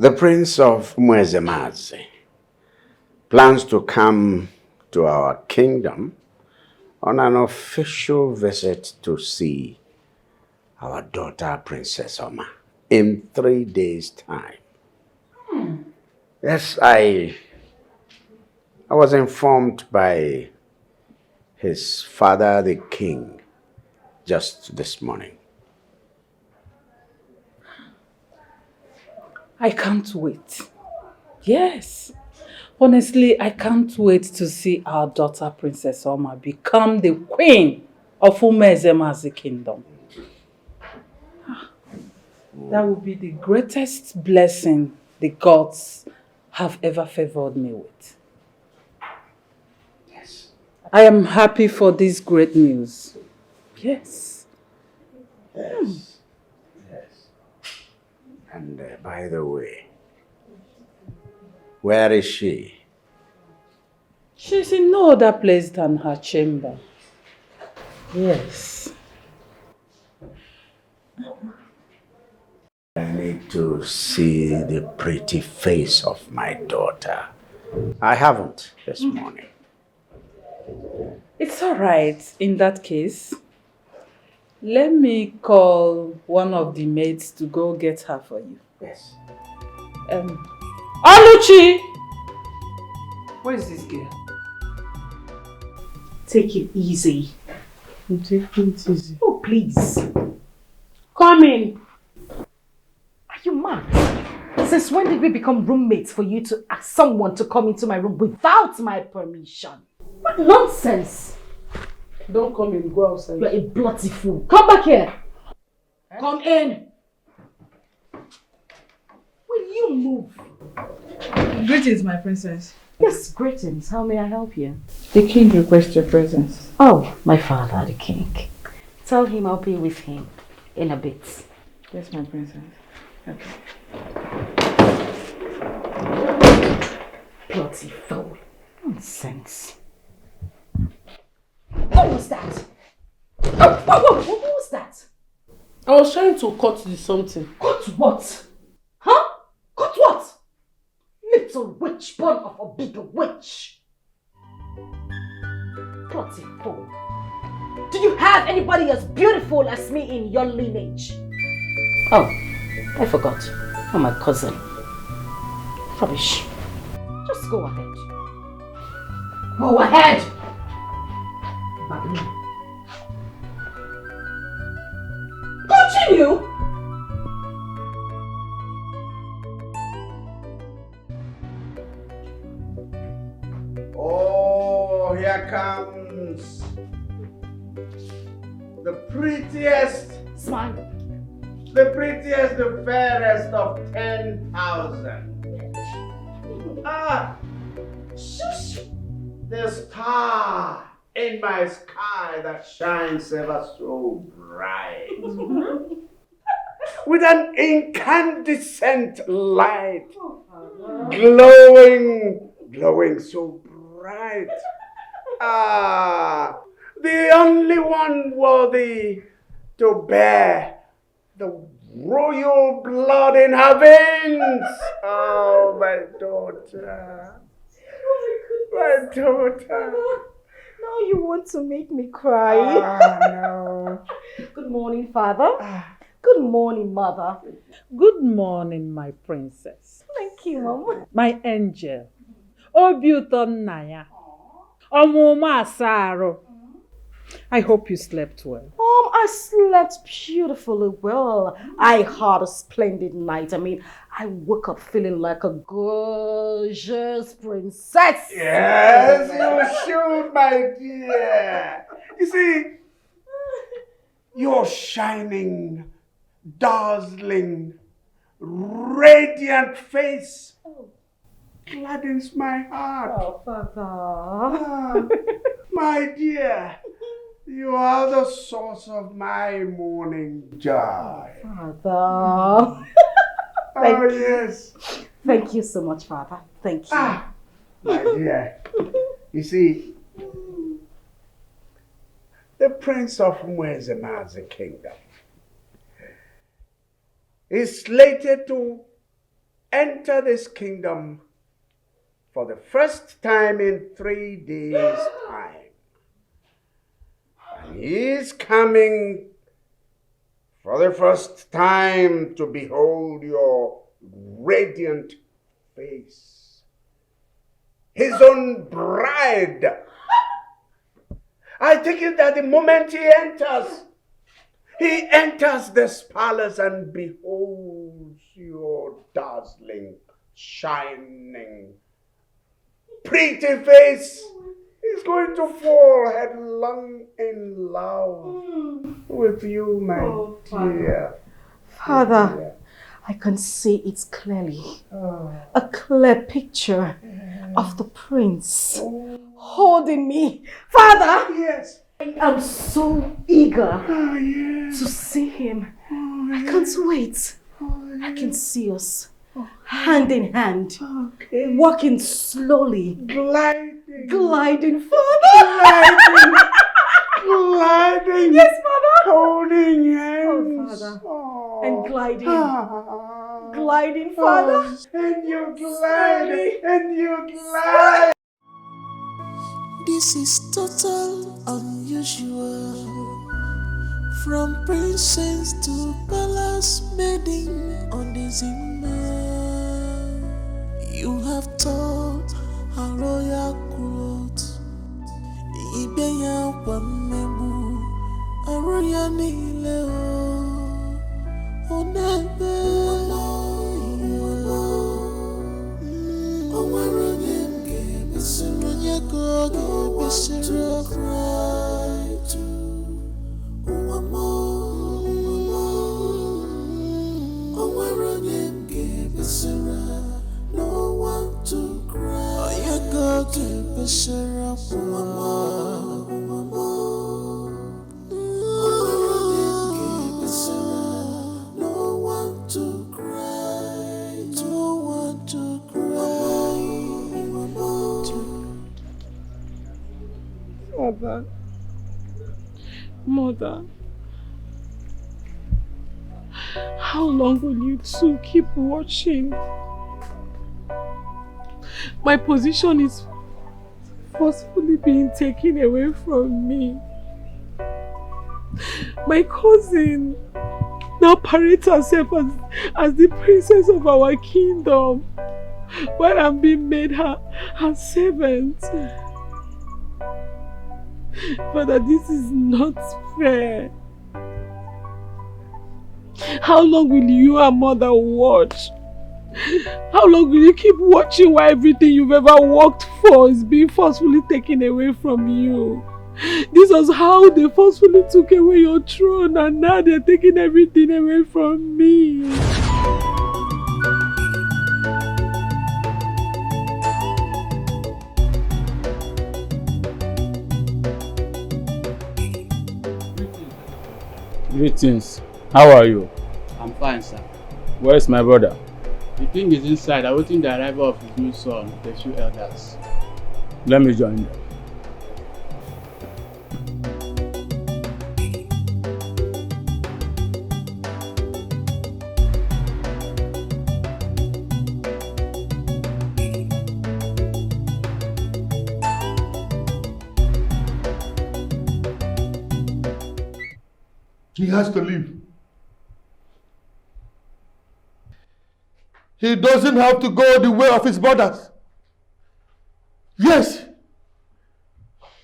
The Prince of Mwezemazi plans to come to our kingdom on an official visit to see our daughter, Princess Alma, in 3 days' time. Yes, I was informed by his father, the king, just this morning. I can't wait. Yes. Honestly, I can't wait to see our daughter, Princess Alma, become the queen of Umezemazi kingdom. That will be the greatest blessing the gods have ever favored me with. Yes. I am happy for this great news. Yes. Yes. Yes. And by the way, where is she? She's in no other place than her chamber. Yes. I need to see the pretty face of my daughter. I haven't this morning. It's all right in that case. Let me call one of the maids to go get her for you. Yes. Oluchi! Where is this girl? Take it easy. I'm taking it easy. Oh, please. Come in. Are you mad? Since when did we become roommates for you to ask someone to come into my room without my permission? What nonsense! Don't come in, go outside. You're a bloody fool. Come back here. Come in. Will you move? Greetings, my princess. Yes, greetings. How may I help you? The king requests your presence. Oh, my father, the king. Tell him I'll be with him in a bit. Yes, my princess. Okay. Bloody fool. Nonsense. What was that? Oh, what was that? I was trying to cut the something. Cut what? Huh? Cut what? Little witch, born of a big witch. Bloody fool. Do you have anybody as beautiful as me in your lineage? Oh, I forgot. I'm my cousin. Rubbish. Just go ahead. Go ahead! Babbling. Continue! Oh, here comes the prettiest, Smile. the prettiest, the fairest of 10,000. Ah, shush! The star in my sky that shines ever so bright. With an incandescent light, glowing so bright. Ah, the only one worthy to bear the royal blood in her veins. Oh, my daughter. My daughter. Now you want to make me cry. No. Good morning, Father. Good morning, Mother. Good morning, my princess. Thank you, Mom. My angel. Obi ụtọ nna ya. Ọmụmụ asarụ. I hope you slept well. I slept beautifully well. I had a splendid night. I mean, I woke up feeling like a gorgeous princess. Yes, you should, my dear. You see, your shining, dazzling, radiant face gladdens my heart. Oh, Father. Ah, my dear, you are the source of my morning joy. Father. Oh, yes. Thank you so much, Father. Thank you. Ah, my dear, you see, the Prince of Mwezemazi kingdom is slated to enter this kingdom for the first time in 3 days' time. And he is coming for the first time to behold your radiant face. His own bride. I think it that the moment he enters this palace and beholds your dazzling, shining, pretty face, he's going to fall headlong in love with you, my dear. Father, I can see it clearly. A clear picture of the prince holding me. Father! Yes. I am so eager to see him. I can't wait. I can see us hand in hand, walking slowly, gliding, Father. Gliding. Yes, Father. Holding hands. Oh, Father. And gliding, Father. And you glide. And you glide. This is total unusual. From princess to palace maiden on the Zimmer. You have taught a royal clothes. Ibenya wamebu a royal nileo. Onebe. No one to cry. You go to Mother, how long will you two keep watching? My position is forcefully being taken away from me. My cousin now parades herself as the princess of our kingdom, while I'm being made her servant. Father, this is not fair. How long will you and Mother watch? How long will you keep watching while everything you've ever worked for is being forcefully taken away from you? This was how they forcefully took away your throne, and now they're taking everything away from me. Greetings. How are you? I'm fine, sir. Where is my brother? The king is inside, awaiting the arrival of his new son, the few elders. Let me join them. He has to leave. He doesn't have to go the way of his brothers. Yes,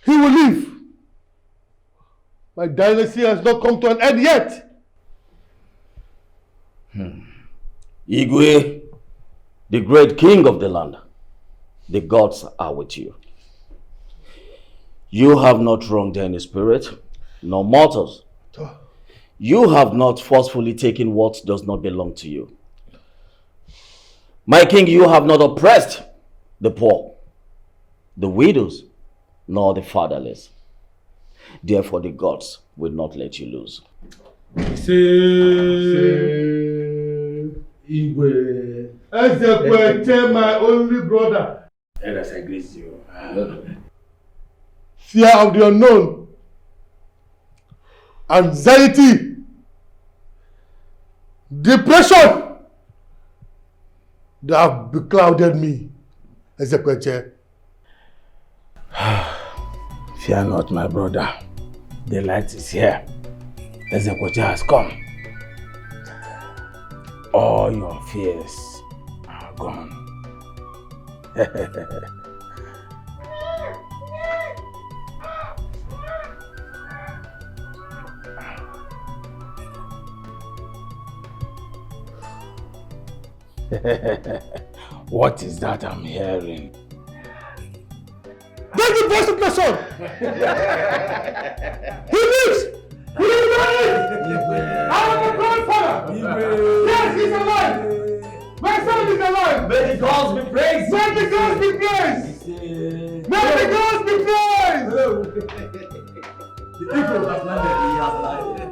he will leave. My dynasty has not come to an end yet. Igwe, the great king of the land, the gods are with you. You have not wronged any spirit, nor mortals. You have not forcefully taken what does not belong to you. My king, you have not oppressed the poor, the widows, nor the fatherless. Therefore, the gods will not let you lose. Igwe. Ezekwe, my only brother. Elders, I greet you. Fear of the unknown. Anxiety. Depression. They have beclouded me, Ezekweche. Fear not, my brother. The light is here. Ezekweche has come. All your fears are gone. What is that I'm hearing? That's the voice of my son! He lives! He lives! I am a grandfather! Yes, he's alive! My son is alive! May the gods be praised! May the gods be praised! May the gods be praised! The eagle has landed. He has landed.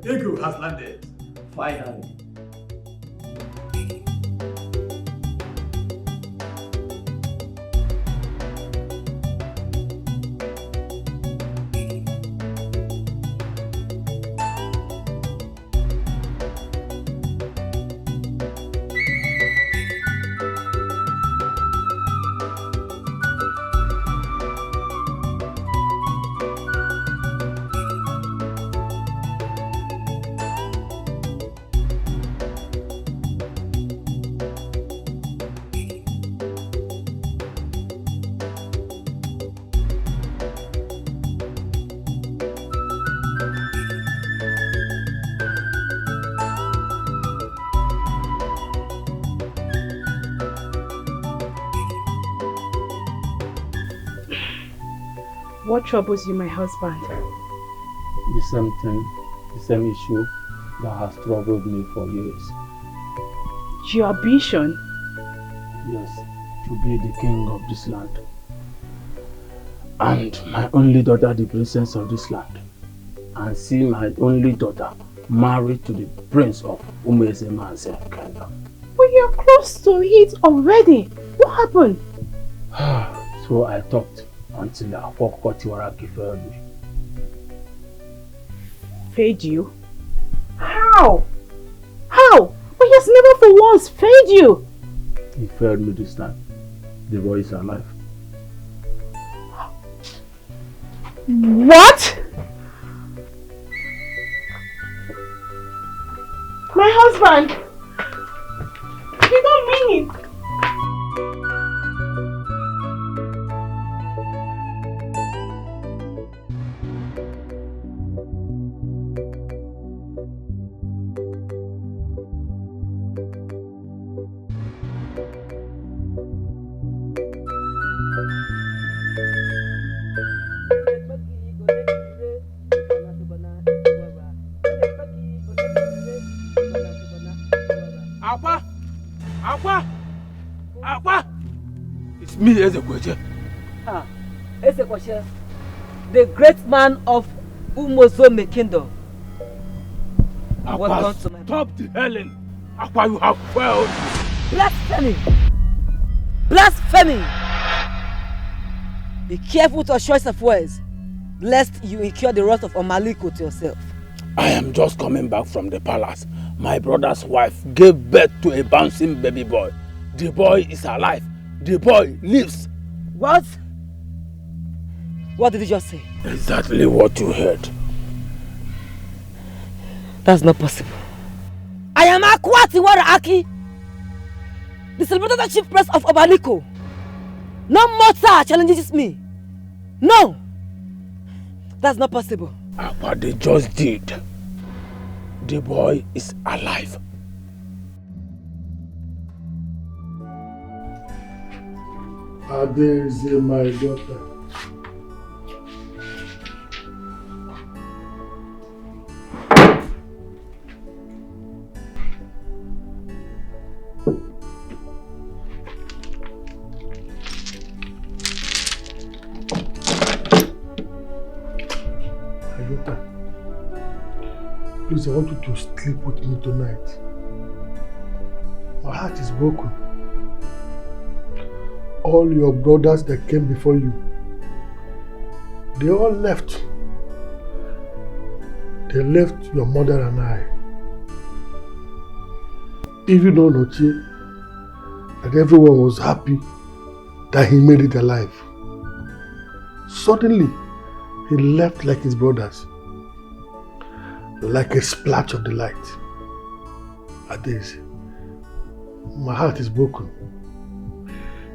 The eagle has landed. Finally. What troubles you, my husband? The same thing, the same issue that has troubled me for years. Your ambition? Yes, to be the king of this land. And my only daughter, the princess of this land. And see my only daughter married to the prince of Umezema's kingdom. But you're close to it already. What happened? So I talked until Akwokwotiwaraki failed me. Failed you? How? How? But he has never for once failed you. He failed me this time. The boy is alive. What? My husband! You don't mean it! It's me, Ezekweche. Ezekweche, the great man of Umozome kingdom. Akwa, stop the Helen. Akwa, you have failed. Blasphemy! Blasphemy! Be careful with your choice of words, lest you incur the wrath of Omaliko to yourself. I am just coming back from the palace. My brother's wife gave birth to a bouncing baby boy. The boy is alive. The boy lives. What? What did you just say? Exactly what you heard. That's not possible. I am Akwatiwara Aki, the celebrated chief priest of Obaliko. No mortal challenges me. No! That's not possible. What they just did. The boy is alive. Ade is my daughter. Please, I want you to sleep with me tonight. My heart is broken. All your brothers that came before you, they all left. They left your mother and I. Even Onochie, and everyone was happy that he made it alive. Suddenly, he left like his brothers, like a splash of the light. Ades, my heart is broken.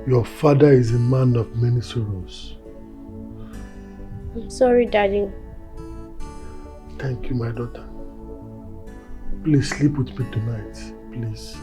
Your father is a man of many sorrows. I'm sorry, Daddy. Thank you, my daughter. Please sleep with me tonight, please.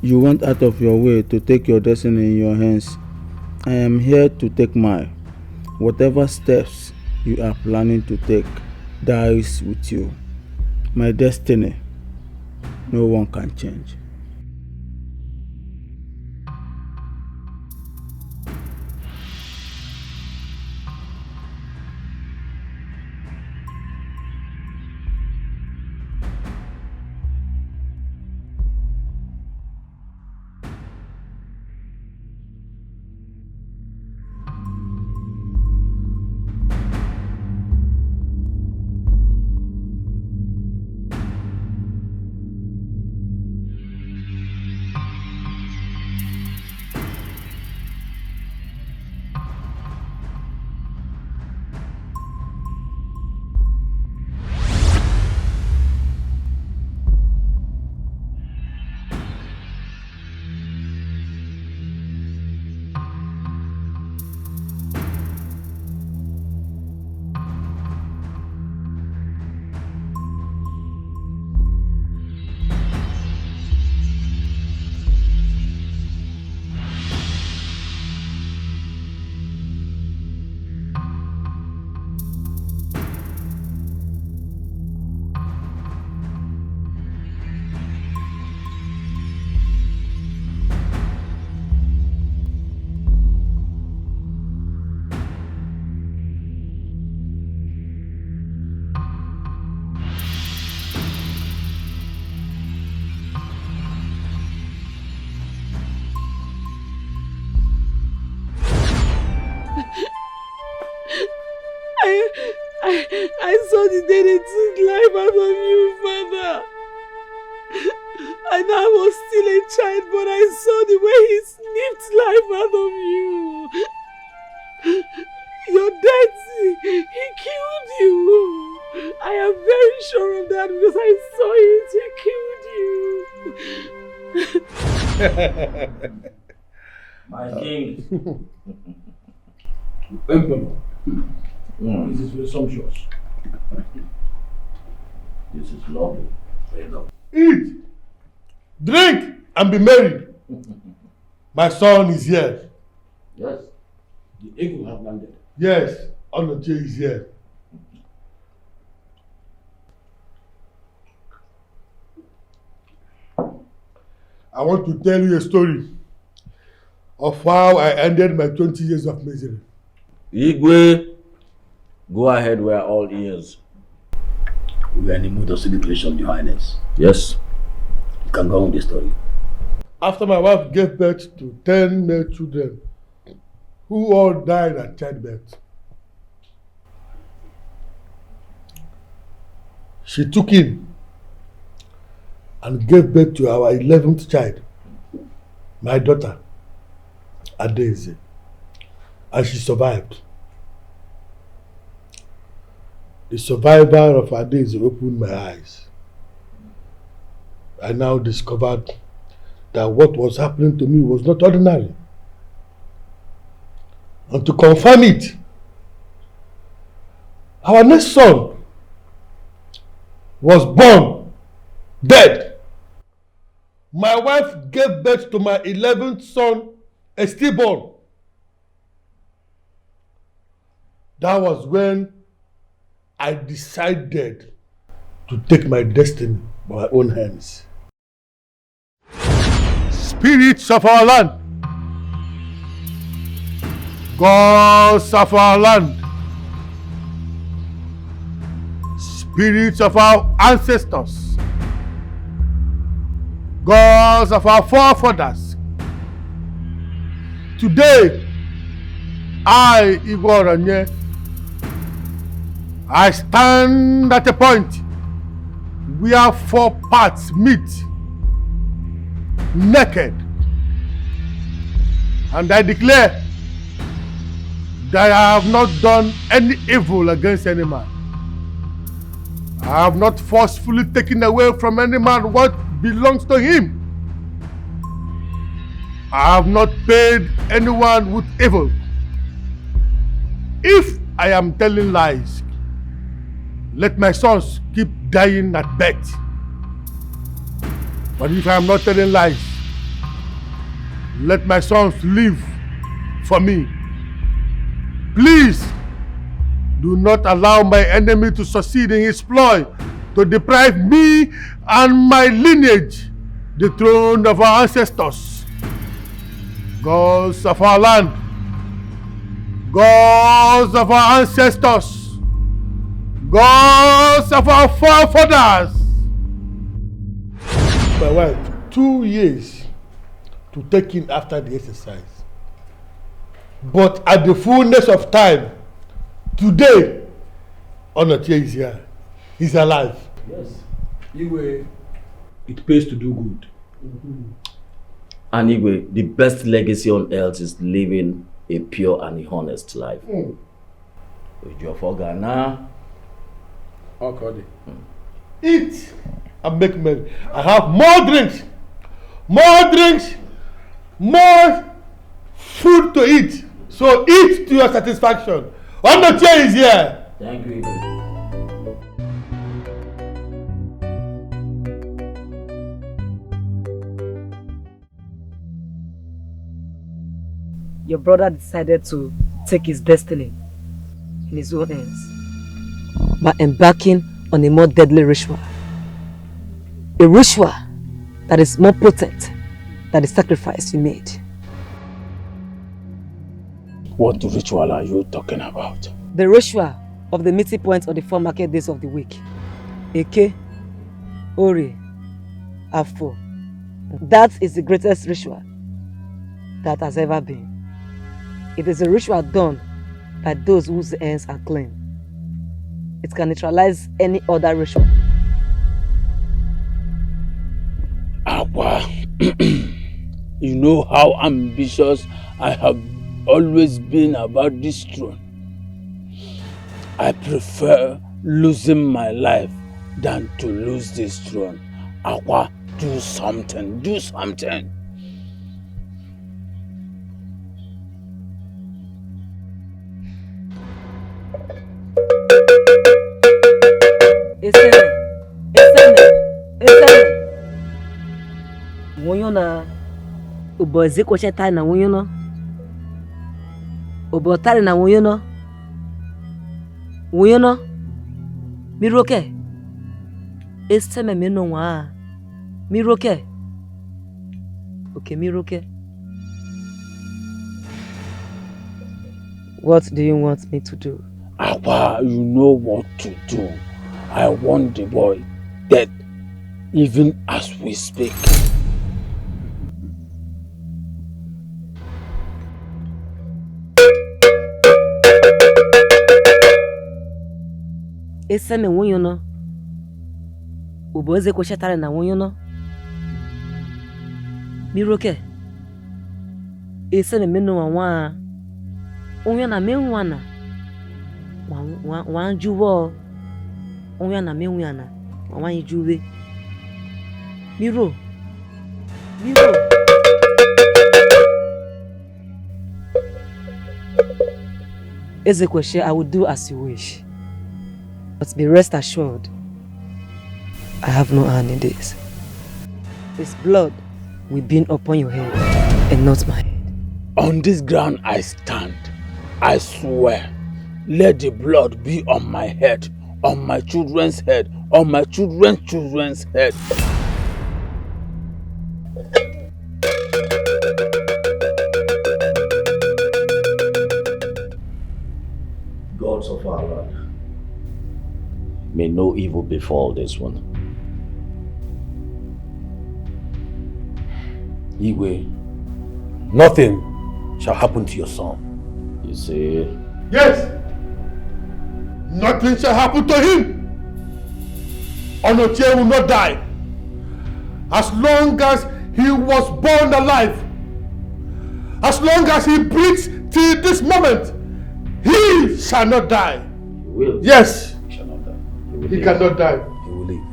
You went out of your way to take your destiny in your hands. I am here to take mine. Whatever steps you are planning to take dies with you. My destiny, no one can change. I saw the day they took life out of you, Father. And I was still a child, but I saw the way he snipped life out of you. Your death, he killed you. I am very sure of that because I saw it. He killed you. My king. Emperor, this is presumptuous. This is lovely. eat, drink, and be married. My son is here. Yes. The eagle have landed. Yes, Onoche is here. I want to tell you a story of how I ended my 20 years of misery. Igwe, go ahead, we are all ears. We are in the mood of celebration, Your Highness. Yes, you can go on with the story. After my wife gave birth to 10 male children, who all died at childbirth, she took in and gave birth to our 11th child, my daughter, Adaeze, and she survived. The survival of Adaeze opened my eyes. I now discovered that what was happening to me was not ordinary. And to confirm it, our next son was born dead. My wife gave birth to my 11th son, a stillborn. That was when I decided to take my destiny by my own hands. Spirits of our land, gods of our land, spirits of our ancestors, gods of our forefathers. Today, I, Igwe Oranye, I stand at a point where four parts meet, naked, and I declare that I have not done any evil against any man. I have not forcefully taken away from any man what belongs to him. I have not paid anyone with evil. If I am telling lies, let my sons keep dying at birth. But if I am not telling lies, let my sons live for me. Please do not allow my enemy to succeed in his ploy to deprive me and my lineage the throne of our ancestors. Gods of our land, gods of our ancestors, gods of our forefathers. My wife, 2 years to take in after the exercise. But at the fullness of time, today, Onoche is here. He's alive. Yes. Igwe, it pays to do good. And Igwe, the best legacy on earth is living a pure and honest life. With your Ghana. Okay. Eat and make merry. I have more drinks, more food to eat. So eat to your satisfaction. Onoche is here. Thank you, Igwe. Your brother decided to take his destiny in his own hands by embarking on a more deadly ritual. A ritual that is more potent than the sacrifice you made. What ritual are you talking about? The ritual of the meeting point of the 4 market days of the week. Eke, Ori, Afo. That is the greatest ritual that has ever been. It is a ritual done by those whose ends are clean. It can neutralize any other ritual. Aqua, you know how ambitious I have always been about this throne. I prefer losing my life than to lose this throne. Aqua, do something, do something. Ekene, na Wazico cheta na wuyono. Obotari na wuyono. Wuyono. Miroke. Esteme meno wa. Miroke. Okay, Miroke. What do you want me to do? Akwa, you know what to do. I want the boy dead, even as we speak. Eseme wuyono. Wazico chetara na wuyono. Miroke. Eseme meno wa. Onye na menwana. Wan juwo. Onye na menwana. Wan juwe. Miro. Ezekweshe, I will do as you wish. But be rest assured, I have no hand in this. His blood will be upon your head and not my head. On this ground I stand. I swear, let the blood be on my head, on my children's head, on my children's head. Gods of our land, may no evil befall this one. Igwe, nothing shall happen to your son. You see? Yes! Nothing shall happen to him! Onochie will not die. As long as he was born alive, as long as he breathes till this moment, he shall not die. He will. Yes! He shall not die. He cannot die. He will live.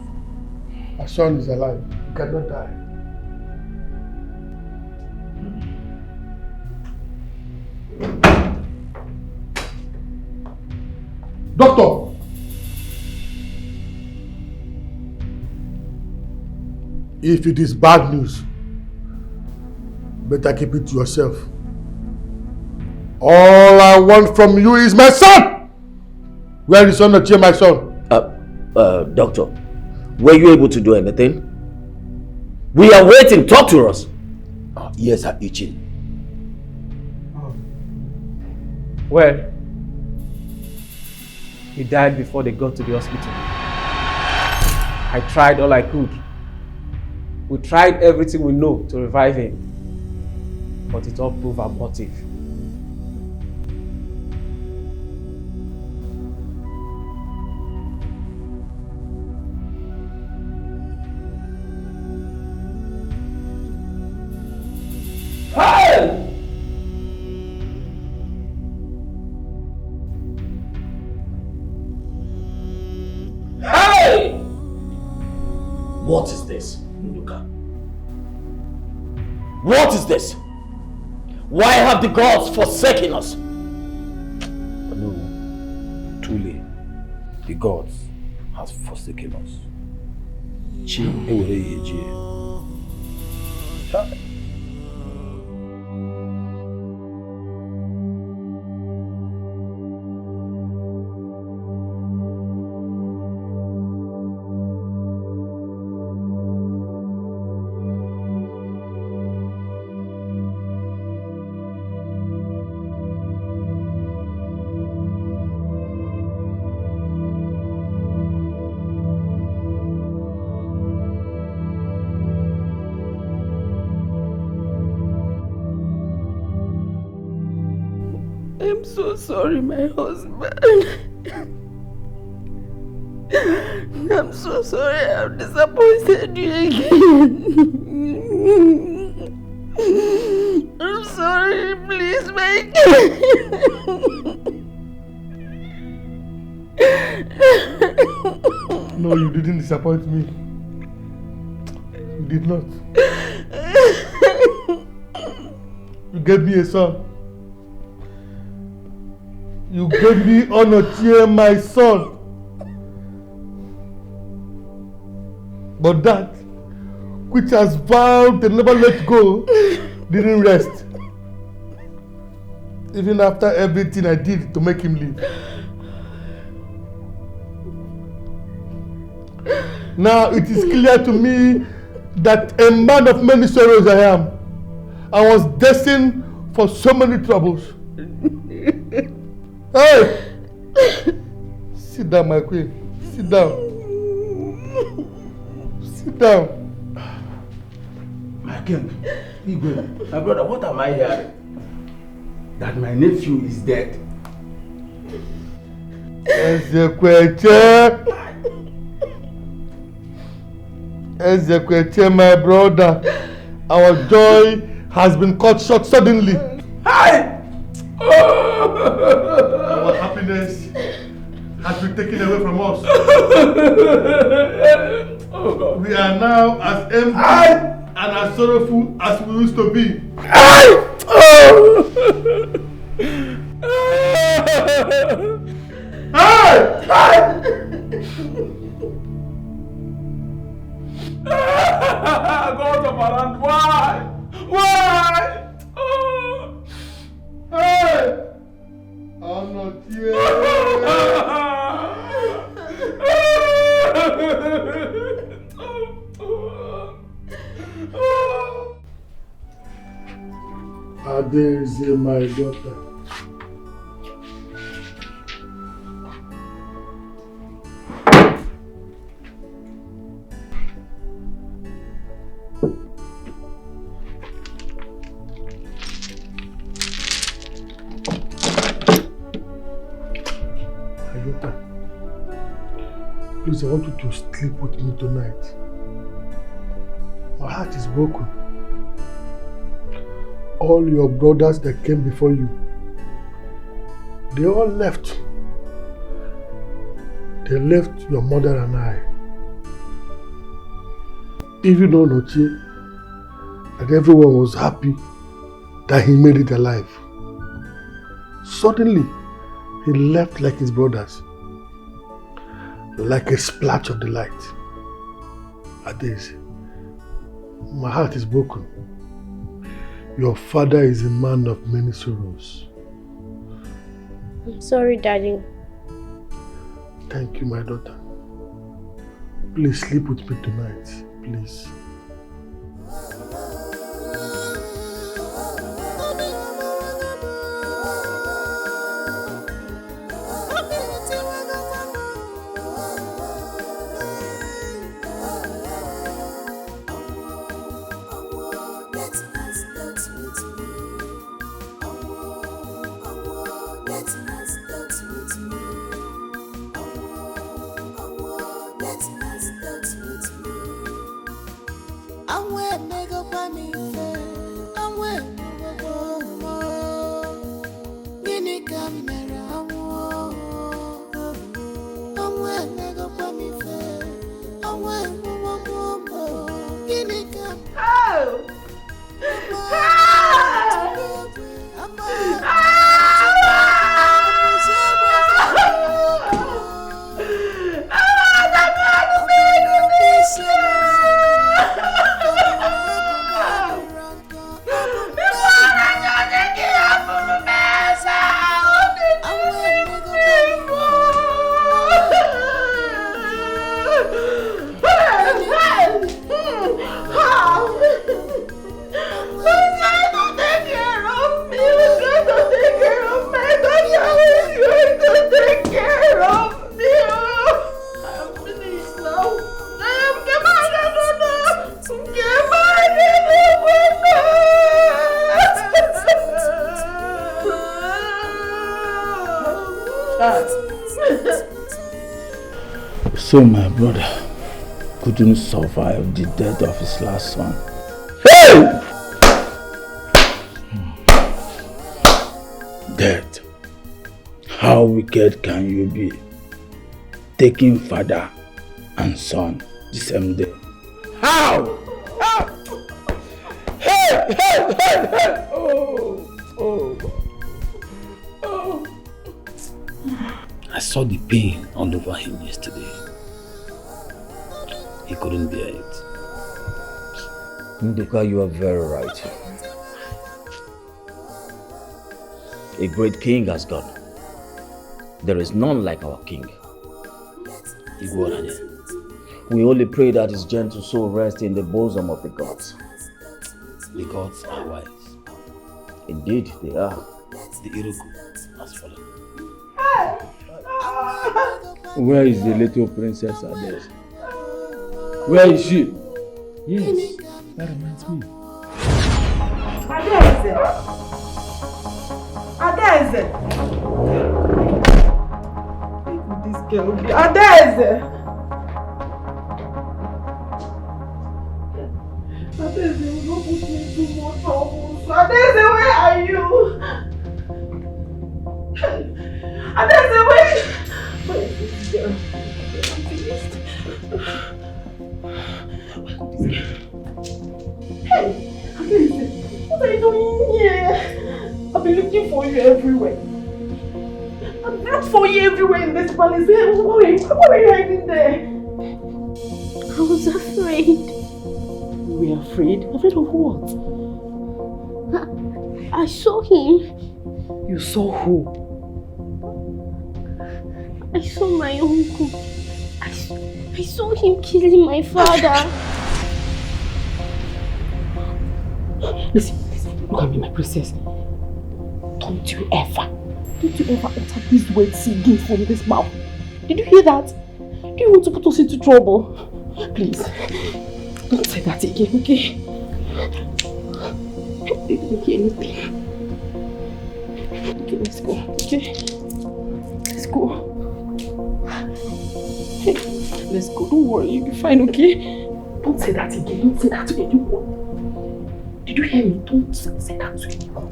My son is alive. He cannot die. Doctor! If it is bad news, better keep it to yourself. All I want from you is my son! Where is Onochie, my son? Doctor, were you able to do anything? We are waiting. Talk to us. Ears are itching. Well, he died before they got to the hospital. I tried all I could. We tried everything we know to revive him, but it all proved abortive. Hey! Hey! What is this, Nduka? What is this? Why have the gods forsaken us? No, truly, the gods has forsaken us. Chi ewere yeje. I'm so sorry, my husband. I'm so sorry I've disappointed you again. I'm sorry, please, my No, you didn't disappoint me. You did not. You gave me a son. You gave me Onochie, my son. But that which has vowed to never let go, didn't rest. Even after everything I did to make him leave. Now it is clear to me that a man of many sorrows I am. I was destined for so many troubles. Hey! Sit down, my queen. Sit down. Sit down. My king, Igwe, my brother, what am I hearing? That my nephew is dead. Ezekweche, my brother, our joy has been cut short suddenly. Hi! Our happiness has been taken away from us. We are now as empty and as sorrowful as we used to be. God of Aran, why? Why? Hey! I'm not here. Adeze, my daughter. Please, I want you to sleep with me tonight. My heart is broken. All your brothers that came before you, they all left. They left your mother and I. Even Onochie, that everyone was happy that he made it alive. Suddenly, he left like his brothers. Like a splash of the light. Adeze, my heart is broken. Your father is a man of many sorrows. I'm sorry, Daddy. Thank you, my daughter. Please sleep with me tonight, please. So my brother couldn't survive the death of his last son. Hey! Death. How wicked can you be? Taking father and son the same day. How? Hey! Hey! Hey! Hey! Oh! I saw the pain all over him yesterday. He couldn't bear it. Nduka, you are very right. A great king has gone. There is none like our king. We only pray that his gentle soul rest in the bosom of the gods. The gods are wise. Indeed, they are. The Iroku has fallen. Where is the little princess Adeze? Where is she? Yes, that reminds me. Adeze! Adeze! This girl be Adeze! Adeze, you don't put me in too much trouble. Adeze, where are you? Adeze, where is this girl? I'm finished. Hey, Adeze, what are you doing here? I've been looking for you everywhere. I've looked for you everywhere in this palace. What are you hiding there? I was afraid. You were afraid? Afraid of what? I saw him. You saw who? I saw my uncle. I saw him killing my father. Listen, look at me, my princess. Don't you ever utter these words again from this mouth. Did you hear that? Do you want to put us into trouble? Please, don't say that again, okay? I didn't hear anything. Okay, let's go, okay? Let's go. Hey, let's go, don't worry, you'll be fine, okay? Don't say that again, don't say that to anyone. Did you hear me? Don't say that to anyone.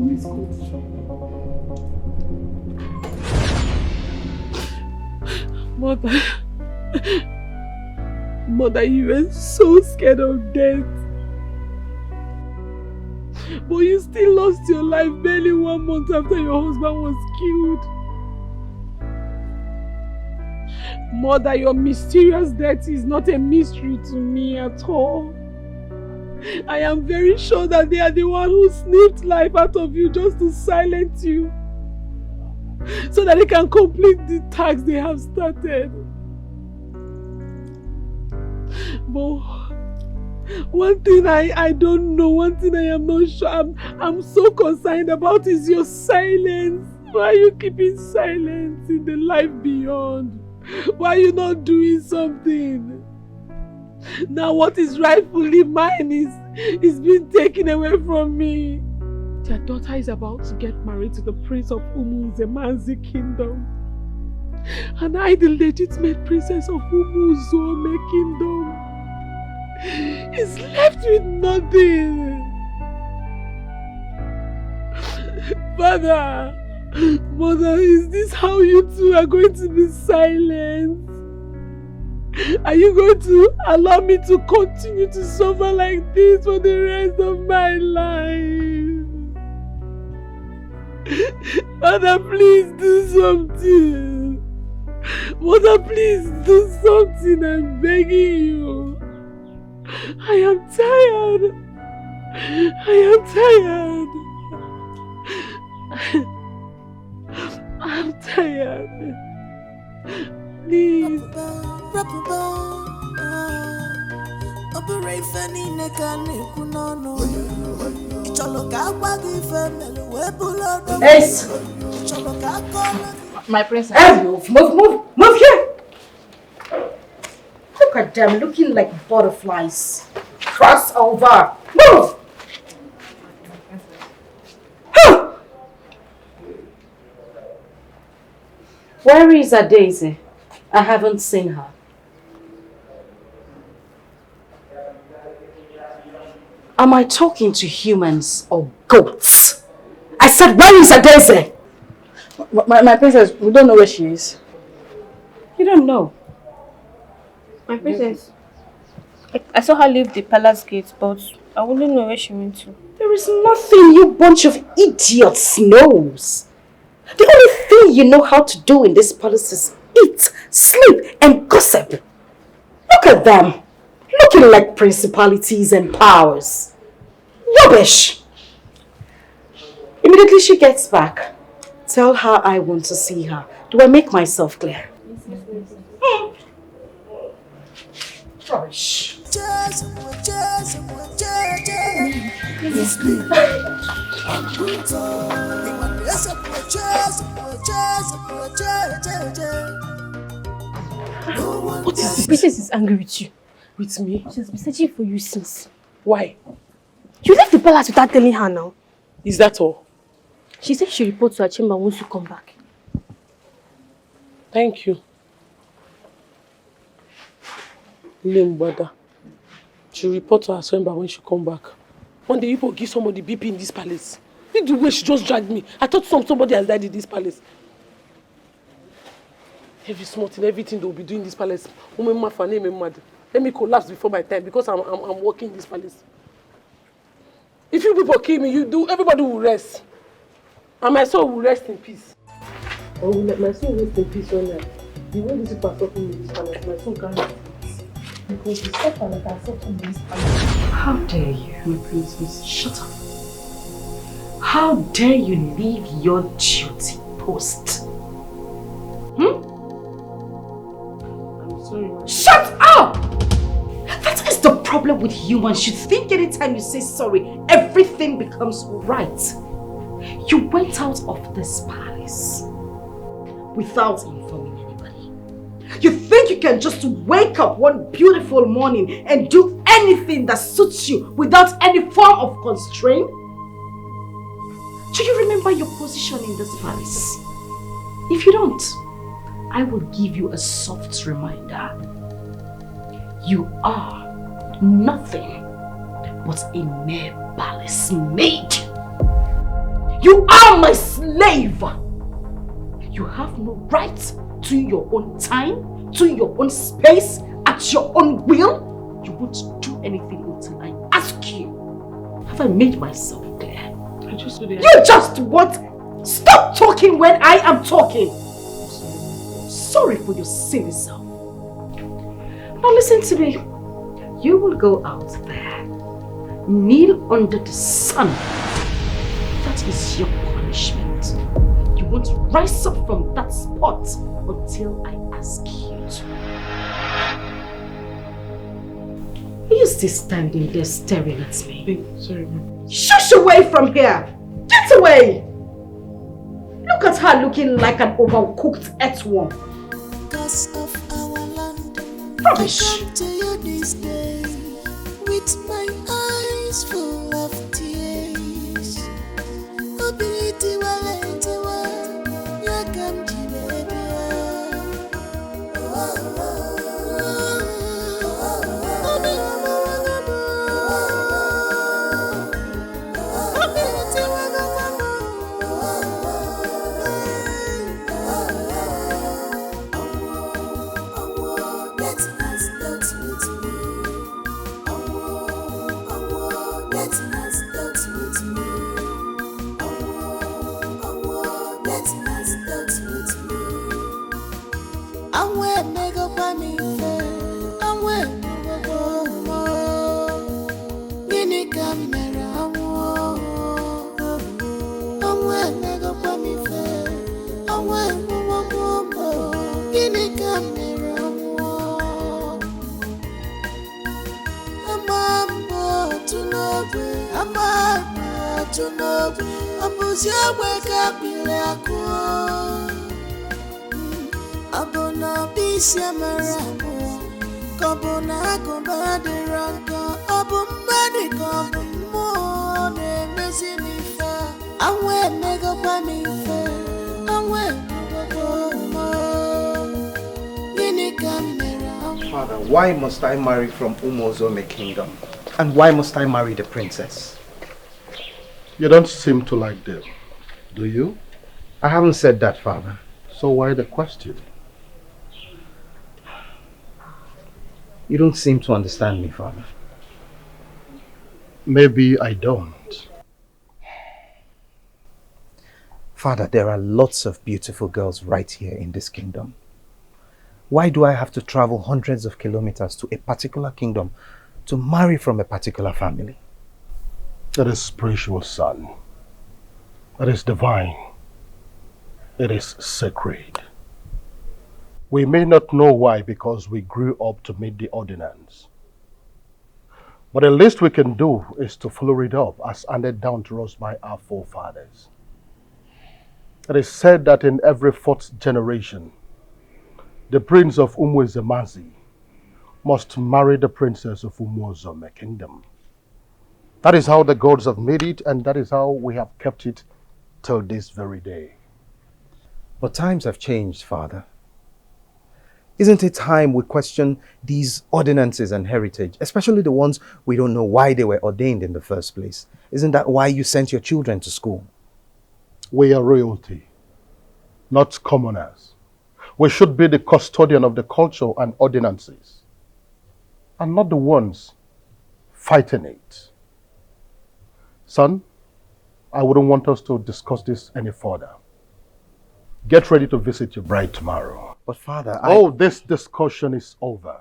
Let's go. Mother, you were so scared of death. But you still lost your life barely 1 month after your husband was killed. Mother, your mysterious death is not a mystery to me at all. I am very sure that they are the one who snipped life out of you just to silence you, so that they can complete the task they have started. But one thing I don't know, one thing I am not sure, I'm so concerned about is your silence. Why are you keeping silence in the life beyond? Why are you not doing something? Now what is rightfully mine is being taken away from me. Their daughter is about to get married to the prince of Umunzemanzi kingdom. And I, the legitimate princess of Umuzome kingdom, is left with nothing. Father, Mother, is this how you two are going to be silent? Are you going to allow me to continue to suffer like this for the rest of my life? Mother, please do something. Mother, please do something. I'm begging you. I am tired. I'm tired. Please. Ace! My princess. Hey, move here! Look at them looking like butterflies. Cross over. Move! Where is Daisy? I haven't seen her. Am I talking to humans or goats? I said, where is Daisy? My princess, we don't know where she is. You don't know? My princess, I saw her leave the palace gate, but I wouldn't know where she went to. There is nothing you bunch of idiots knows. The only thing you know how to do in this palace is eat, sleep, and gossip. Look at them, looking like principalities and powers. Rubbish! Immediately she gets back, tell her I want to see her. Do I make myself clear? Rubbish. What is this? Princess is angry with you. With me? She's been searching for you since. Why? You left the palace without telling her now. Is that all? She said she'll report to her chamber once you come back. Thank you. Limbada. She'll report to her chamber when she come back. One day people give somebody BP in this palace. Look the way she just dragged me. I thought somebody has died in this palace. Every small thing, everything they will be doing in this palace. Let me collapse before my time because I'm working in this palace. If you people kill me, everybody will rest. And my soul will rest in peace. Or will let my soul rest in peace one night. The way these people are suffering in this palace, my soul can't rest in peace. Because the suffer like I suffer in this palace. How dare you? My princess, shut up. How dare you leave your duty post? I'm sorry. Shut up! That is the problem with humans. You think anytime you say sorry, everything becomes right. You went out of this palace without informing anybody. You think you can just wake up one beautiful morning and do anything that suits you without any form of constraint? Do you remember your position in this palace? If you don't, I will give you a soft reminder. You are nothing but a mere palace maid. You are my slave. You have no right to your own time, to your own space, at your own will. You won't do anything until I ask you. Have I made myself clear? You just what? Stop talking when I am talking. Sorry for your silly self. Now listen to me. You will go out there, kneel under the sun. That is your punishment. You won't rise up from that spot until I ask you to. Are you still standing there staring at me? Sorry, Shush away from here! Get away! Look at her looking like an overcooked earthworm. Because of our land, Rubbish! I come to you this day with my eyes full of tears. Obiti wale tiwa, yakam Father, why must I marry from Umozome kingdom? And why must I marry the princess? You don't seem to like them, do you? I haven't said that, Father. So why the question? You don't seem to understand me, Father. Maybe I don't. Father, there are lots of beautiful girls right here in this kingdom. Why do I have to travel hundreds of kilometers to a particular kingdom to marry from a particular family? It is spiritual, son. It is divine. It is sacred. We may not know why because we grew up to meet the ordinance. But the least we can do is to follow it up as handed down to us by our forefathers. It is said that in every fourth generation, the prince of Umwezemazi must marry the princess of Umwozome kingdom. That is how the gods have made it, and that is how we have kept it till this very day. But times have changed, Father. Isn't it time we question these ordinances and heritage, especially the ones we don't know why they were ordained in the first place? Isn't that why you sent your children to school? We are royalty, not commoners. We should be the custodian of the culture and ordinances, and not the ones fighting it. Son, I wouldn't want us to discuss this any further. Get ready to visit your bride tomorrow. But Father, this discussion is over.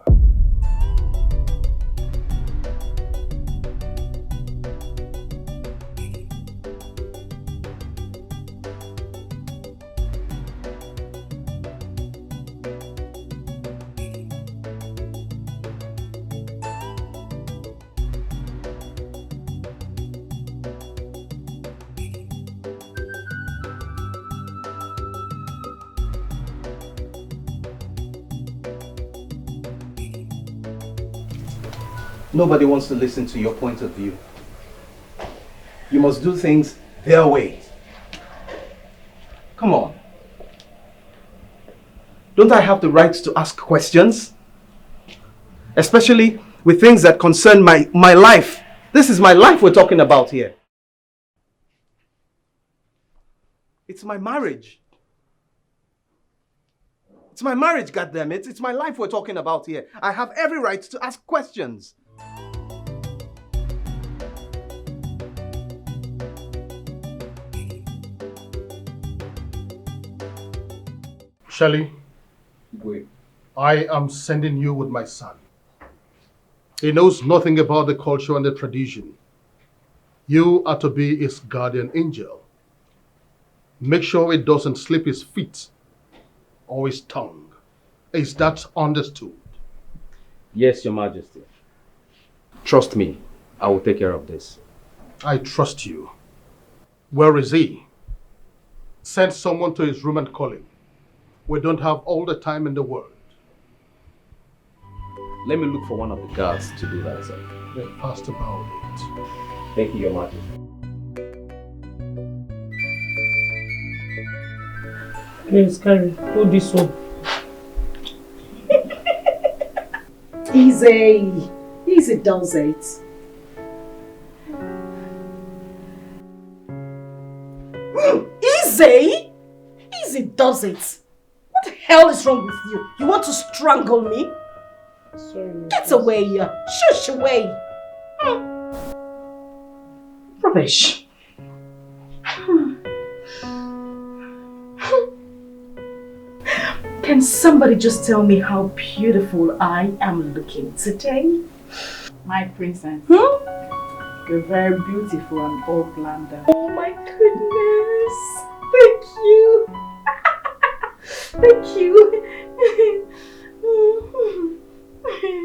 Nobody wants to listen to your point of view. You must do things their way. Come on. Don't I have the right to ask questions? Especially with things that concern my life. This is my life we're talking about here. It's my marriage. It's my marriage, goddammit. It's my life we're talking about here. I have every right to ask questions. Shelley, I am sending you with my son. He knows nothing about the culture and the tradition. You are to be his guardian angel. Make sure it doesn't slip his feet or his tongue. Is that understood? Yes, Your Majesty. Trust me, I will take care of this. I trust you. Where is he? Send someone to his room and call him. We don't have all the time in the world. Let me look for one of the guards to do that, sir. Be fast about it. Thank you, Your Majesty. Please, Carrie, do this one. Easy does it. Easy does it. What the hell is wrong with you? You want to strangle me? Sorry. Get away. Shush away. Rubbish. Can somebody just tell me how beautiful I am looking today? My princess. You're very beautiful and all planned out. Oh my goodness. Thank you. Thank you.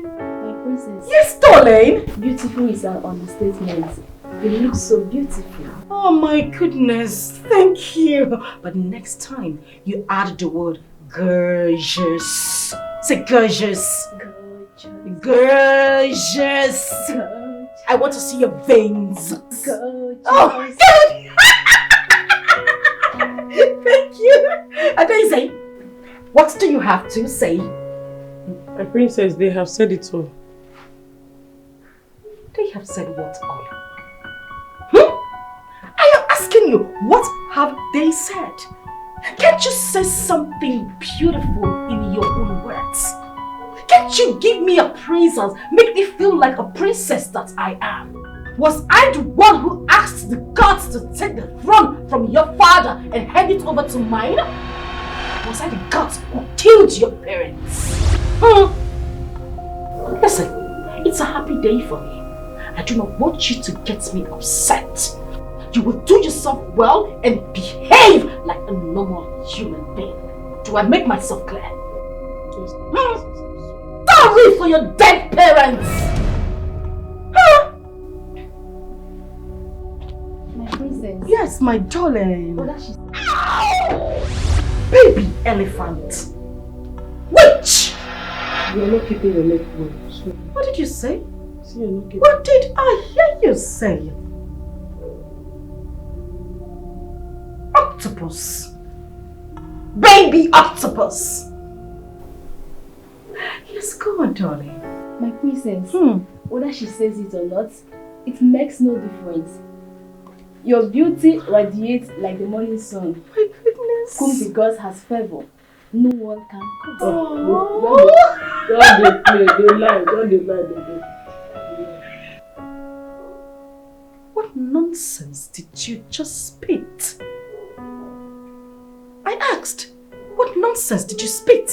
My princess. Yes, darling. Beautiful is an understatement. You look so beautiful. Oh my goodness. Thank you. But next time you add the word gorgeous. Say gorgeous. Gorgeous. I want to see your veins. Gorgeous. Oh my God. Thank you. Adeze, what do you have to say? My princess, they have said it all. They have said what all? I am asking you, what have they said? Can't you say something beautiful in your own words? Can't you give me appraisals, make me feel like a princess that I am? Was I the one who asked the gods to take the throne from your father and hand it over to mine? Was I the gods who killed your parents? Listen, it's a happy day for me. I do not want you to get me upset. You will do yourself well and behave like a normal human being. Do I make myself clear? Sorry for your dead parents! My princess. Yes, my darling. But that she's... Baby elephant. Witch! You're not keeping your leg well. So What did you say? see, you're not keeping. What did I hear you say? Octopus. Baby octopus. Yes, go on, darling. My princess. Whether she says it or not, it makes no difference. Your beauty radiates like the morning sun. My goodness. Whom the gods has favor, no one can cut. Don't they play, they lie, don't they lie. What nonsense did you just spit? I asked, what nonsense did you spit?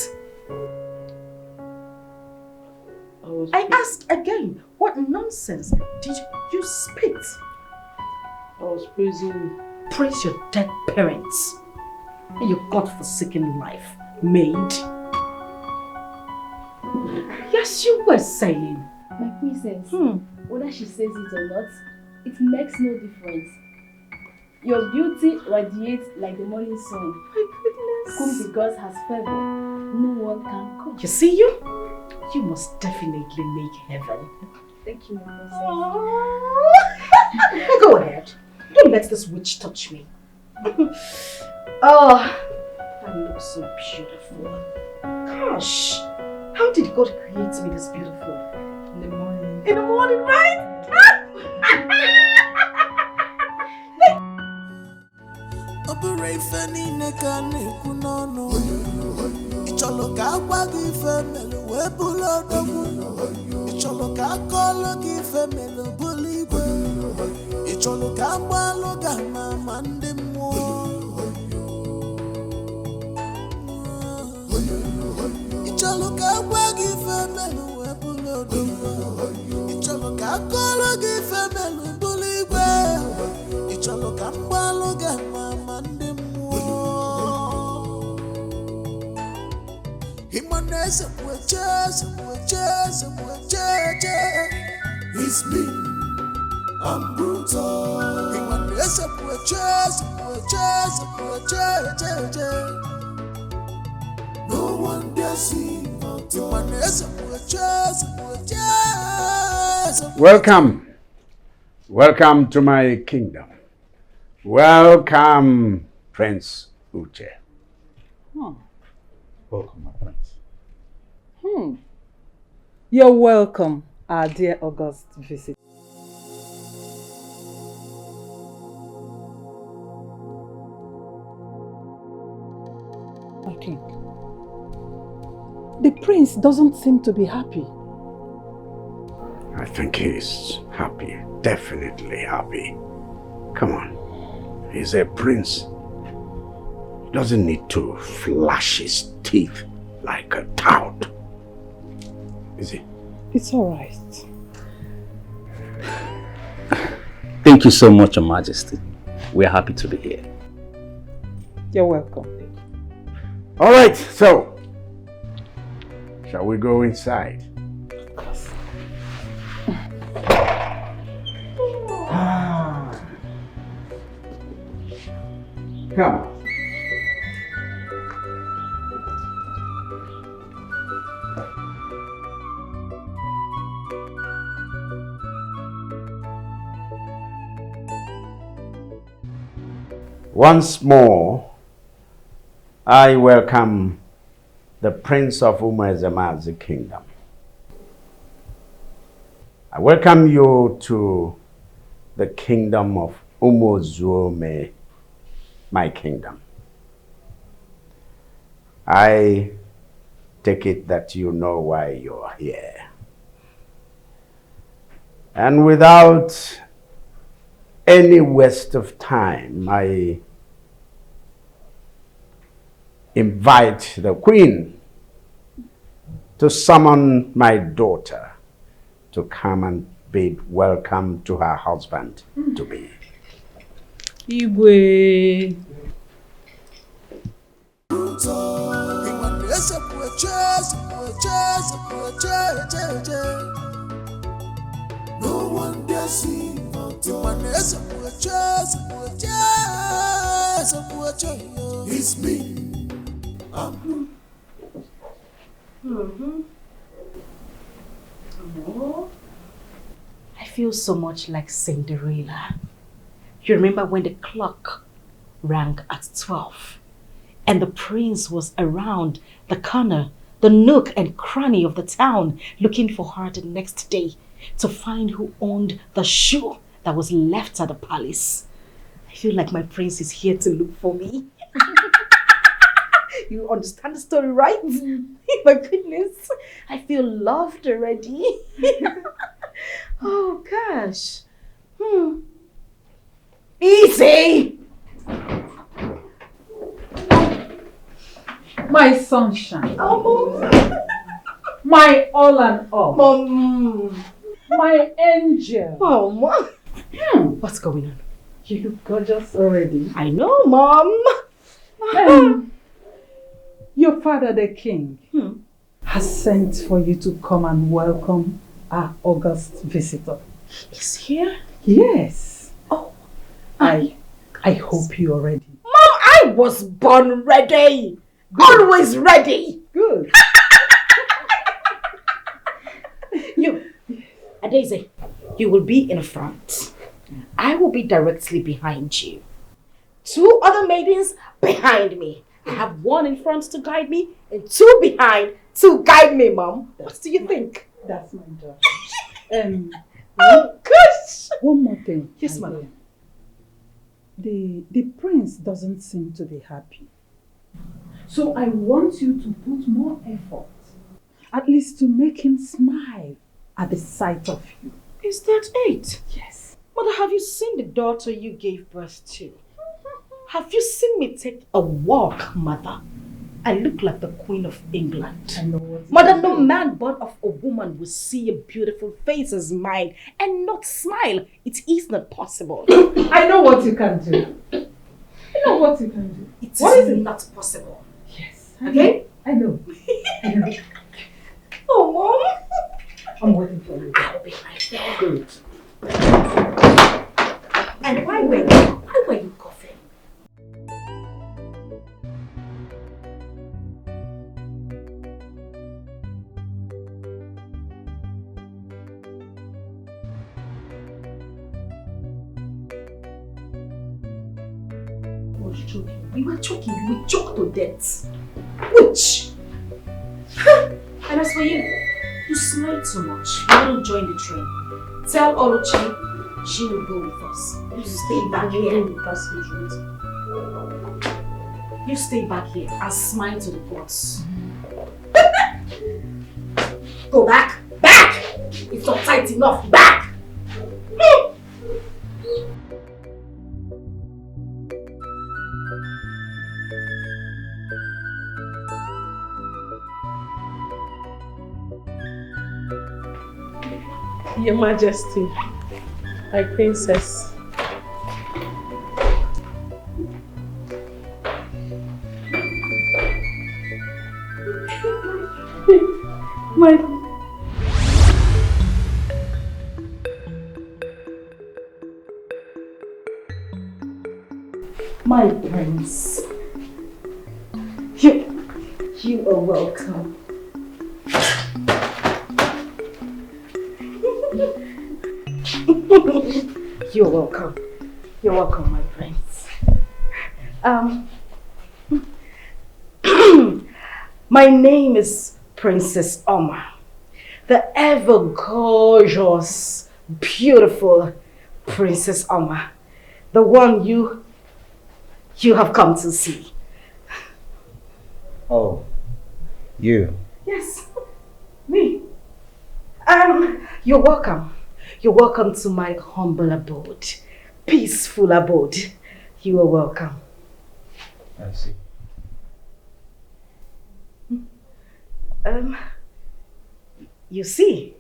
I asked again, what nonsense did you spit? I was praising you. Praise your dead parents and your God-forsaken life, maid. Yes, you were saying. My princess, whether she says it or not, it makes no difference. Your beauty radiates like the morning sun. My goodness. Whom the gods has favor, no one can cut. You see you? You must definitely make heaven. Thank you, my princess. Go ahead. Don't let this witch touch me. Oh, I look so beautiful. Gosh, how did God create me this beautiful? In the morning. In the morning, right? It's me, I'm brutal. No one dare see my Welcome. Welcome to my kingdom. Welcome, Prince Uche. Welcome, my friends. You're welcome, our dear August visit. My king, the prince doesn't seem to be happy. I think he's happy, definitely happy. Come on, he's a prince. He doesn't need to flash his teeth like a tout. Is he? It's all right. Thank you so much, Your Majesty. We're happy to be here. You're welcome. All right, so shall we go inside? Of course. Come on. Once more, I welcome the Prince of Umezema's kingdom. I welcome you to the kingdom of Umozuome, my kingdom. I take it that you know why you're here. And without any waste of time, I invite the queen to summon my daughter to come and bid welcome to her husband to be. Igwe. No one dare see it's me. Oh, I feel so much like Cinderella. You remember when the clock rang at 12 and the prince was around the corner, the nook and cranny of the town looking for her the next day to find who owned the shoe that was left at the palace. I feel like my prince is here to look for me. You understand the story, right? My goodness, I feel loved already. Oh gosh. Easy! My sunshine. Oh, my all and all. Mom. My angel. Oh, Mom. What's going on? You look gorgeous already. I know, Mom. Your father, the king, has sent for you to come and welcome our august visitor. He's here? Yes. Oh. I hope you're ready. Mom, I was born ready. Good. Always ready. Good. You, Adeze, you will be in front. I will be directly behind you. 2 other maidens behind me. I have 1 in front to guide me and 2 behind to guide me, Mom. What do you think? That's my job. Oh, gosh. One more thing. Yes, Mom. The prince doesn't seem to be happy. So I want you to put more effort, at least to make him smile at the sight of you. Is that it? Yes. Mother, have you seen the daughter you gave birth to? Have you seen me take a walk, Mother? I look like the Queen of England. I know what. Mother, no man born of a woman will see a beautiful face as mine and not smile. It is not possible. I know what you can do. I know what you can do. It is not possible. Yes. Okay? I know. I know. Oh, Mom. I'm waiting for you. I'll be right there. Good. And why were you coughing? Choking. You were choking. You were choked to death. Witch! And as for you, you smile too much. You wouldn't join the train. Tell Oluchi she will go with us. You stay back here. You stay back here and smile to the gods. Go back! Back! It's not tight enough. Back! Your Majesty, my princess. My prince. You are welcome. You're welcome. You're welcome, my prince. My name is Princess Alma, the ever gorgeous, beautiful Princess Alma, the one you have come to see. Oh, you? Yes, me. You're welcome. You're welcome to my humble abode, peaceful abode. You are welcome. I see. You see,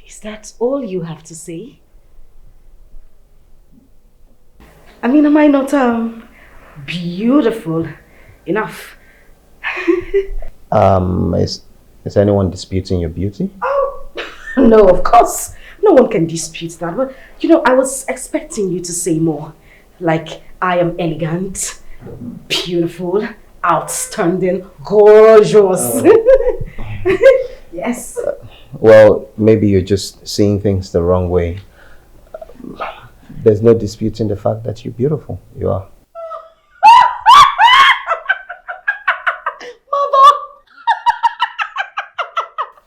is that all you have to say? I mean, am I not beautiful enough? Is anyone disputing your beauty? Oh, no, of course. No one can dispute that. But, you know, I was expecting you to say more. Like, I am elegant, beautiful, outstanding, gorgeous. Yes. Well, maybe you're just seeing things the wrong way. There's no disputing the fact that you're beautiful. You are. Mother!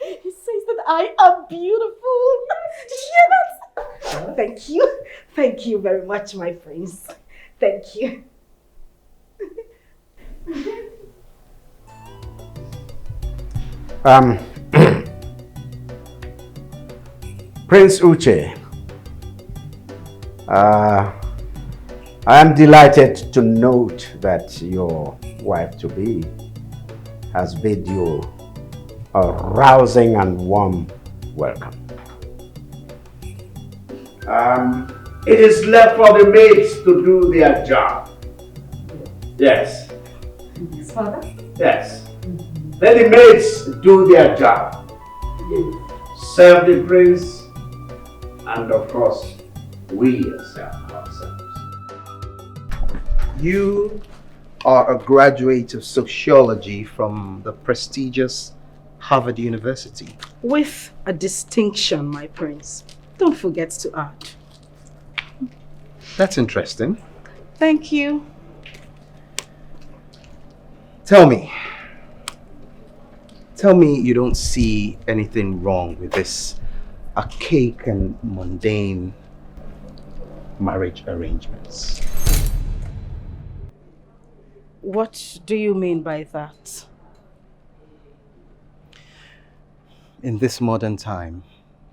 He says that I am beautiful. Did you hear that? Thank you. Thank you very much, my friends. Thank you. Prince Uche, I am delighted to note that your wife-to-be has bid you a rousing and warm welcome. It is left for the maids to do their job. Yes. Yes, Father? Yes. Let the maids do their job. Serve the prince, and of course, we serve ourselves. You are a graduate of sociology from the prestigious Harvard University. With a distinction, my prince. Don't forget to add. That's interesting. Thank you. Tell me you don't see anything wrong with this archaic and mundane marriage arrangements. What do you mean by that? In this modern time,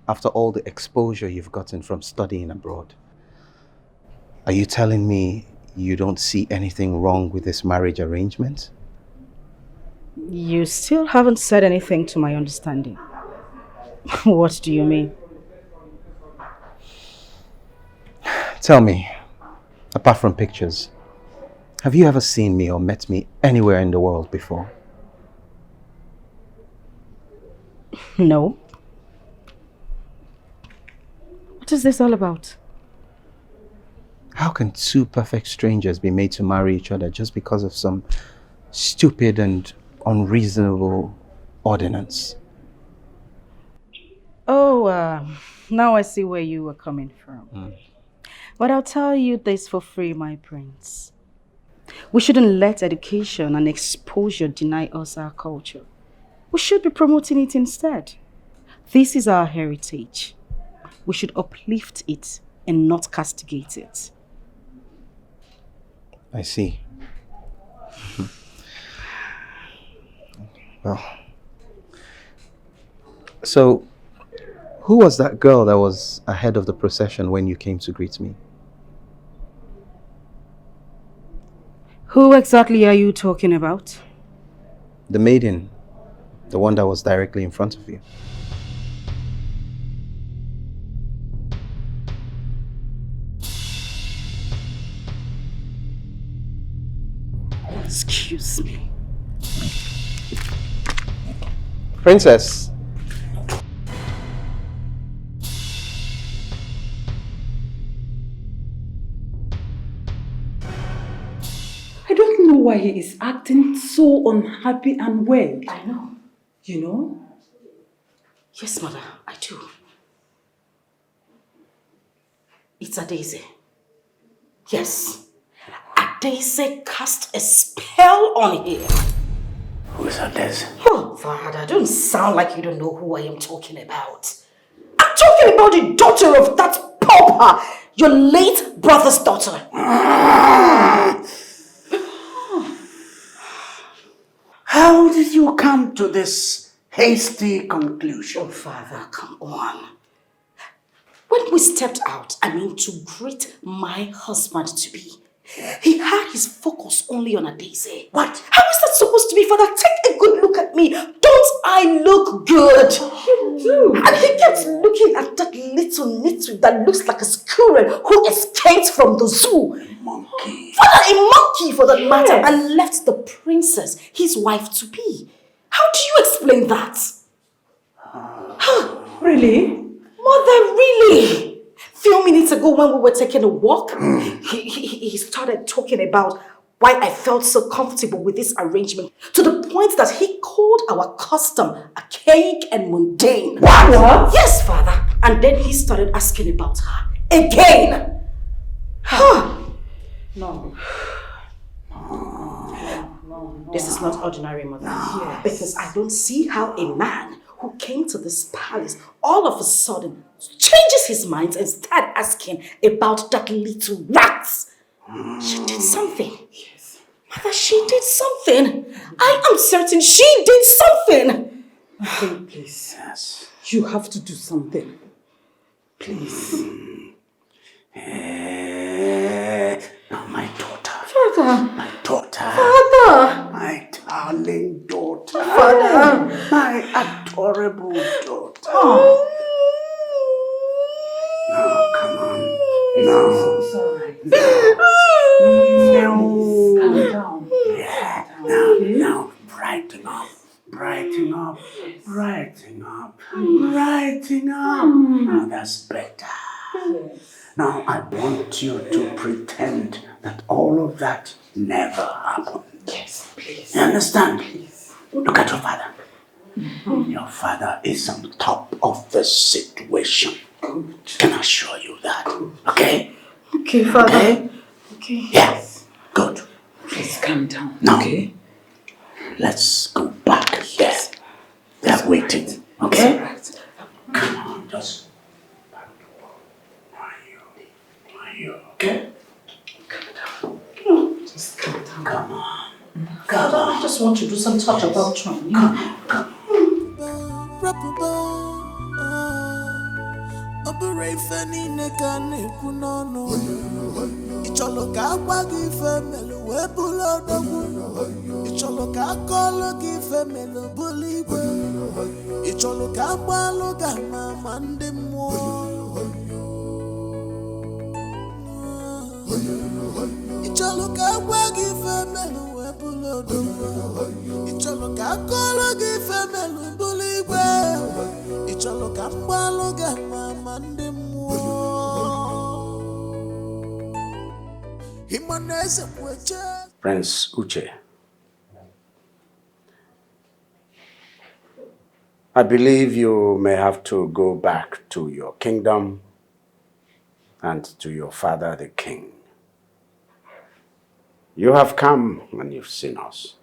after all the exposure you've gotten from studying abroad, are you telling me you don't see anything wrong with this marriage arrangement? You still haven't said anything to my understanding. What do you mean? Tell me, apart from pictures, have you ever seen me or met me anywhere in the world before? No. What is this all about? How can two perfect strangers be made to marry each other just because of some stupid and unreasonable ordinance? Oh, now I see where you were coming from. But I'll tell you this for free, my prince. We shouldn't let education and exposure deny us our culture. We should be promoting it instead. This is our heritage. We should uplift it and not castigate it. I see. Well, so who was that girl that was ahead of the procession when you came to greet me? Who exactly are you talking about? The maiden, the one that was directly in front of you. Excuse me. Princess. I don't know why he is acting so unhappy and weird. I know. You know? Yes, mother, I do. It's Adaeze. Yes. Adaeze cast a spell on him. Who is Adaeze? Oh, Father, don't sound like you don't know who I am talking about. I'm talking about the daughter of that pauper, your late brother's daughter. How did you come to this hasty conclusion? Oh, Father, come on. When we stepped out, to greet my husband-to-be, He had his focus only on a daisy. What? How is that supposed to be, Father? Take a good look at me. Don't I look good? You do. And he kept looking at that little nitwit that looks like a squirrel who escaped from the zoo. A monkey. Father, a monkey for that matter, and left the princess, his wife to be. How do you explain that? Really? Mother, really? Few minutes ago when we were taking a walk, he started talking about why I felt so comfortable with this arrangement, to the point that he called our custom archaic and mundane. What? Yes, Father. And then he started asking about her again. No. This is not ordinary, Mother. Yes. Because I don't see how a man who came to this palace all of a sudden changes his mind and starts asking about that little rat. She did something. Yes. Mother, she did something. I am certain she did something. Okay, please. Yes. You have to do something. Please. Now my daughter. Father. My daughter. Father. My darling daughter. Father. My adorable daughter. Oh. No, come on. No. It's all right. No. Calm down. Yeah. Now, brighten up. Brighten up. Brighten up. Brighten up. Now that's better. Now I want you to pretend that all of that never happened. Yes, please. You understand? Please. Look at your father. Your father is on top of the situation. Good. Can I assure you that? Okay? Okay, Father. Okay? Okay. Yes. Good. Please calm down. Now, okay? Let's go back there. They're waiting. Okay? Right. Come on, just. Are you okay? Calm down. Just calm down. Come on. Father, I just want to do some touch about Tron. Come on. Prince Uche, I believe you may have to go back to your kingdom and to your father the king. You have come and you've seen us.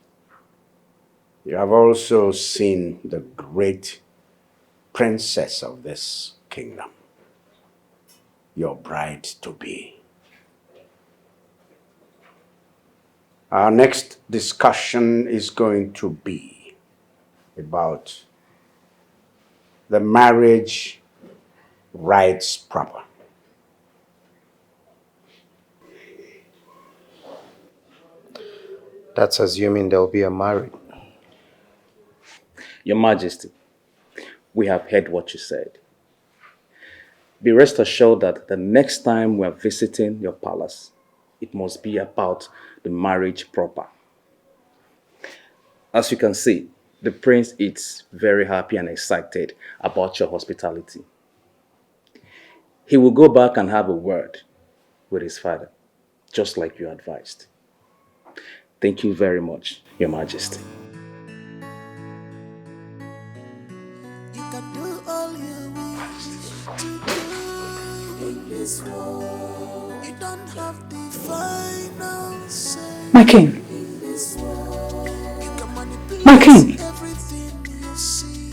You have also seen the great princess of this kingdom, your bride-to-be. Our next discussion is going to be about the marriage rites proper. That's assuming there'll be a marriage. Your Majesty, we have heard what you said. Be rest assured that the next time we are visiting your palace, it must be about the marriage proper. As you can see, the prince is very happy and excited about your hospitality. He will go back and have a word with his father, just like you advised. Thank you very much, Your Majesty. You can do all you wish to do in this world. You don't have the final say. My king. In this world. You can manipulate My king. everything you see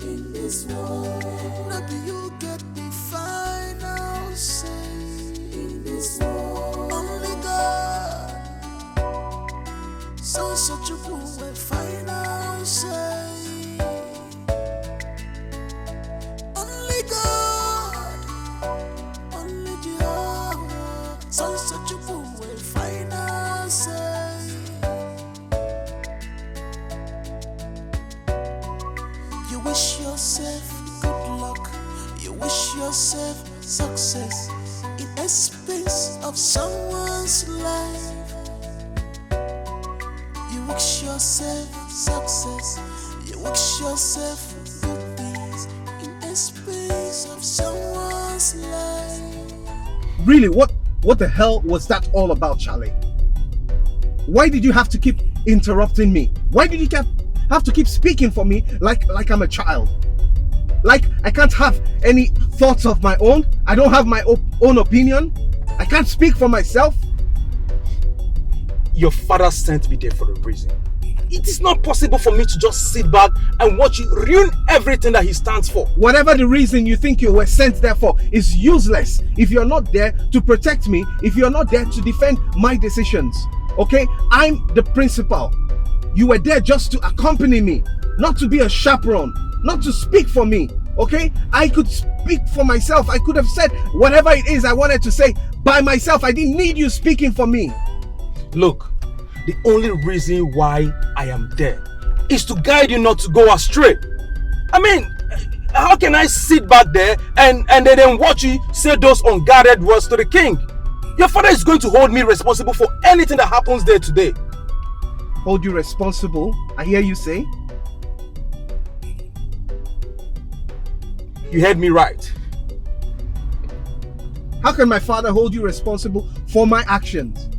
in this world. Maybe you get the final say in this world. Only God. So such a cool final say. Only God, only Jehovah. So such a cool yourself success in expense of someone's life. You wish yourself success. You wish yourself good things in expense of someone's life. Really, what the hell was that all about, Charlie? Why did you have to keep interrupting me? Why did you have to keep speaking for me like I'm a child? Like I can't have any thoughts of my own? I don't have my own opinion? I can't speak for myself? Your father sent me there for a reason. It is not possible for me to just sit back and watch you ruin everything that he stands for. Whatever the reason you think you were sent there for is useless if you're not there to protect me, if you're not there to defend my decisions. Okay? I'm the principal. You were there just to accompany me, not to be a chaperone, not to speak for me. Okay? I could speak for myself. I could have said whatever it is I wanted to say by myself. I didn't need you speaking for me. Look, the only reason why I am there is to guide you not to go astray. I mean, how can I sit back there and then watch you say those unguarded words to the king? Your father is going to hold me responsible for anything that happens there today. Hold you responsible? I hear you say. You heard me right. How can my father hold you responsible for my actions?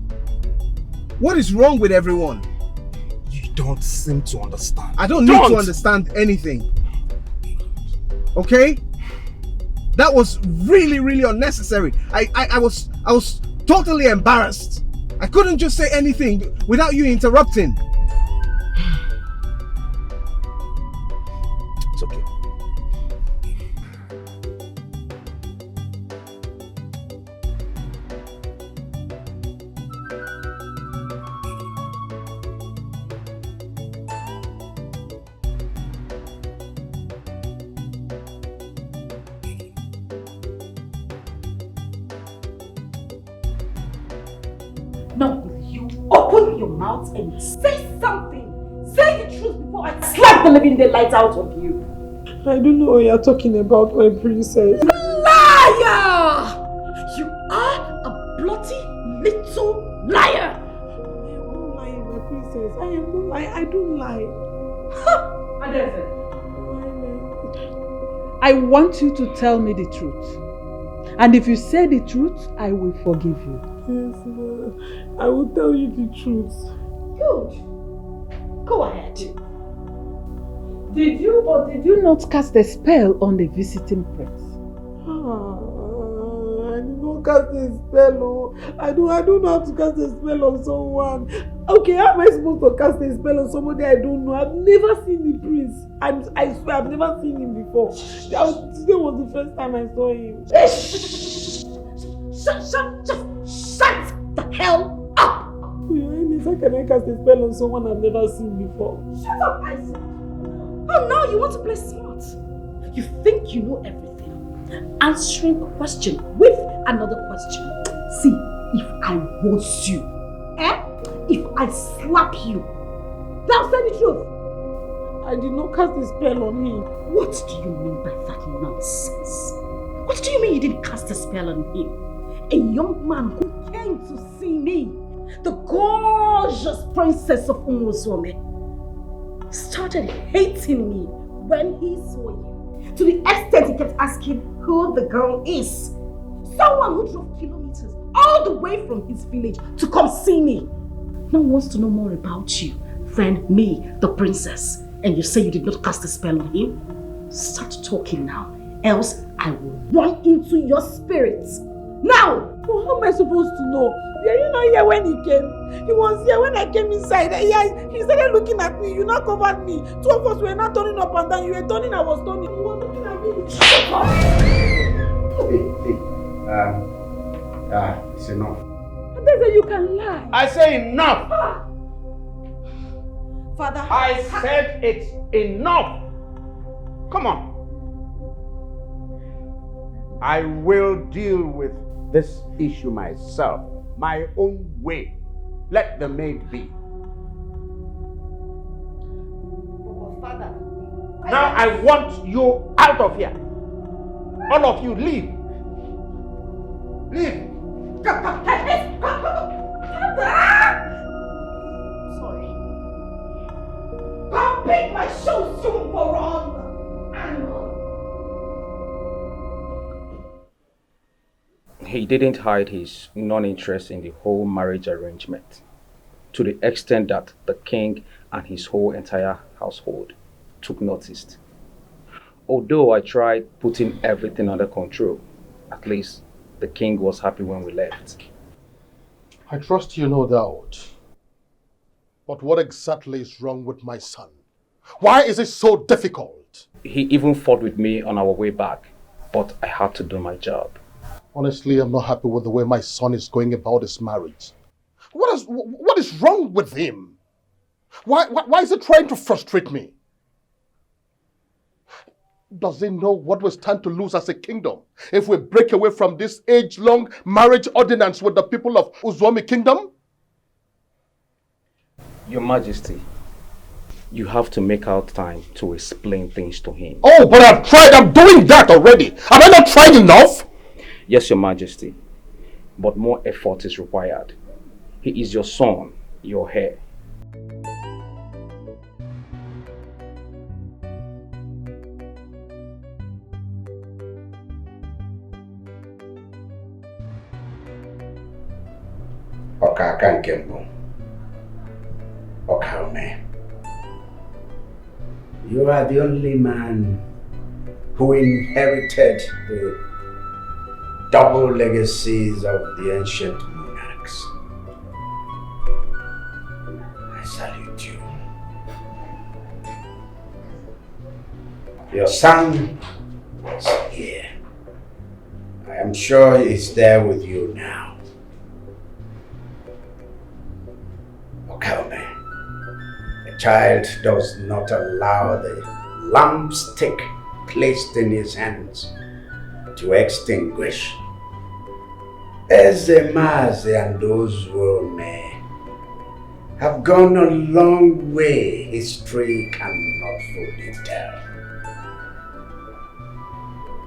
What is wrong with everyone? You don't seem to understand. I don't need to understand anything. Okay? That was really, really unnecessary. I was totally embarrassed. I couldn't just say anything without you interrupting. It's okay. Now, will you open your mouth and say something? Say the truth before I slap the living daylight out of you. I don't know what you're talking about, my princess. Liar! You are a bloody little liar! I am not lying, my princess. I am not lying. I don't lie. I want you to tell me the truth. And if you say the truth, I will forgive you. Yes, ma'am. I will tell you the truth. Good. Go ahead. Did you or did you not cast a spell on the visiting prince? I did not cast a spell. I don't know how to cast a spell on someone. Okay, how am I supposed to cast a spell on somebody I don't know? I've never seen the prince. I swear I've never seen him before. Today was the first time I saw him. Shut the hell up! Your Highness, how can I cast a spell on someone I've never seen before? Shut up, I said. Oh, now you want to play smart. You think you know everything. Answering a question with another question. See, if I was you, if I slap you, now say the truth. I did not cast a spell on him. What do you mean by that nonsense? What do you mean you didn't cast a spell on him? A young man who came to see me, the gorgeous princess of Umosome, started hating me when he saw you. To the extent he kept asking who the girl is. Someone who drove kilometers all the way from his village to come see me. Now wants to know more about you than me, the princess. And you say you did not cast a spell on him? Start talking now, else I will run into your spirits. Now! Well, how am I supposed to know? Were you not here when he came? He was here when I came inside. He started looking at me. You not covered me. Two of us were not turning up and down. You were turning, I was turning. You were looking at me. Shut up! It's enough. And they say you can lie. I say enough! Father, I said it's enough! Come on. I will deal with this issue myself, my own way. Let the maid be. Father, now I want you out of here. All of you, leave. Leave. Come. Sorry. Come pick my shoes, you moron! He didn't hide his non-interest in the whole marriage arrangement, to the extent that the king and his whole entire household took notice. Although I tried putting everything under control, at least the king was happy when we left. I trust you, no doubt. But what exactly is wrong with my son? Why is it so difficult? He even fought with me on our way back, but I had to do my job. Honestly, I'm not happy with the way my son is going about his marriage. What is wrong with him? Why is he trying to frustrate me? Does he know what we stand to lose as a kingdom if we break away from this age-long marriage ordinance with the people of Uzwami Kingdom? Your Majesty, you have to make out time to explain things to him. Oh, but I've tried. I'm doing that already. Have I not tried enough? Yes, Your Majesty, but more effort is required. He is your son, your heir. Okaka Nkembo. Okaume. You are the only man who inherited the double legacies of the ancient monarchs. I salute you. Your son is here. I am sure he's there with you now. Okaume, a child does not allow the lampstick placed in his hands to extinguish. Ezemazi and those who may have gone a long way, history cannot fully tell.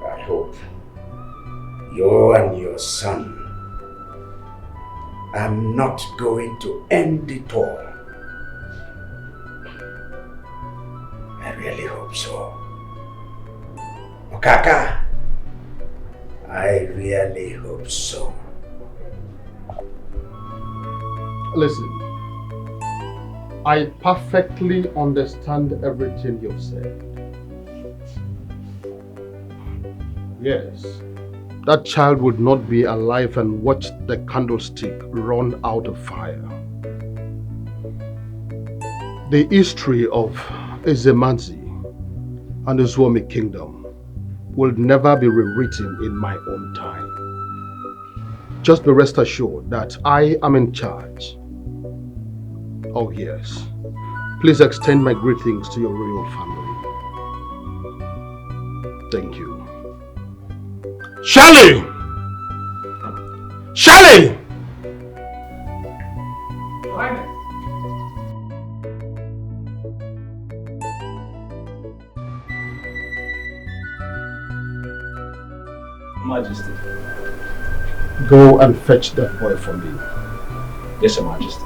I hope you and your son are not going to end it all. I really hope so. Okaka, I really hope so. Listen, I perfectly understand everything you've said. Yes, that child would not be alive and watch the candlestick run out of fire. The history of Ezemanzi and the Uzwami Kingdom will never be rewritten in my own time. Just be rest assured that I am in charge. Oh yes, please extend my greetings to your royal family. Thank you. Shelley! Shelley! Majesty. Go and fetch that boy for me. Yes, Your Majesty.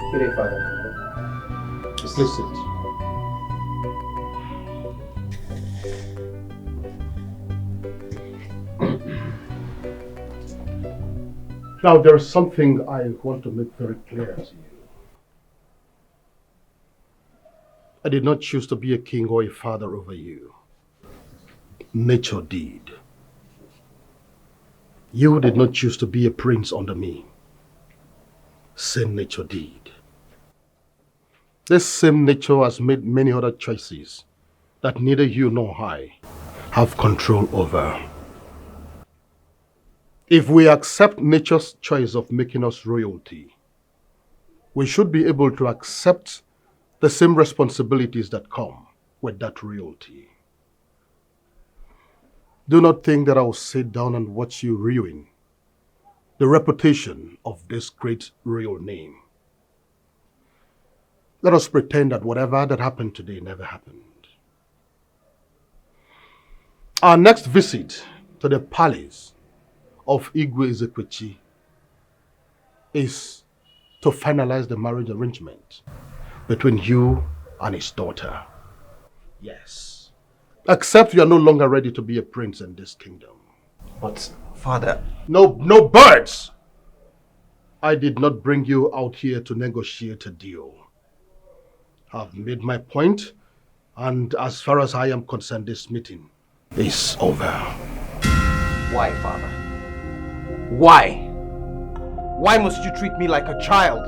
Good day, Father. Please sit. Now, there is something I want to make very clear to you. I did not choose to be a king or a father over you. Nature did. You did not choose to be a prince under me. Same nature did. This same nature has made many other choices that neither you nor I have control over. If we accept nature's choice of making us royalty, we should be able to accept the same responsibilities that come with that royalty. Do not think that I will sit down and watch you ruin the reputation of this great royal name. Let us pretend that whatever that happened today never happened. Our next visit to the palace of Igwe Ezekwechi is to finalize the marriage arrangement between you and his daughter. Yes. Except you are no longer ready to be a prince in this kingdom. But, Father... No birds! I did not bring you out here to negotiate a deal. I've made my point, and as far as I am concerned, this meeting is over. Why, Father? Why? Why must you treat me like a child?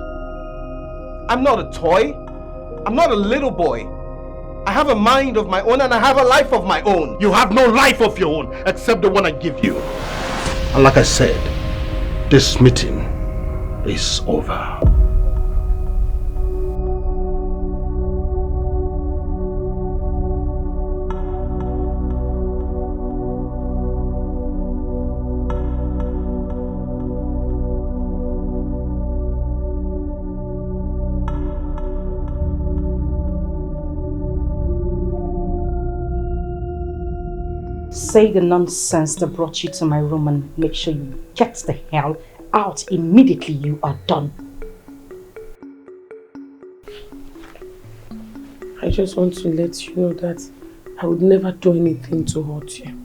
I'm not a toy. I'm not a little boy. I have a mind of my own and I have a life of my own. You have no life of your own except the one I give you. And like I said, this meeting is over. Say the nonsense that brought you to my room and make sure you get the hell out immediately you are done. I just want to let you know that I would never do anything to hurt you.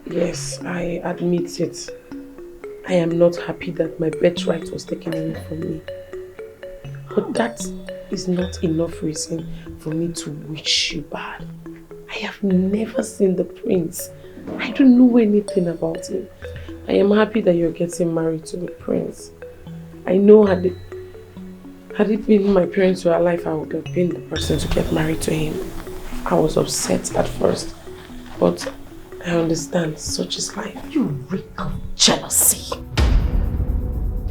Yes, I admit it. I am not happy that my birthright was taken away from me. But that is not enough reason for me to wish you bad. I have never seen the prince. I don't know anything about him. I am happy that you're getting married to the prince. I know had it been my parents were alive, I would have been the person to get married to him. I was upset at first, but I understand such is life. You reek of jealousy.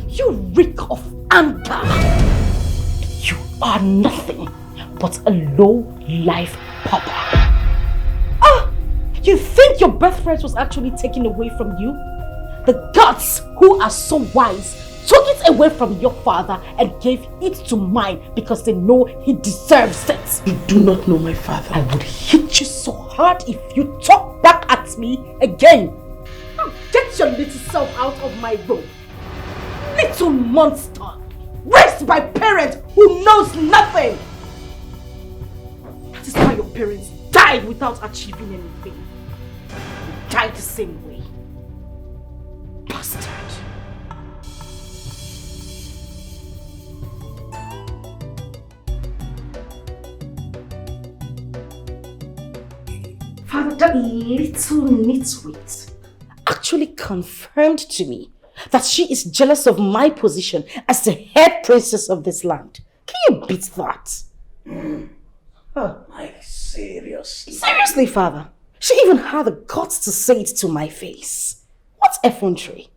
You reek of anger. You are nothing but a low-life pauper. You think your birthright was actually taken away from you? The gods who are so wise took it away from your father and gave it to mine because they know he deserves it. You do not know my father. I would hit you so hard if you talk back at me again. Now get your little self out of my room. Little monster, raised by parents who knows nothing. That is why your parents died without achieving anything. You died the same way. Bastard. Father, that little nitwit actually confirmed to me that she is jealous of my position as the head princess of this land. Can you beat that? Like, seriously? Seriously, Father? She even had the guts to say it to my face. What effrontery?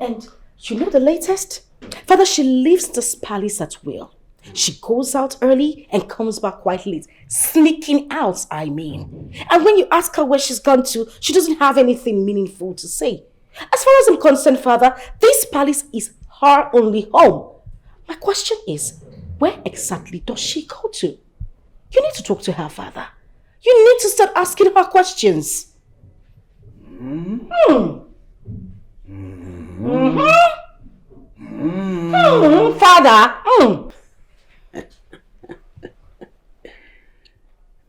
And you know the latest? Father, she leaves this palace at will. She goes out early and comes back quite late. Sneaking out, I mean. And when you ask her where she's gone to, she doesn't have anything meaningful to say. As far as I'm concerned, Father, this palace is her only home. My question is, where exactly does she go to? You need to talk to her, Father. You need to start asking her questions. Father.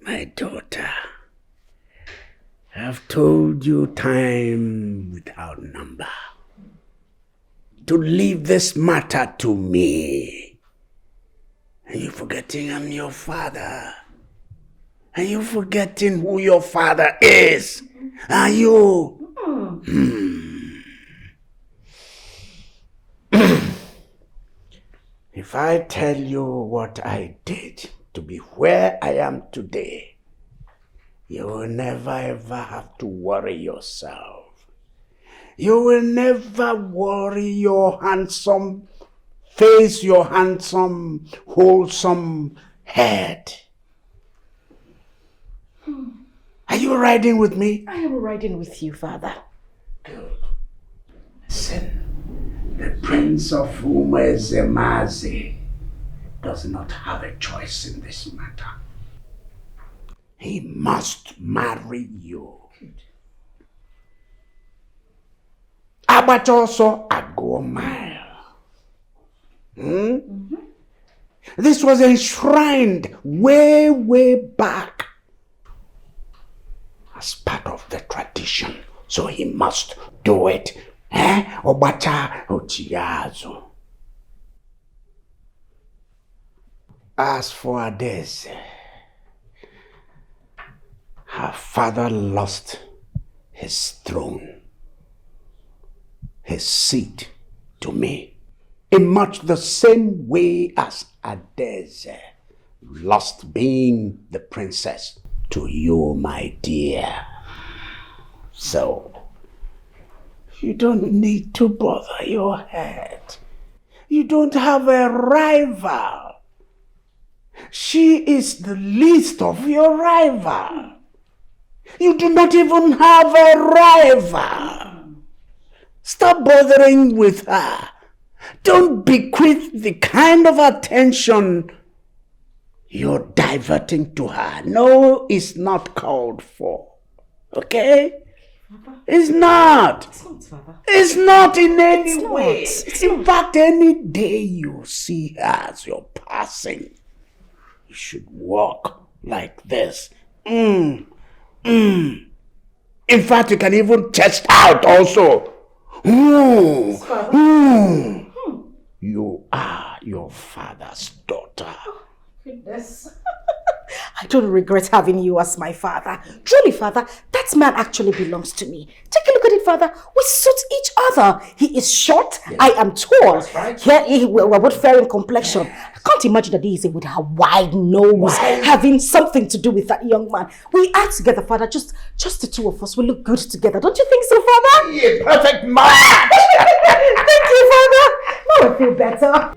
My daughter, I've told you time without number to leave this matter to me. And you're forgetting I'm your father. And you're forgetting who your father is. Are you? If I tell you what I did to be where I am today, you will never ever have to worry yourself. You will never worry your handsome face, your handsome, wholesome head. Are you riding with me? I am riding with you, Father. Good. Listen, the Prince of Umezemazi does not have a choice in this matter. He must marry you. But also a go mile. This was enshrined way, way back as part of the tradition. So he must do it. Obata Ochiazo. As for this, her father lost his throne, his seat to me, in much the same way as Adeze lost being the princess to you, my dear. So, you don't need to bother your head. You don't have a rival. She is the least of your rival. You do not even have a rival. Stop bothering with her. Don't bequeath the kind of attention you're diverting to her. No, it's not called for. Okay? Papa? It's not. It's not, Papa. It's not in any way. In fact, any day you see her as you're passing, you should walk like this. In fact, you can even test out also. You are your father's daughter. Goodness. I don't regret having you as my father. Truly, Father, that man actually belongs to me. Take a look at it, Father. We suit each other. He is short, yes. I am tall. That's right. We're both fair in complexion. I can't imagine that Daisy with her wide nose having something to do with that young man. We are together, Father. Just the two of us. We look good together. Don't you think so, Father? Yeah, perfect match. Thank you, Father. Now I feel better.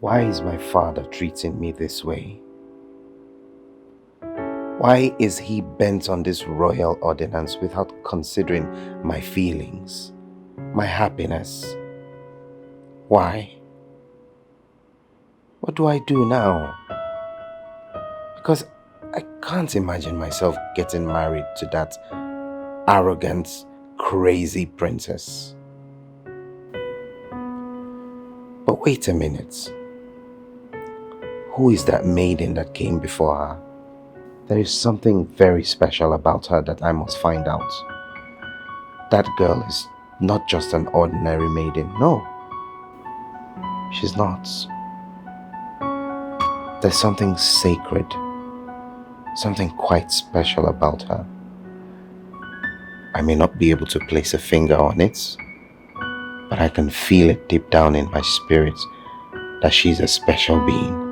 Why is my father treating me this way? Why is he bent on this royal ordinance without considering my feelings, my happiness? Why? What do I do now? Because I can't imagine myself getting married to that arrogant, crazy princess. But wait a minute. Who is that maiden that came before her? There is something very special about her that I must find out. That girl is not just an ordinary maiden. No, she's not. There's something sacred, something quite special about her. I may not be able to place a finger on it, but I can feel it deep down in my spirit that she's a special being.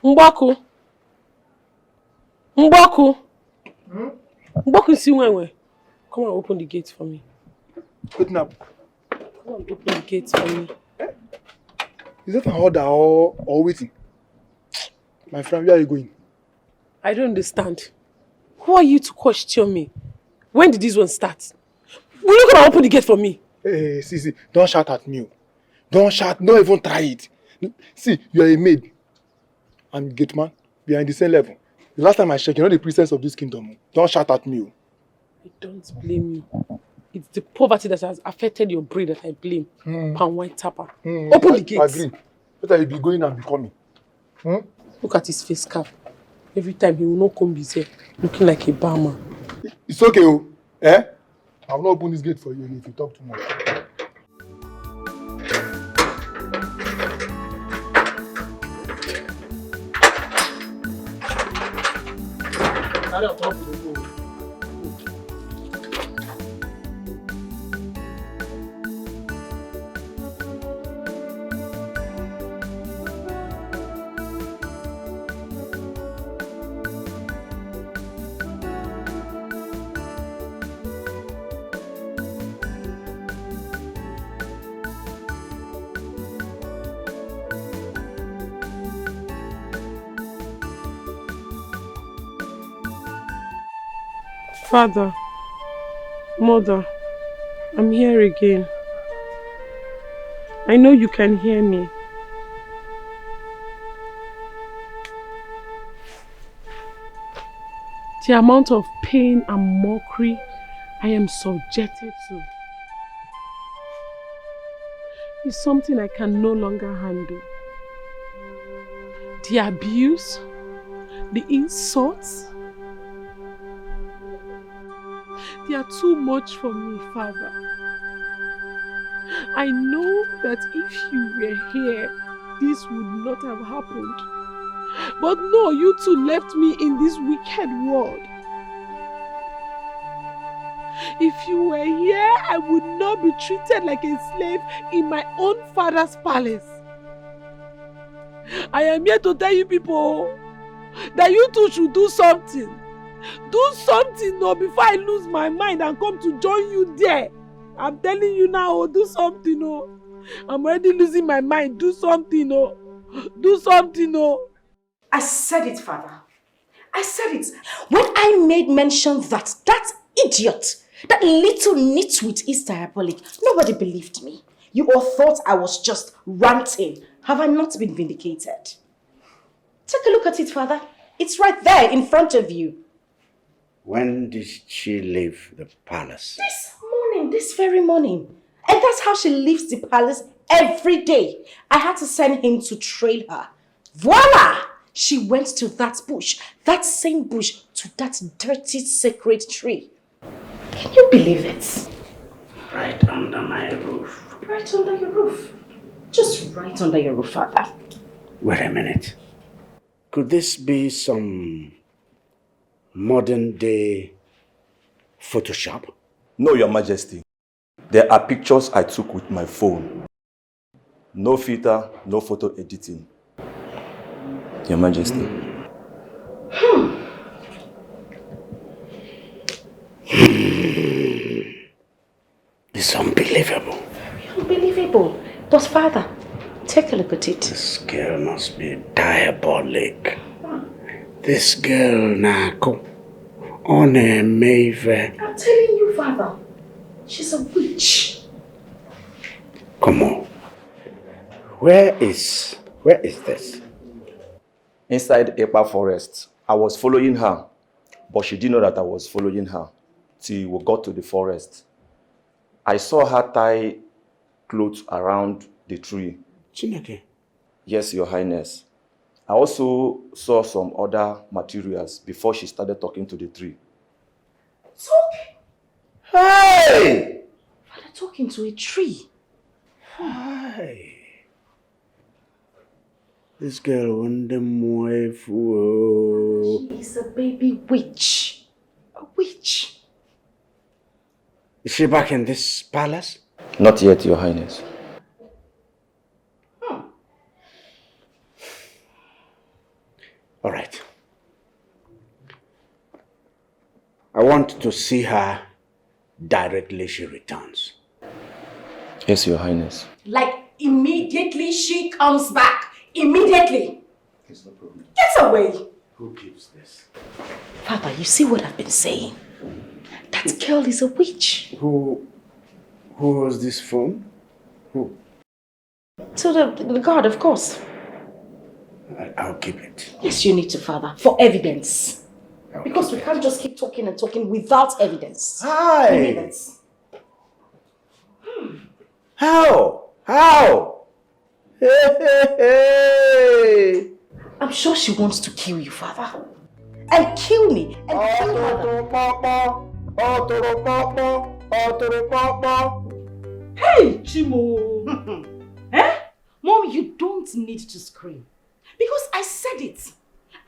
Mboku. Mboku si wenwe. Come and open the gate for me. Open up. Come and open the gate for me. Is that an order or waiting? My friend, where are you going? I don't understand. Who are you to question me? When did this one start? Will you come and open the gate for me? Hey, see, don't shout at me. Don't shout, don't even try it. See, you are a maid. I'm a gate man. We are in the same level. The last time I checked, you're not the princess of this kingdom. Don't shout at me. I don't blame you. It's the poverty that has affected your breed that I blame. Pan white tapper. Open the gates. Agree. Better you be going and be coming. Look at his face cap. Every time he will not come his hair, looking like a barman. It's okay, oh. Eh? I will not open this gate for you if you talk too much. Carry on top of the road. Father, Mother, I'm here again. I know you can hear me. The amount of pain and mockery I am subjected to is something I can no longer handle. The abuse, the insults, they are too much for me, Father. I know that if you were here, this would not have happened. But no, you two left me in this wicked world. If you were here, I would not be treated like a slave in my own father's palace. I am here to tell you people that you two should do something. Do something no, before I lose my mind and come to join you there. I'm telling you now, do something. No. I'm already losing my mind. Do something. No. Do something. No. I said it, Father. I said it. When I made mention that idiot, that little nitwit is diabolic, nobody believed me. You all thought I was just ranting. Have I not been vindicated? Take a look at it, Father. It's right there in front of you. When did she leave the palace? This morning, this very morning. And that's how she leaves the palace every day. I had to send him to trail her. Voila! She went to that bush, that same bush, to that dirty sacred tree. Can you believe it? Right under my roof. Right under your roof. Just right under your roof, Father. Wait a minute. Could this be some modern day Photoshop? No, Your Majesty. There are pictures I took with my phone. No filter, no photo editing. Your Majesty. It's unbelievable. Very unbelievable. But Father, take a look at it. This girl must be diabolic. This girl, Nako, on a mave. I'm telling you, Father, she's a witch. Come on. Where is this? Inside Epa Forest. I was following her, but she didn't know that I was following her till we got to the forest. I saw her tie clothes around the tree. Chineke? Yes, Your Highness. I also saw some other materials before she started talking to the tree. Talking? Hey! Father, talking to a tree. Hi. This girl on the moifu. She is a baby witch. A witch. Is she back in this palace? Not yet, Your Highness. All right. I want to see her directly she returns. Yes, Your Highness. Like immediately she comes back. Immediately. It's no problem. Get away. Who gives this? Papa, you see what I've been saying? That girl is a witch. Who was this phone? Who? To the guard, of course. I'll keep it. Yes, you need to, Father, for evidence. Because we can't just keep talking and talking without evidence. Hi. Evidence. How? Hey. I'm sure she wants to kill you, Father. And kill me. And kill Mother. Hey, Chimo. Mom, you don't need to scream. Because I said it.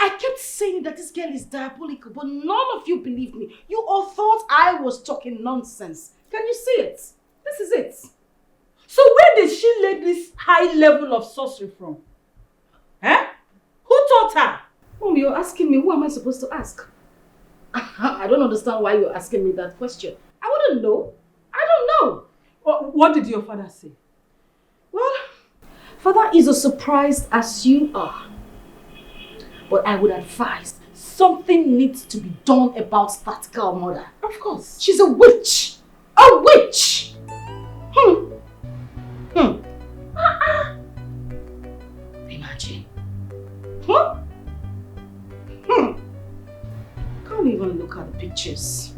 I kept saying that this girl is diabolical, but none of you believed me. You all thought I was talking nonsense. Can you see it? This is it. So where did she learn this high level of sorcery from? Who taught her? Mom, you're asking me, who am I supposed to ask? I don't understand why you're asking me that question. I wouldn't know. I don't know. What did your father say? Well, Father is as surprised as you are. But I would advise something needs to be done about that girl, Mother. Of course. She's a witch. A witch! Imagine. Can't even look at the pictures.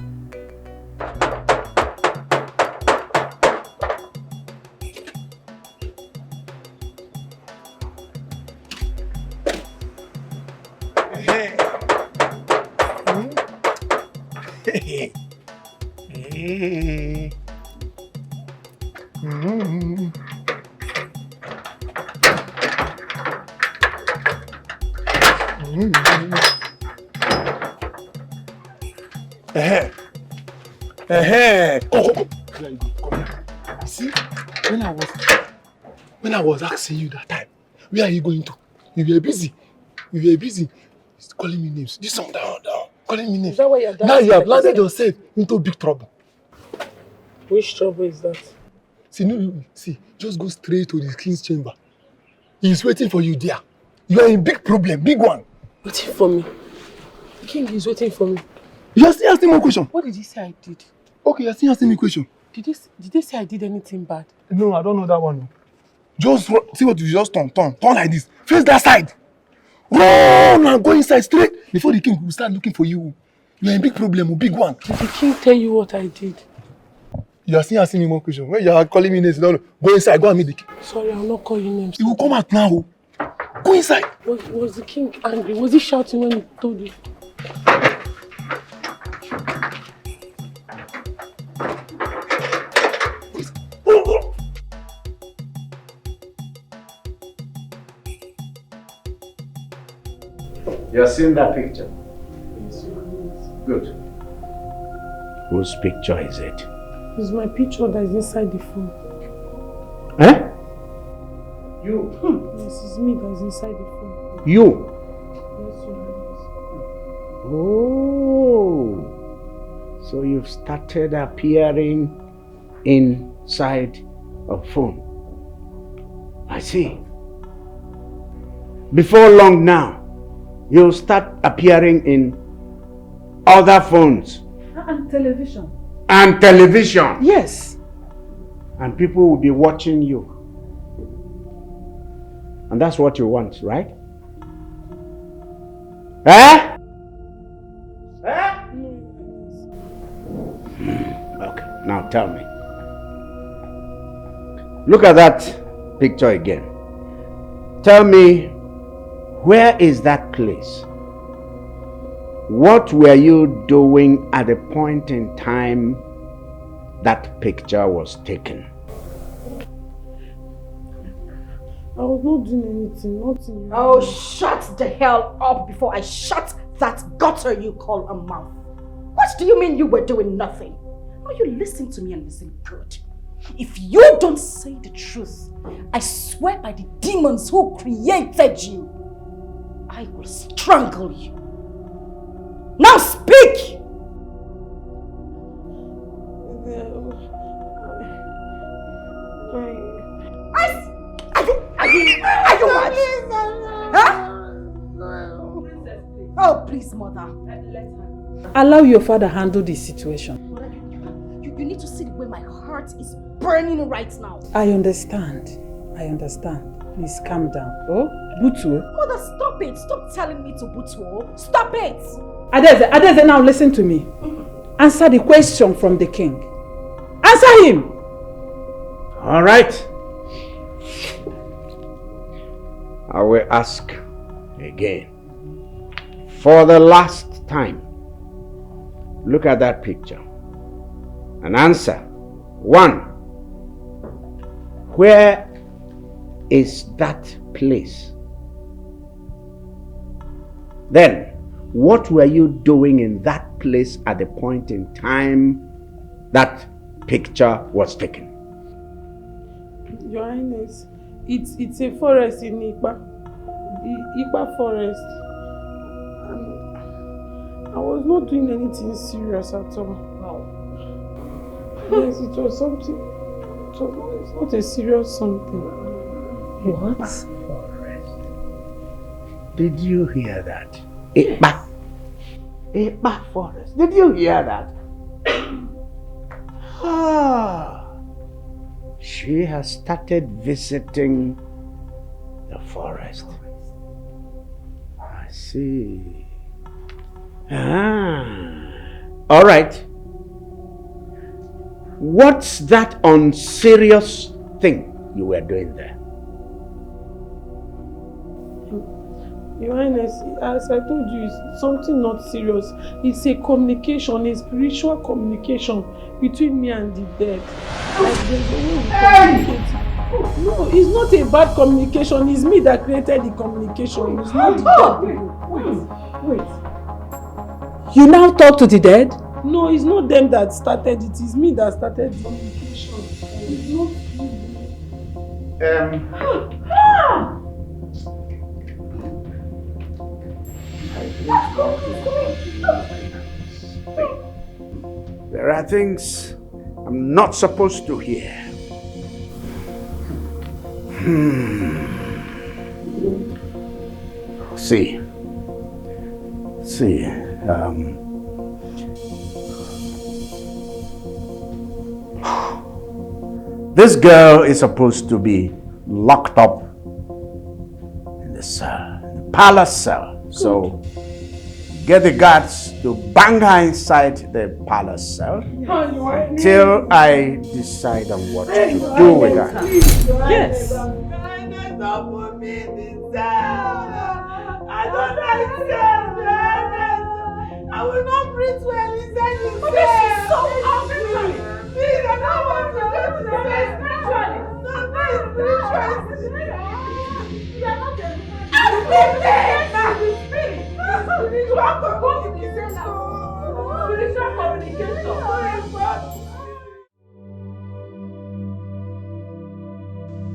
See, when I was asking you that time, where are you going to? You were busy. He's calling me names. This one down. Calling me names. Is that why your dad now you have landed yourself into big trouble. Which trouble is that? See, just go straight to the king's chamber. He's waiting for you there. You are in big problem, big one. Waiting for me? The king is waiting for me. You are still asking me a question. What did he say I did? Okay, you are still asking me a question. Did they say I did anything bad? No, I don't know that one. Just see what you just turn like this. Face that side. Run and go inside straight before the king will start looking for you. You are in big problem, a big one. Did the king tell you what I did? You are still asking me more questions. When you are calling me names, go inside, go and meet the king. Sorry, I'll not call you names. He will come out now. Go inside. Was the king angry? Was he shouting when he told you? You're seeing that picture? Yes, Your Highness. Good. Whose picture is it? It's my picture that is inside the phone. Eh? You? Yes, it's me that is inside the phone. You? Yes, Your Highness. Oh. So you've started appearing inside a phone. I see. Before long now, you'll start appearing in other phones. And television. And television. Yes. And people will be watching you. And that's what you want, right? Eh? Okay, now tell me. Look at that picture again. Tell me, where is that place? What were you doing at the point in time that picture was taken? I was not doing anything, nothing. Oh, shut the hell up before I shut that gutter you call a mouth. What do you mean you were doing nothing? Now you listen to me and listen good. If you don't say the truth, I swear by the demons who created you, I will strangle you. Now speak! Are you mad? Huh? Oh, please, mother. Allow your father handle the situation. You need to see the way my heart is burning right now. I understand. Please calm down. Oh, Butu. Mother, stop it. Stop telling me to Butu. Stop it. Adeze, now listen to me. Answer the question from the king. Answer him. All right. I will ask again. For the last time, look at that picture and answer. 1. Where is that place? Then, what were you doing in that place at the point in time that picture was taken? Your Highness, it's a forest in Ipa forest. I was not doing anything serious at all. Yes, it was something. It's not a serious something. What? Forest. Did you hear that? Ipa forest. Did you hear that? She has started visiting the forest. I see. All right. What's that unserious thing you were doing there? Your Highness, as I told you, it's something not serious. It's a communication, a spiritual communication between me and the dead. Like there's a way we communicate. No, it's not a bad communication. It's me that created the communication. It's not the dead people. Wait. You now talk to the dead? No, it's not them that started it. It's me that started the communication. It's not There are things I'm not supposed to hear. See. This girl is supposed to be locked up in the cell, in the palace cell. So get the guards to bang her inside the palace cell till I decide on what to do with her. Yes. Don't put me in this cell. I don't like cell. I will not breathe well inside this cell. This is so ugly. Please, I don't want to go to the bed. Spiritually.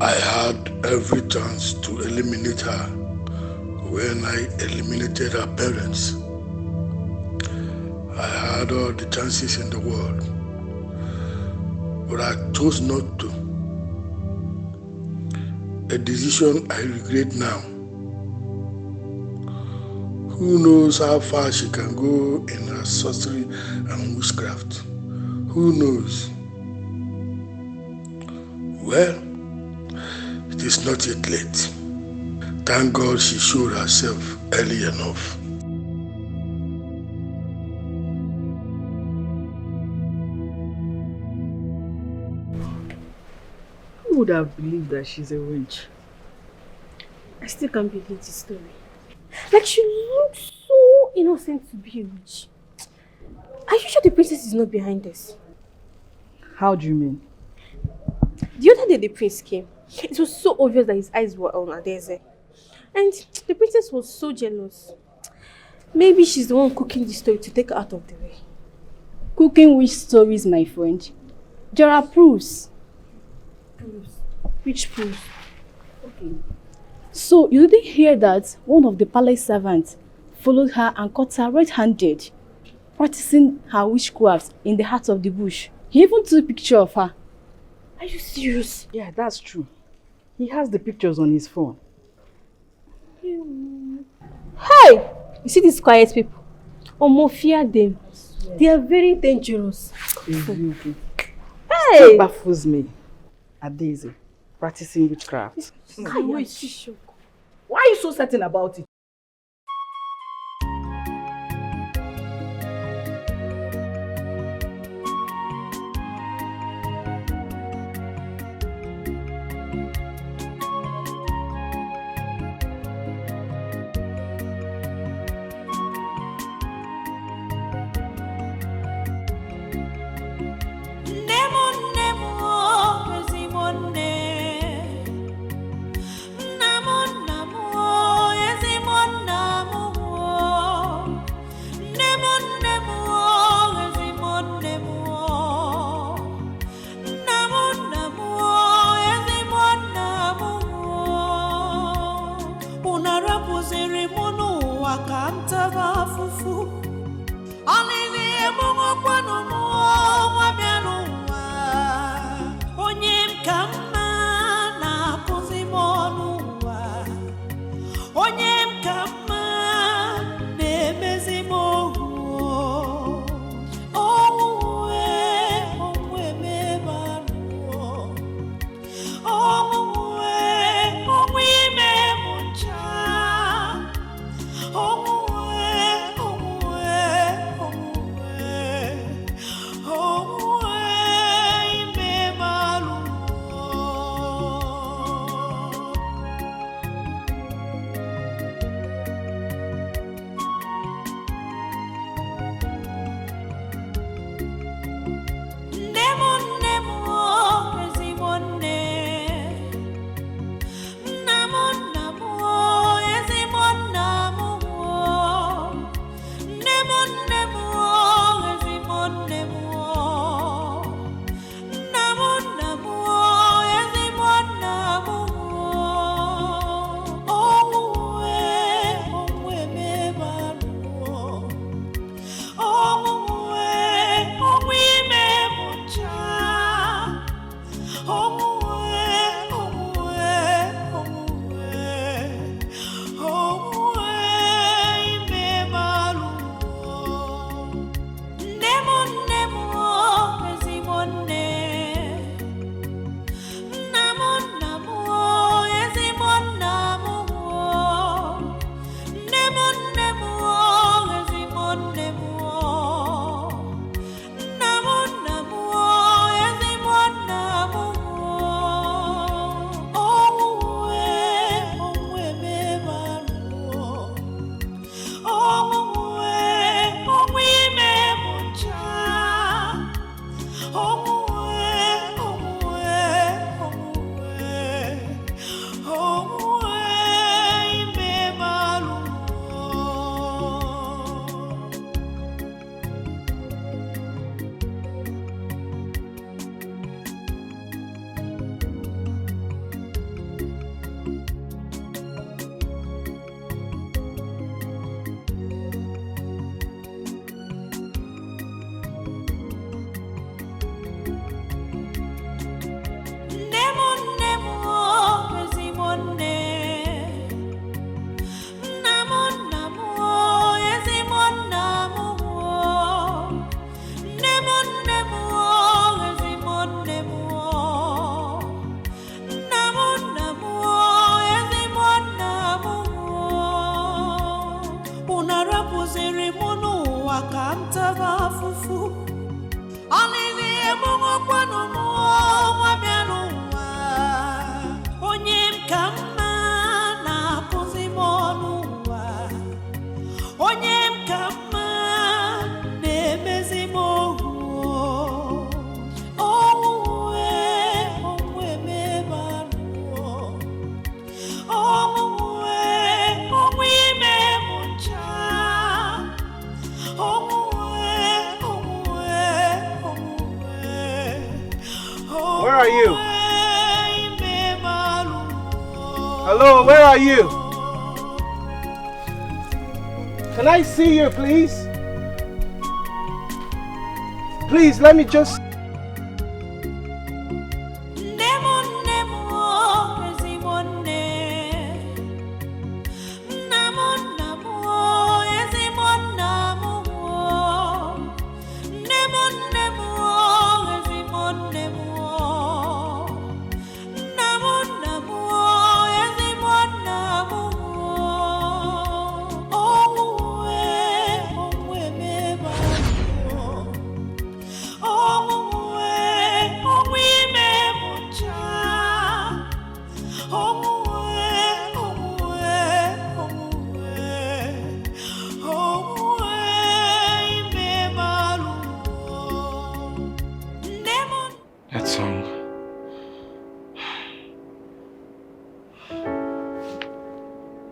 I had every chance to eliminate her when I eliminated her parents. I had all the chances in the world, but I chose not to. A decision I regret now. Who knows how far she can go in her sorcery and witchcraft? Who knows? Well, it is not yet late. Thank God she showed herself early enough. Who would have believed that she's a witch? I still can't believe this story. Like, she looks so innocent to be a witch. Are you sure the princess is not behind this? How do you mean? The other day the prince came. It was so obvious that his eyes were on Adeze. And the princess was so jealous. Maybe she's the one cooking the story to take her out of the way. Cooking which stories, my friend? There are proofs. Proofs? Which proofs? Okay. So, you didn't hear that one of the palace servants followed her and caught her red-handed, practicing her witchcraft in the heart of the bush. He even took a picture of her. Are you serious? Yeah, that's true. He has the pictures on his phone. Hey! You see these quiet people? Omo, fear them. They are very dangerous. Hey! Hey! It baffles me. Adeze, practicing witchcraft. Why are you so certain about it? where are you? Hello, where are you? Can I see you, please? Please, let me just...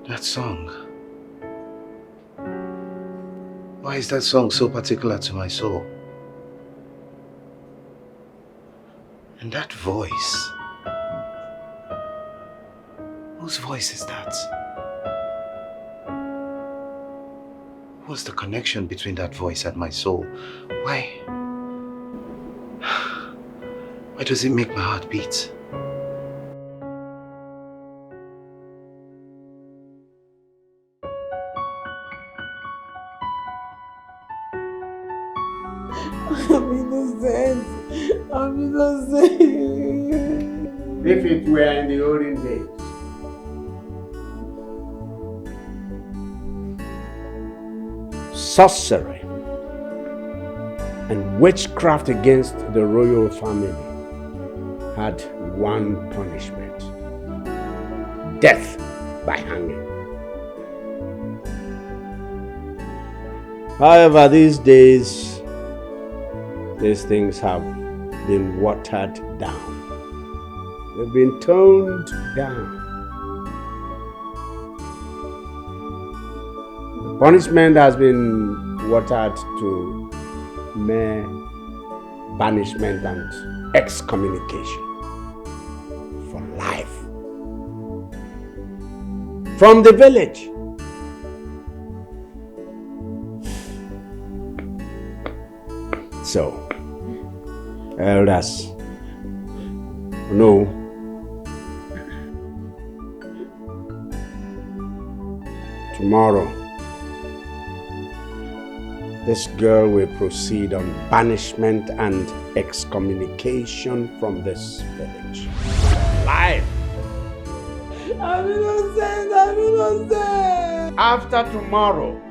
That song. Why is that song so particular to my soul? And that voice. Whose voice is that? What's the connection between that voice and my soul? Why does it make my heart beat? I'm innocent. I'm innocent. If it were in the olden days, sorcery and witchcraft against the royal family had one punishment: death by hanging. However, these days, these things have been watered down. They've been toned down. The punishment has been watered to mere banishment and excommunication for life from the village. So, elders, no. Tomorrow, this girl will proceed on banishment and excommunication from this village. Life. I'm innocent. I'm innocent. After tomorrow,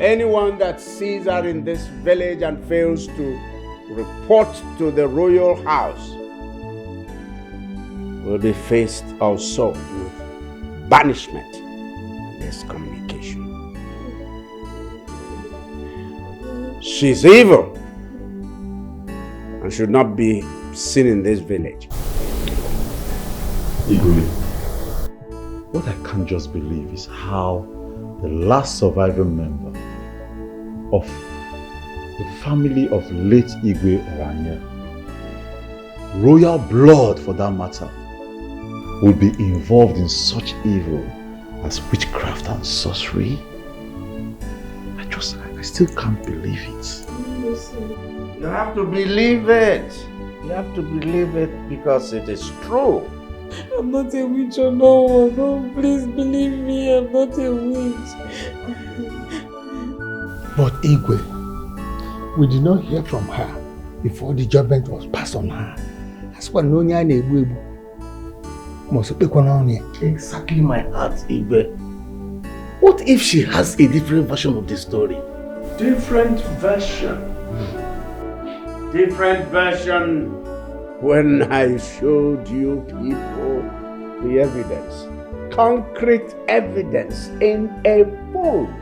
anyone that sees her in this village and fails to report to the royal house will be faced also with banishment and excommunication. She's evil and should not be seen in this village. Igwe, what I can't just believe is how the last surviving member of the family of late Igwe Oranye, royal blood for that matter, would be involved in such evil as witchcraft and sorcery. I still can't believe it. You have to believe it. You have to believe it because it is true. I'm not a witch or no one. No, please believe me. I'm not a witch. But Igwe, we did not hear from her before the judgment was passed on her. That's why no one must speak on it. Exactly my heart, Igwe. What if she has a different version of the story? Different version. Different version. When I showed you people the evidence, concrete evidence in a phone.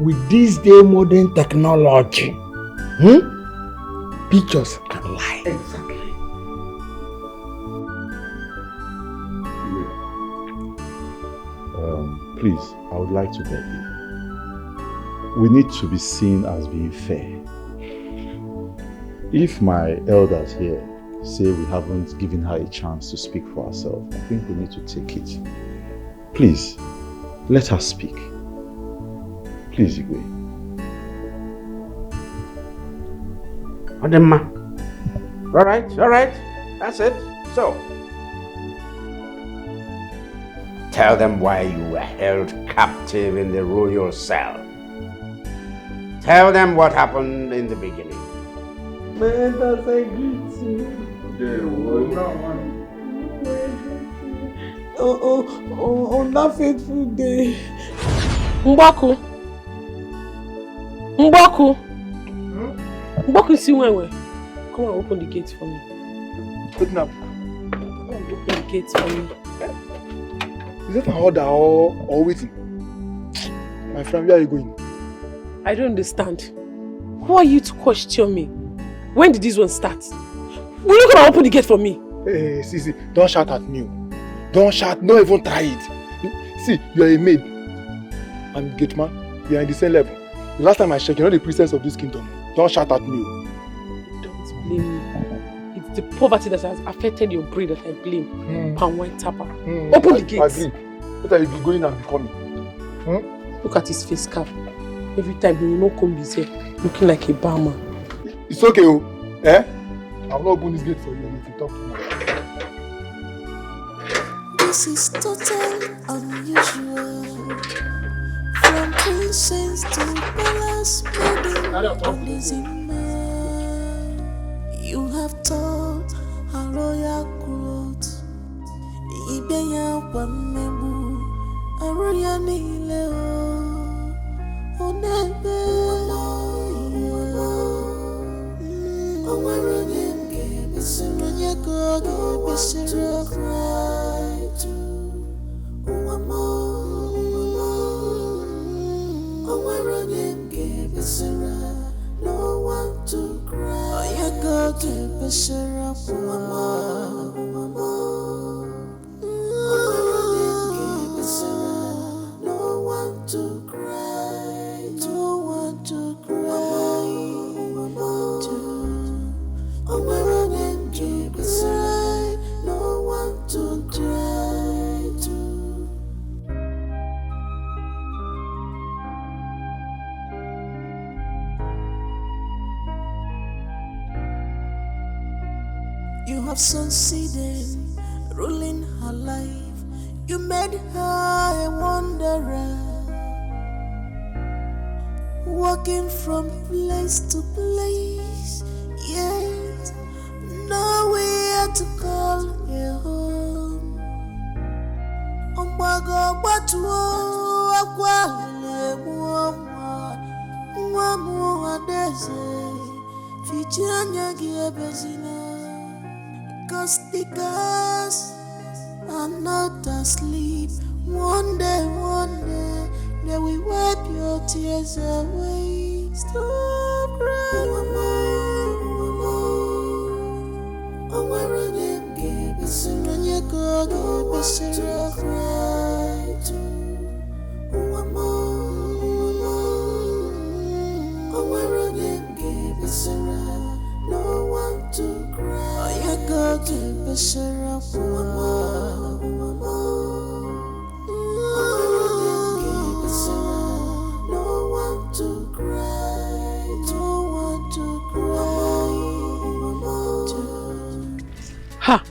With this day modern technology, pictures can lie. Exactly. Please, I would like to beg you. we need to be seen as being fair. If my elders here say we haven't given her a chance to speak for herself, I think we need to take it. Please, let her speak. Please, Igwe. Adema. All right. That's it. So, tell them why you were held captive in the royal cell. Tell them what happened in the beginning. Man, that's a good thing. On that fateful day. Mboku, see when. Come and open the gate for me. Open up. Come and open the gate for me. Is that an order or waiting? My friend, where are you going? I don't understand. Who are you to question me? When did this one start? Will you come and open the gate for me? Hey, see, don't shout at me. Don't shout, don't even try it. See, you are a maid. And gate man, you are in the same level. The last time I checked, you're not the princess of this kingdom. Don't shout at me. Don't blame me. It's the poverty that has affected your brain that I blame. Palm white tapper. Open the gate. Agree. What are you going and becoming? Look at his face cap. Every time he will not come his hair, looking like a barman. It's okay, oh. Eh? I'll not open this gate for you if you talk to me. This is totally unusual. From princess to palace, you have taught a royal cloth. Ibeya wamebu, a royal nileo. Onebe, no one to cry. Oh, you go to Bishara, no one to cry, no one to cry. Oh, where are them keepers? No one to try to. You have succeeded, ruling her life. You made her a wanderer, walking from place to place, yet nowhere to call her home. Ombago batuo akwale muamwa adeze fichanya giebezina. Cause the girls are not asleep. One day, they will wipe your tears away. Stop crying, oh, where are them? Give us a run, you go, give us a cry too. Oh, where are them? Give us a run, no one to cry. Oh, you go, give us a run, no one to cry, no one to cry. Ha!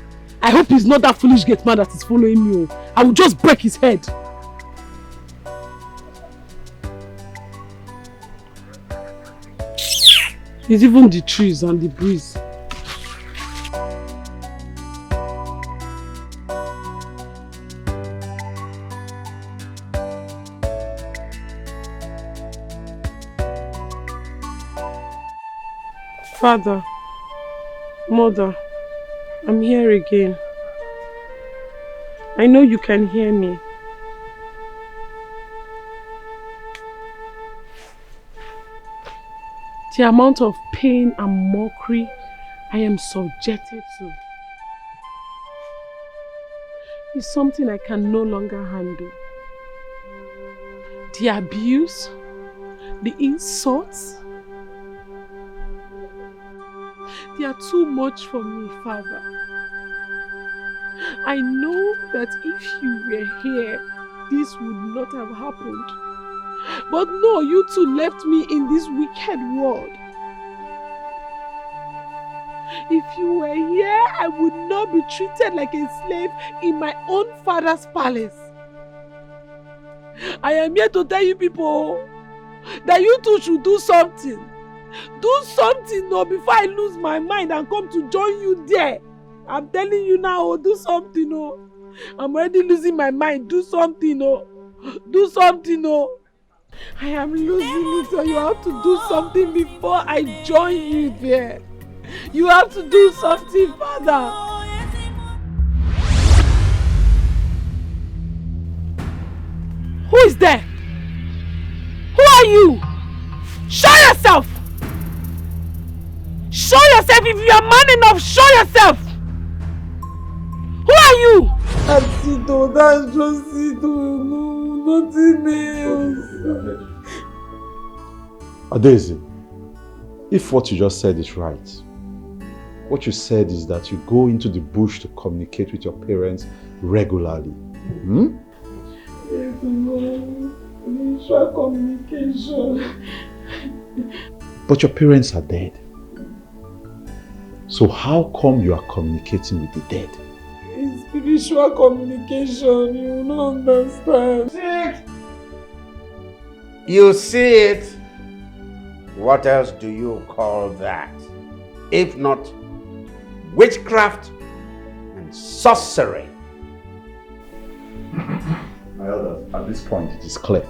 I hope he's not that foolish gate man that is following me. I will just break his head. It's even the trees and the breeze. Father, Mother, I'm here again. I know you can hear me. The amount of pain and mockery I am subjected to is something I can no longer handle. The abuse, the insults. They are too much for me, Father. I know that if you were here, this would not have happened. But no, you two left me in this wicked world. If you were here, I would not be treated like a slave in my own father's palace. I am here to tell you people that you two should do something. Do something no, before I lose my mind and come to join you there. I'm telling you now, do something. No. I'm already losing my mind. Do something. No. Do something. No. I am losing it, so you have to do something before I join you there. You have to do something, Father. Who is there? Who are you? Show yourself! Show yourself! If you are man enough, show yourself! Who are you? That's it, oh, that's just it, oh, no, nothing else. Adeze, if what you just said is right, what you said is that you go into the bush to communicate with your parents regularly. Yes, no, mutual communication. But your parents are dead. So how come you are communicating with the dead? It's spiritual communication, you don't understand. You see it? What else do you call that? If not witchcraft and sorcery. My elder, at this point it is clear.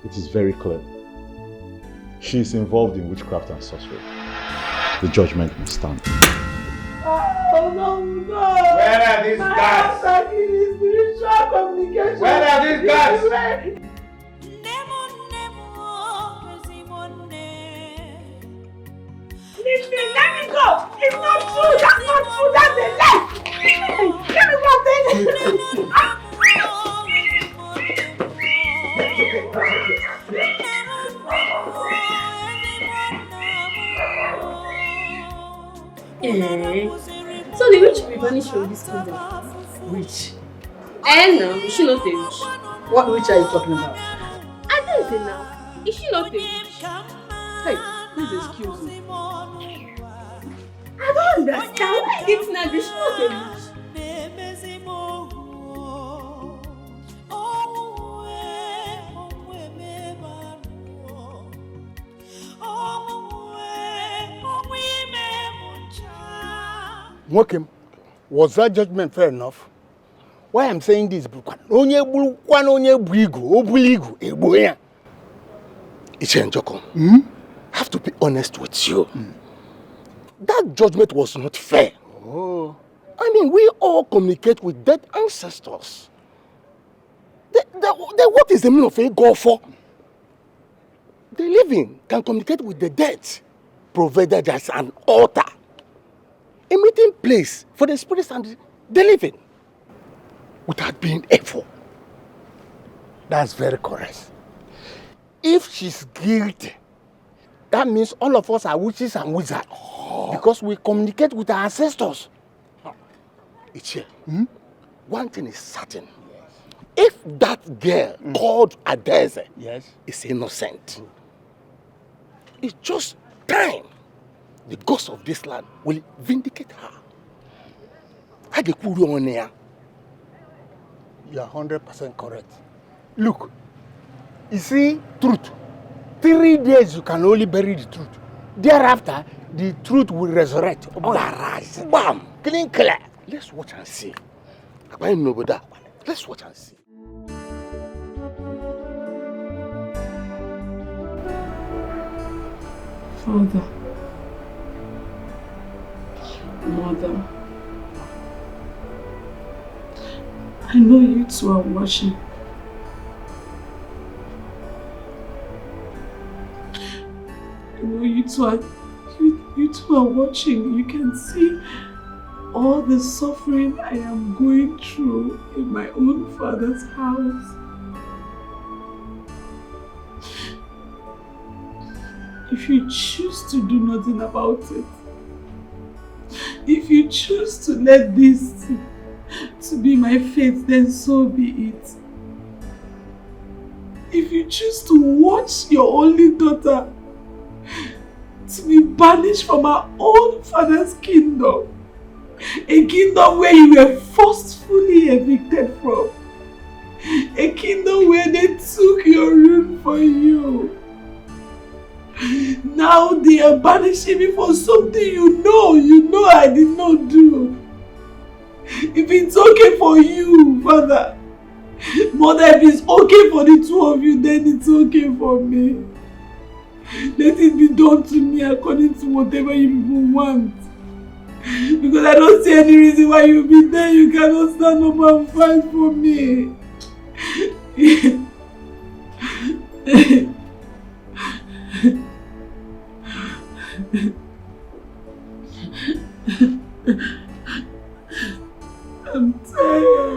It is very clear. She is involved in witchcraft and sorcery. The judgment must stand. Oh no, no! Where are these guys? Spiritual communication. Where are these guys? Leave me, let me go! It's not true! That's not true! That's a lie! Let me go, then! So the witch will be banished from this kingdom. Witch? And now, is she not a witch? What witch are you talking about? I don't say now. Is she not a witch? Hey, please excuse me. I don't understand. Why is it now? Is she not a witch? Mokim, was that judgment fair enough? Why I'm saying this, I have to be honest with you. That judgment was not fair. Oh. I mean, we all communicate with dead ancestors. What is the meaning of a go for? The living can communicate with the dead, provided there's an altar, a meeting place for the spirits and the living, without being evil. That's very correct. If she's guilty, that means all of us are witches and wizards, because we communicate with our ancestors. It's here. One thing is certain. If that girl called Adeze is innocent, it's just time the ghost of this land will vindicate her. You are 100% correct. Look, you see, truth. 3 days you can only bury the truth. Thereafter, the truth will resurrect. Bam! Clean, clear. Let's watch and see. Let's watch and see. Father, Mother, I know you two are watching. I know you two are watching. You can see all the suffering I am going through in my own father's house. If you choose to do nothing about it, if you choose to let this to be my fate, then so be it. If you choose to watch your only daughter to be banished from her own father's kingdom, a kingdom where you were forcefully evicted from, a kingdom where they took your room for you, now they are banishing me for something you know I did not do. If it's okay for you, Father, Mother, if it's okay for the two of you, then it's okay for me. Let it be done to me according to whatever you people want. Because I don't see any reason why you'll be there. You cannot stand up and fight for me. I'm tired.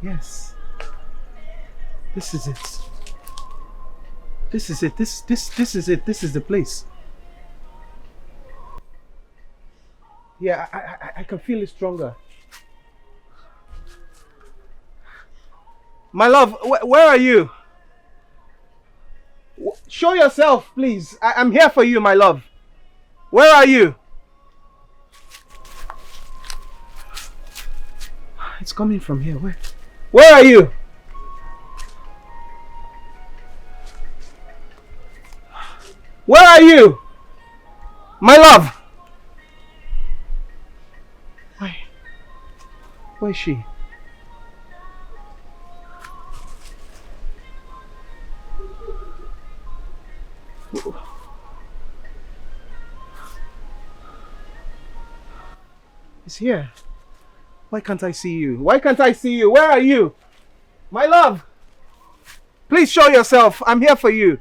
Yes. This is it. This is it. This is it. This is the place. Yeah, I can feel it stronger. My love, where are you? Show yourself, please. I'm here for you, my love. Where are you? It's coming from here. Where are you? Where are you? My love. Where is she? It's here. Why can't I see you? Why can't I see you? Where are you? My love! Please show yourself. I'm here for you.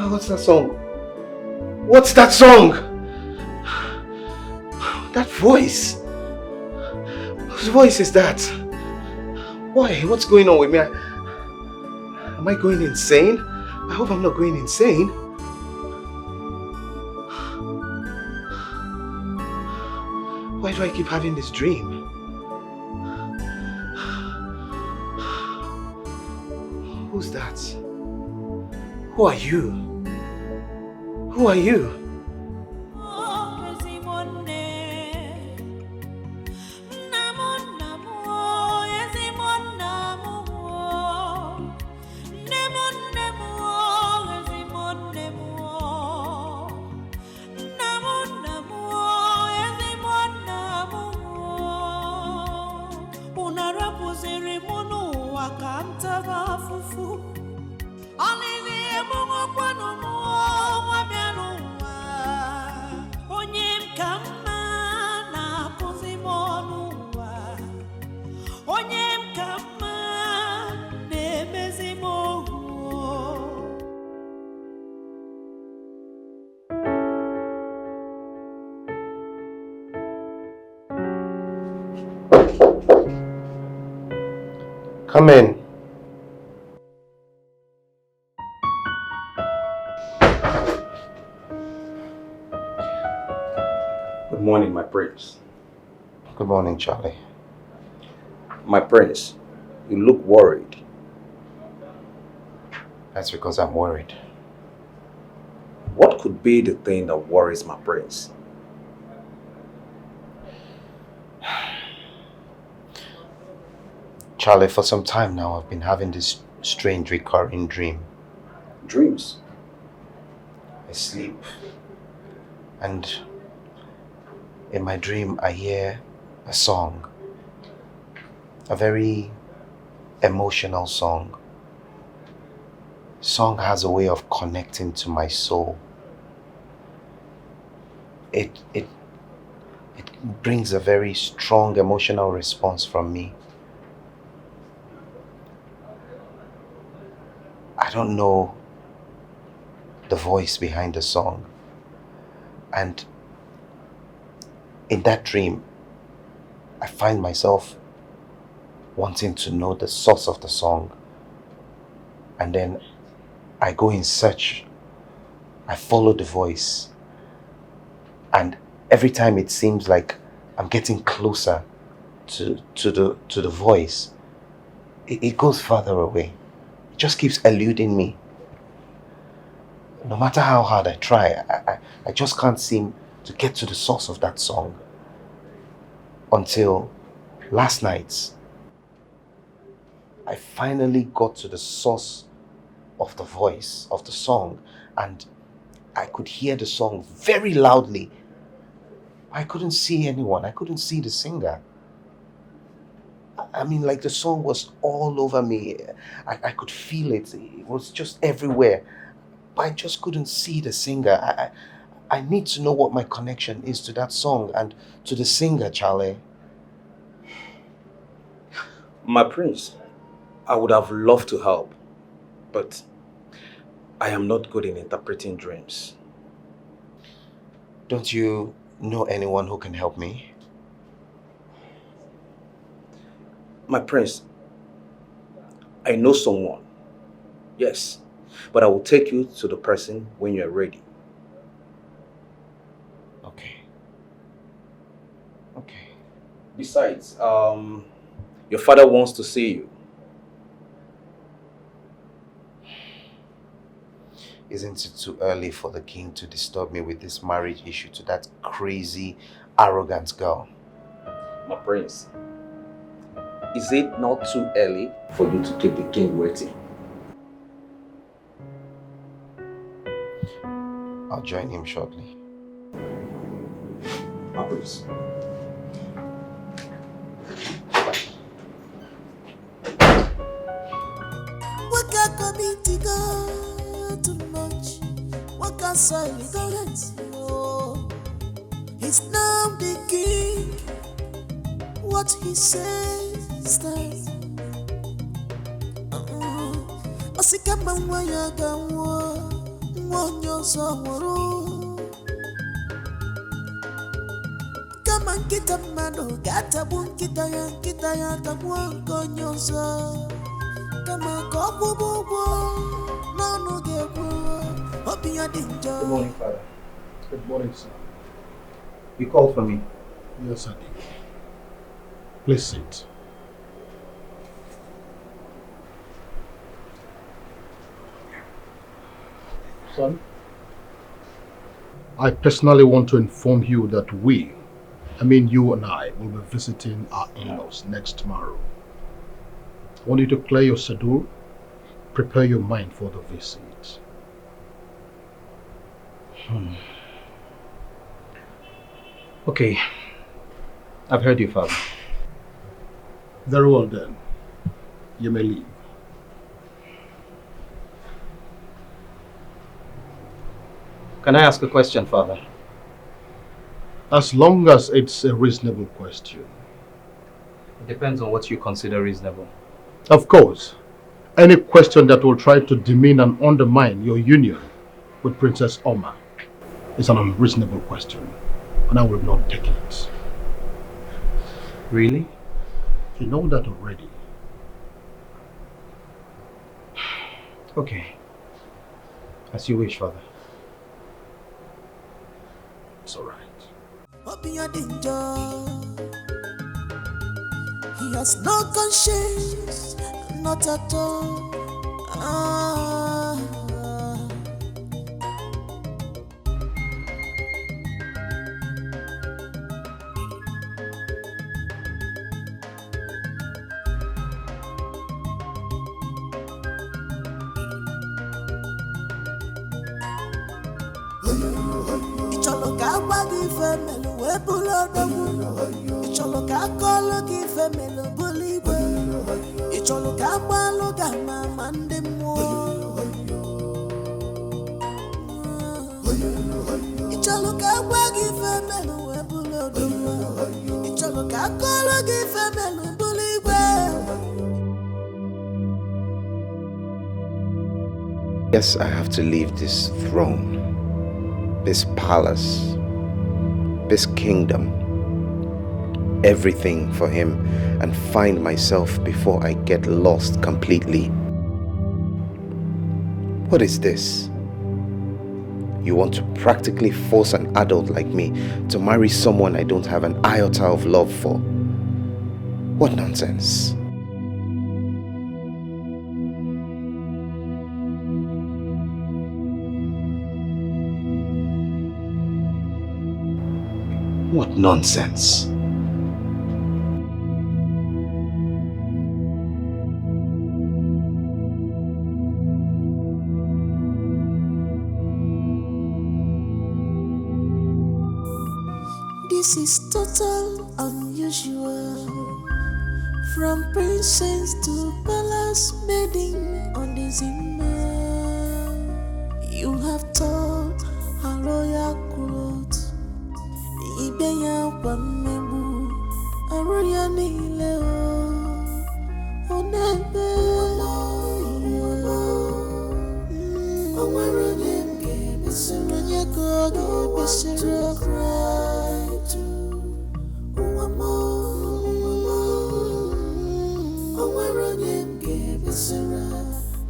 What's that song? What's that song? That voice. Whose voice is that? Why? What's going on with me? Am I going insane? I hope I'm not going insane. Why do I keep having this dream? Who's that? Who are you? Who are you? Come in. Good morning, my prince. Good morning, Charlie. My prince, you look worried. That's because I'm worried. What could be the thing that worries my prince? Charlie, for some time now, I've been having this strange recurring dream. Dreams? I sleep, and in my dream, I hear a song. A very emotional song. Song has a way of connecting to my soul. It brings a very strong emotional response from me. I don't know the voice behind the song. And in that dream, I find myself wanting to know the source of the song. And then I go in search I follow the voice, and every time it seems like I'm getting closer to the voice, it goes further away. It just keeps eluding me. No matter how hard I try, I just can't seem to get to the source of that song. Until last night, I finally got to the source of the voice of the song, and I could hear the song very loudly. I couldn't see anyone. I couldn't see the singer. I mean, like the song was all over me. I could feel it. It was just everywhere. But I just couldn't see the singer. I need to know what my connection is to that song and to the singer, Charlie. My prince, I would have loved to help, but I am not good in interpreting dreams. Don't you know anyone who can help me? My prince, I know someone. Yes, but I will take you to the person when you are ready. Okay. Okay. Besides, your father wants to see you. Isn't it too early for the king to disturb me with this marriage issue to that crazy, arrogant girl? My prince, is it not too early for you to keep the king waiting? I'll join him shortly. My prince. What can committee go too much? What can say ignorance? He's now the king. What he says stands. Osikama wanya gawo, wonyo somoro. Kama kita mano gata bun kita ya tabuan konyoso. Kama kobu bubu, no gebu. Hopi ya dinjo. Good morning, Father. Good morning, sir. You called for me? Yes, I did. Please sit. Son, I personally want to inform you that you and I, will be visiting our in-laws next tomorrow. I want you to clear your schedule, prepare your mind for the visit. Okay. I've heard you, Father. Very well then. You may leave. Can I ask a question, Father? As long as it's a reasonable question. It depends on what you consider reasonable. Of course, any question that will try to demean and undermine your union with Princess Alma is an unreasonable question, and I will not take it. Really? You know that already. Okay. As you wish, Father. It's alright. He has no conscience, not at all. Yes, I have to leave this throne, this palace, this kingdom, everything for him, and find myself before I get lost completely. What is this? You want to practically force an adult like me to marry someone I don't have an iota of love for. What nonsense. What nonsense. This is total unusual. From princess to palace maiden on the Zimmer. You have taught a royal cloth. Ibeya wamebu aroya nile o onebe onwere nge besira nyeko ge besira cry to uwamo onwere nge besira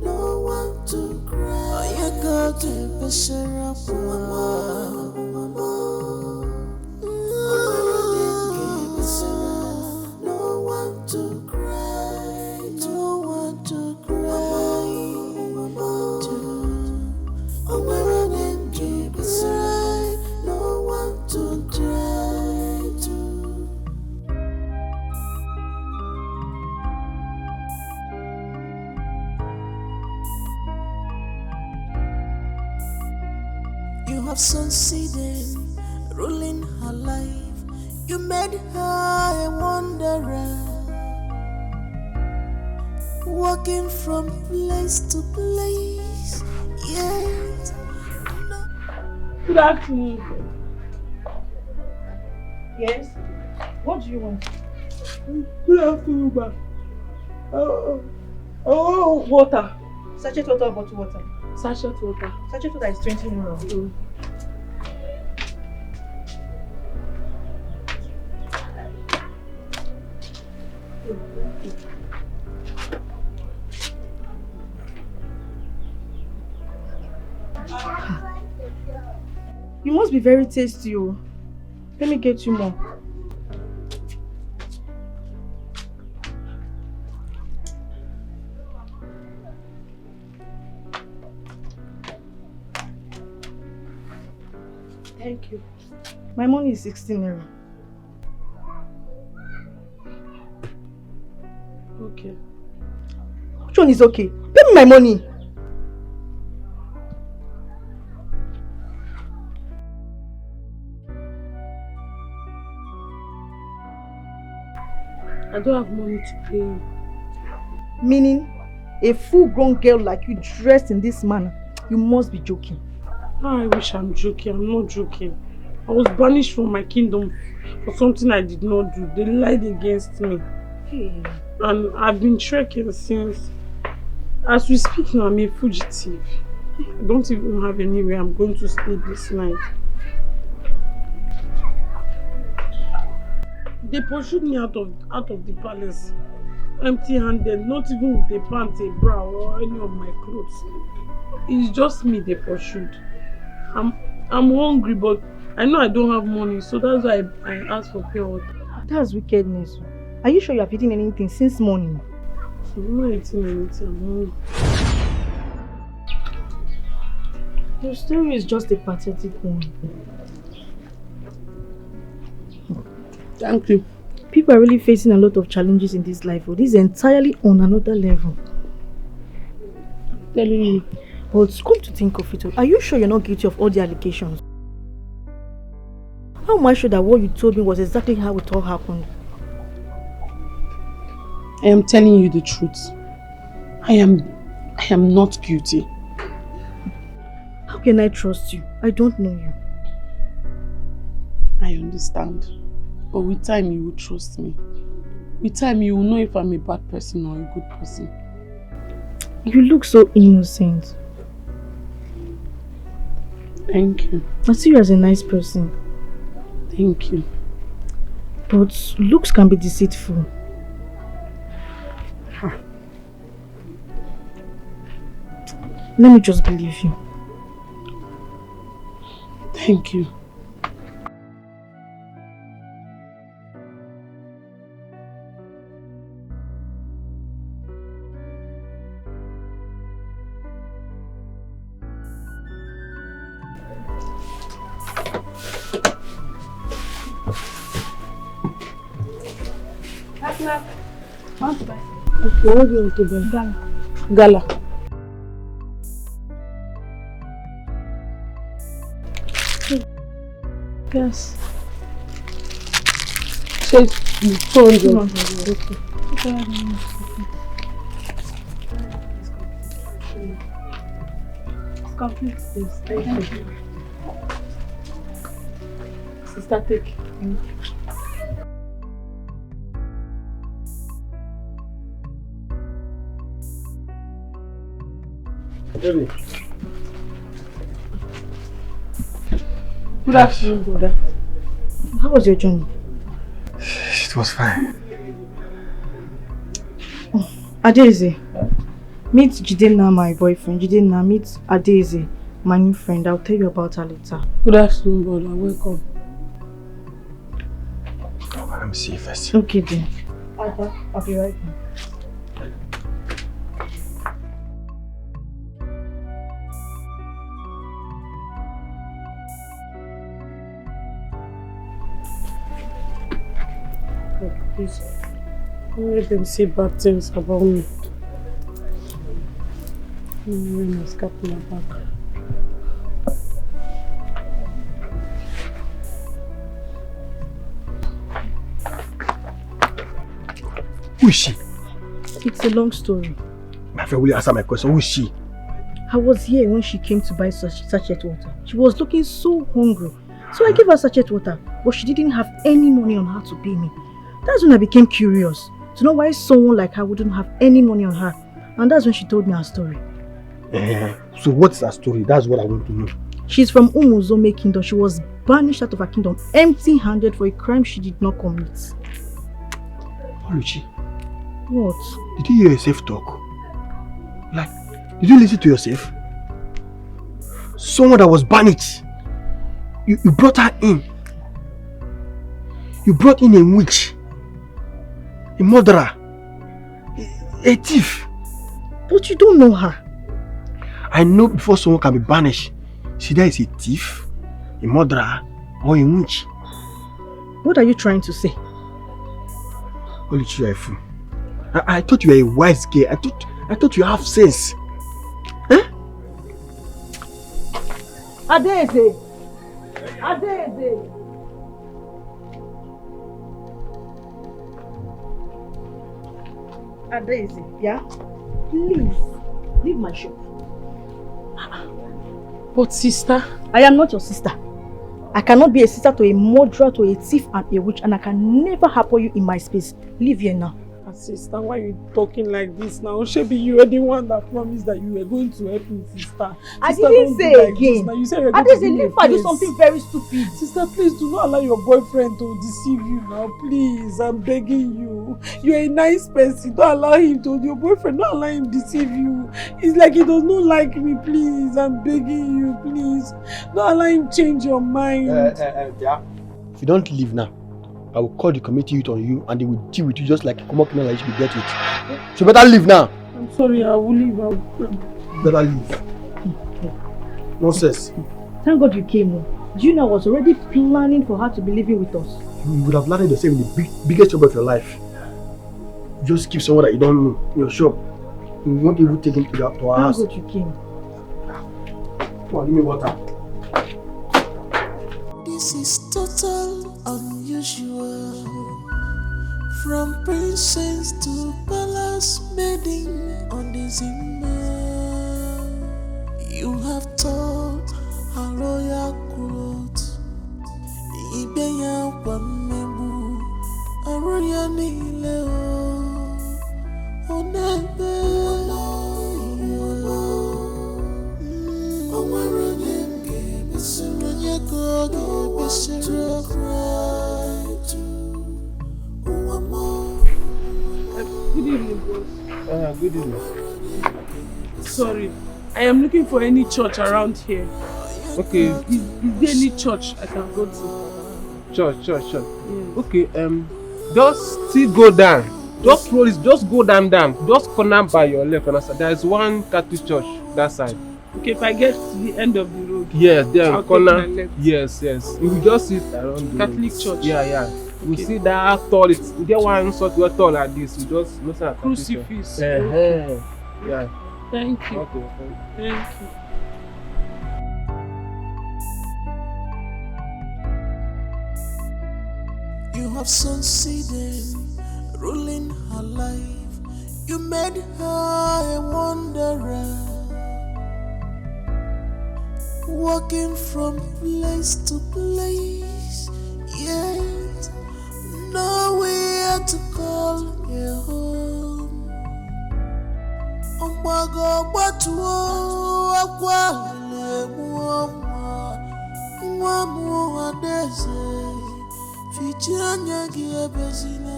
no one to cry nyeko ge besira uwamo no one to cry, no one to cry. Oh, where I keep aside, no one to cry to. You have succeeded, ruling her life. You made her a wanderer, walking from place to place. Yet, Good afternoon. Yes? What do you want? Good afternoon, ma. Oh, water. Sachet water or bottle water? Sachet water. Sachet water is 20 euro. You must be very tasty. Oh. Let me get you more. Thank you. My money is 16 euro. Okay. Which one is okay? Pay me my money. I don't have money to pay you. Meaning, a full-grown girl like you dressed in this manner, you must be joking. I wish I'm joking. I'm not joking. I was banished from my kingdom for something I did not do. They lied against me. Hey. And I've been trekking since. As we speak now, I'm a fugitive. I don't even have anywhere I'm going to stay this night. They pursued me out of the palace, empty-handed, not even with a pants, a bra, or any of my clothes. It's just me they pursued. I'm hungry, but I know I don't have money, so that's why I asked for pure water. That's wickedness. Are you sure you have eaten anything since morning? I'm not eating anything. I'm hungry. Your story is just a pathetic one. Thank you. People are really facing a lot of challenges in this life. This is entirely on another level. I'm telling you. But come to think of it, are you sure you're not guilty of all the allegations? How am I sure that what you told me was exactly how it all happened? I am telling you the truth. I am not guilty. How can I trust you? I don't know you. I understand. But with time you will trust me. With time you will know if I'm a bad person or a good person. You look so innocent. Thank you. I see you as a nice person. Thank you. But looks can be deceitful. Let me just believe you. Thank you. Okay, what do you want to buy? Gala. Yes. Say 200. Okay. Complete this. Thank you. Sister, take. Baby. Good afternoon, brother. How was your journey? It was fine. Adeze, meet Jidenna, my boyfriend. Jidenna, meet Adeze, my new friend. I'll tell you about her later. Good afternoon, brother. Welcome. Let me see you first. Okay, then. I'll be right back. Please, don't let them say bad things about me. I'm wearing my scarf in my back. Who is she? It's a long story. My friend, will you answer my question? Who is she? I was here when she came to buy sachet water. She was looking so hungry. So I gave her sachet water, but she didn't have any money on her to pay me. That's when I became curious to know why someone like her wouldn't have any money on her. And that's when she told me her story. So what's her story? That's what I want to know. She's from Umuzome Kingdom. She was banished out of her kingdom empty-handed for a crime she did not commit. Oluchi, What? did you hear yourself talk? Like, did you listen to yourself? Someone that was banished. You brought her in. You brought in a witch. A murderer. A thief. But you don't know her. I know before someone can be banished, see that is a thief, a murderer, or a witch. What are you trying to say? Oluchi, you are a fool. I thought you were a wise girl. I thought you have sense. Huh? Adeze! Adeze! Adeze, yeah? Please, leave my shop. But sister? I am not your sister. I cannot be a sister to a murderer, to a thief and a witch, and I can never help you in my space. Leave here now. Sister, why are you talking like this now? Shebi, you were the one that promised that you were going to help me, sister. I didn't say like again. You said you were going to give me a leave her do place. something very stupid. Sister, please do not allow your boyfriend to deceive you now. Please, I'm begging you. You're a nice person. Don't allow him to. Your boyfriend, don't allow him deceive you. It's like he does not like me. Please, I'm begging you. Please, don't allow him change your mind. Yeah. If you don't leave now, I will call the committee youth on you and they will deal with you just like a common criminal that you should be dealt with. So better leave now. I'm sorry, I will leave. Better leave. Nonsense. Thank God you came. Do you know I was already planning for her to be living with us? You would have landed yourself in the biggest trouble of your life. You just keep someone that you don't know in your shop. You won't even take him to our house. Thank God you came. Come on, give me water. This is total unusual. From princess to palace maiden on the Zimmer. You have taught a royal court. Ibeya Wamebu, a royal Nileo. Onebe, Good evening, boss. Good evening. Sorry, I am looking for any church around here. Okay, is there any church I can go to? Church. Yes. Okay, just still go down. Just roll it, just go down. Just corner by your left and there is one Catholic church that side. Okay, if I get to the end of the road, Yes, then I'll corner. take my left. Yes. You will just sit around the Catholic church. Yeah. You Okay. see that tall. You get one sort of tall like this. You just listen at Crucifix. Yeah. Thank you. Okay. Thank you. You have succeeded, ruling her life. You made her a wanderer, walking from place to place, yet nowhere to call a home. Ombago batuo akwa lemuwa mwamu adeze. Fichanya giabezina,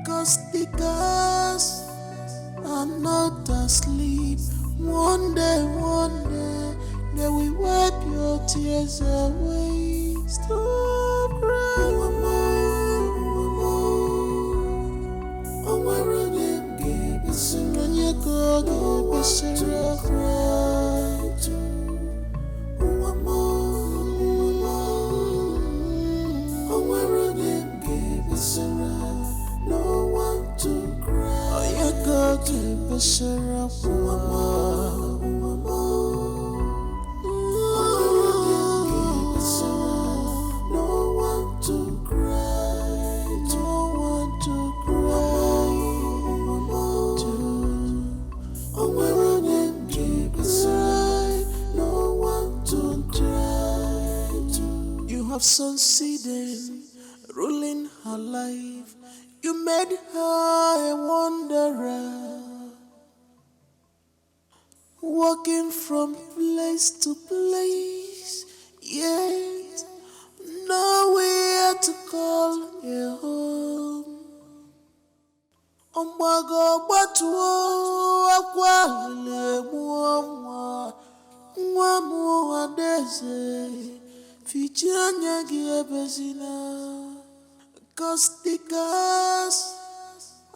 cause the girls are not asleep. One day, they will wipe your tears away. Stop crying, oh my rhythm, give us a run, you go, give us a cry to. No one to cry. Oh, you go to the syrup. No one to cry. No one to cry. Oh, where them keep aside. No one to try to. You have succeeded, ruling her life. You made her a wanderer, walking from place to place, yet nowhere to call a home. Ombago batuo akwa lemuwa mwamu adeze. Fichanya giabezina. Cause the girls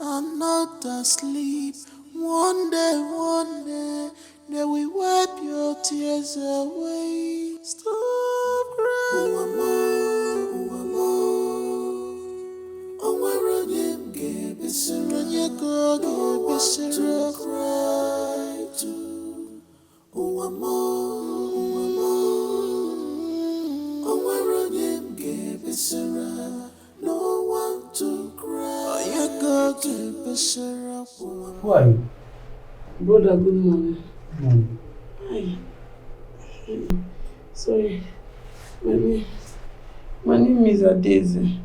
are not asleep. One day, they will wipe your tears away. Stop crying, oh, where them give us a run, you go, give us a cry to. Oh, where them give us a run. No one to cry. You go to the syrup. Who are you? Brother, good morning. Good morning. Hi. Sorry. My name is Adeze.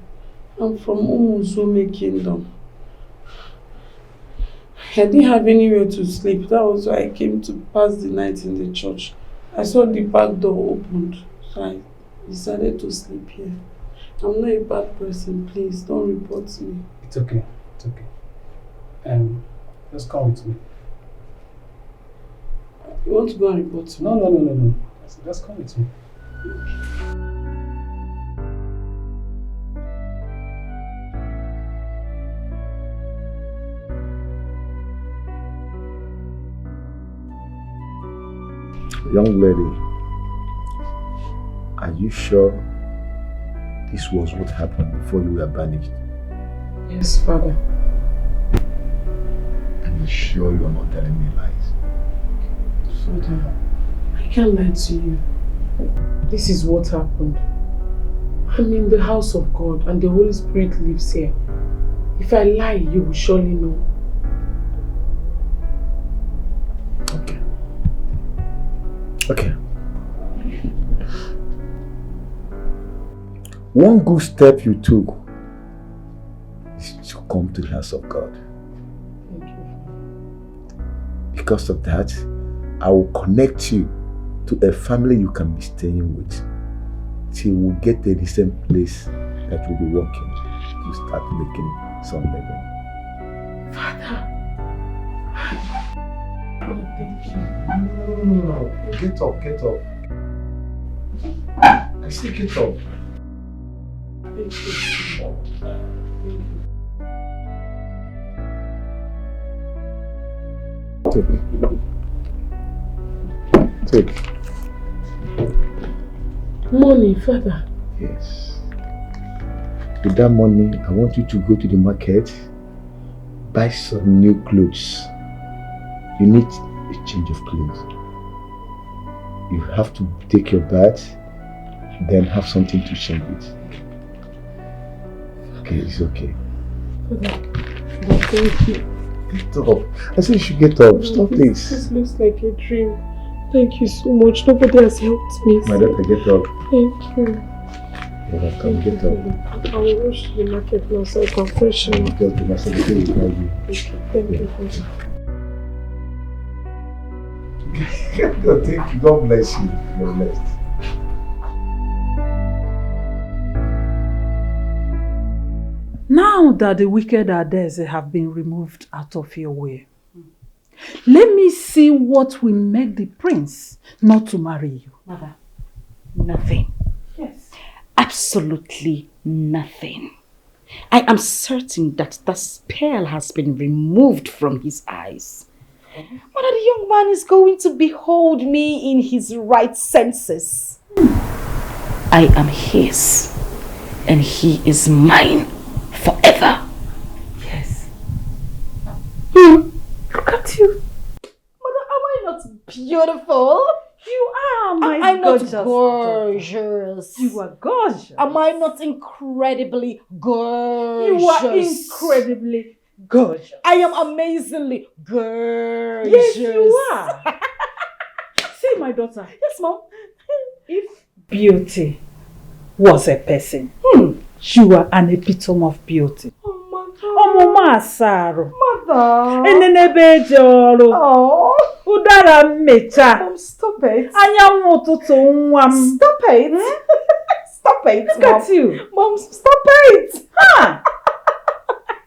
I'm from Umuzume Kingdom. I didn't have anywhere to sleep. That was why I came to pass the night in the church. I saw the back door opened, so I decided to sleep here. I'm not a bad person, please don't report me. It's okay. Just come with me. You want to go and report me? No. Just come with me. Young lady, are you sure this was what happened before you were banished? Yes, Father. Are you sure you are not telling me lies? Father, I can't lie to you. This is what happened. I'm in the house of God and the Holy Spirit lives here. If I lie, you will surely know. Okay. One good step you took is to come to the house of God. Thank you. Because of that, I will connect you to a family you can be staying with till we get a decent place that will be working to start making some living. Father. Oh, thank you. No. Get up. I still get up. Thank you. Take. Money, Father. Yes. With that money, I want you to go to the market, buy some new clothes. You need a change of clothes. You have to take your bath, then have something to change with. Okay, it's okay. Father, thank you. Get up. I said you should get up. Stop this. This looks like a dream. Thank you so much. Nobody has helped me. My daughter, get up. Thank you. You're welcome. Get up. I will rush to the market now so I can freshen up. Just my secretary will guide you. Thank you, Father. God, thank you. God bless you. You're blessed. Now that the wicked Adeze have been removed out of your way, let me see what will make the prince not to marry you. Mother, nothing. Yes. Absolutely nothing. I am certain that the spell has been removed from his eyes. Mother, the young man is going to behold me in his right senses. I am his, and he is mine forever. Yes. Look at you. Mother, am I not beautiful? You are, my I'm gorgeous not gorgeous. daughter. You are gorgeous. Am I not incredibly gorgeous? You are incredibly gorgeous. I am amazingly gorgeous. Yes, you are. See, my daughter. Yes, Mom. If beauty was a person, you are an epitome of beauty. Oh, Mother. Mama Asaro. Mother. Enenebe joro. Oh. Udara mecha. Mom, stop it. Anyanwu ụtụtụ nwa m. Stop it. Stop it, Look Mom. at you. Mom, stop it. Ha!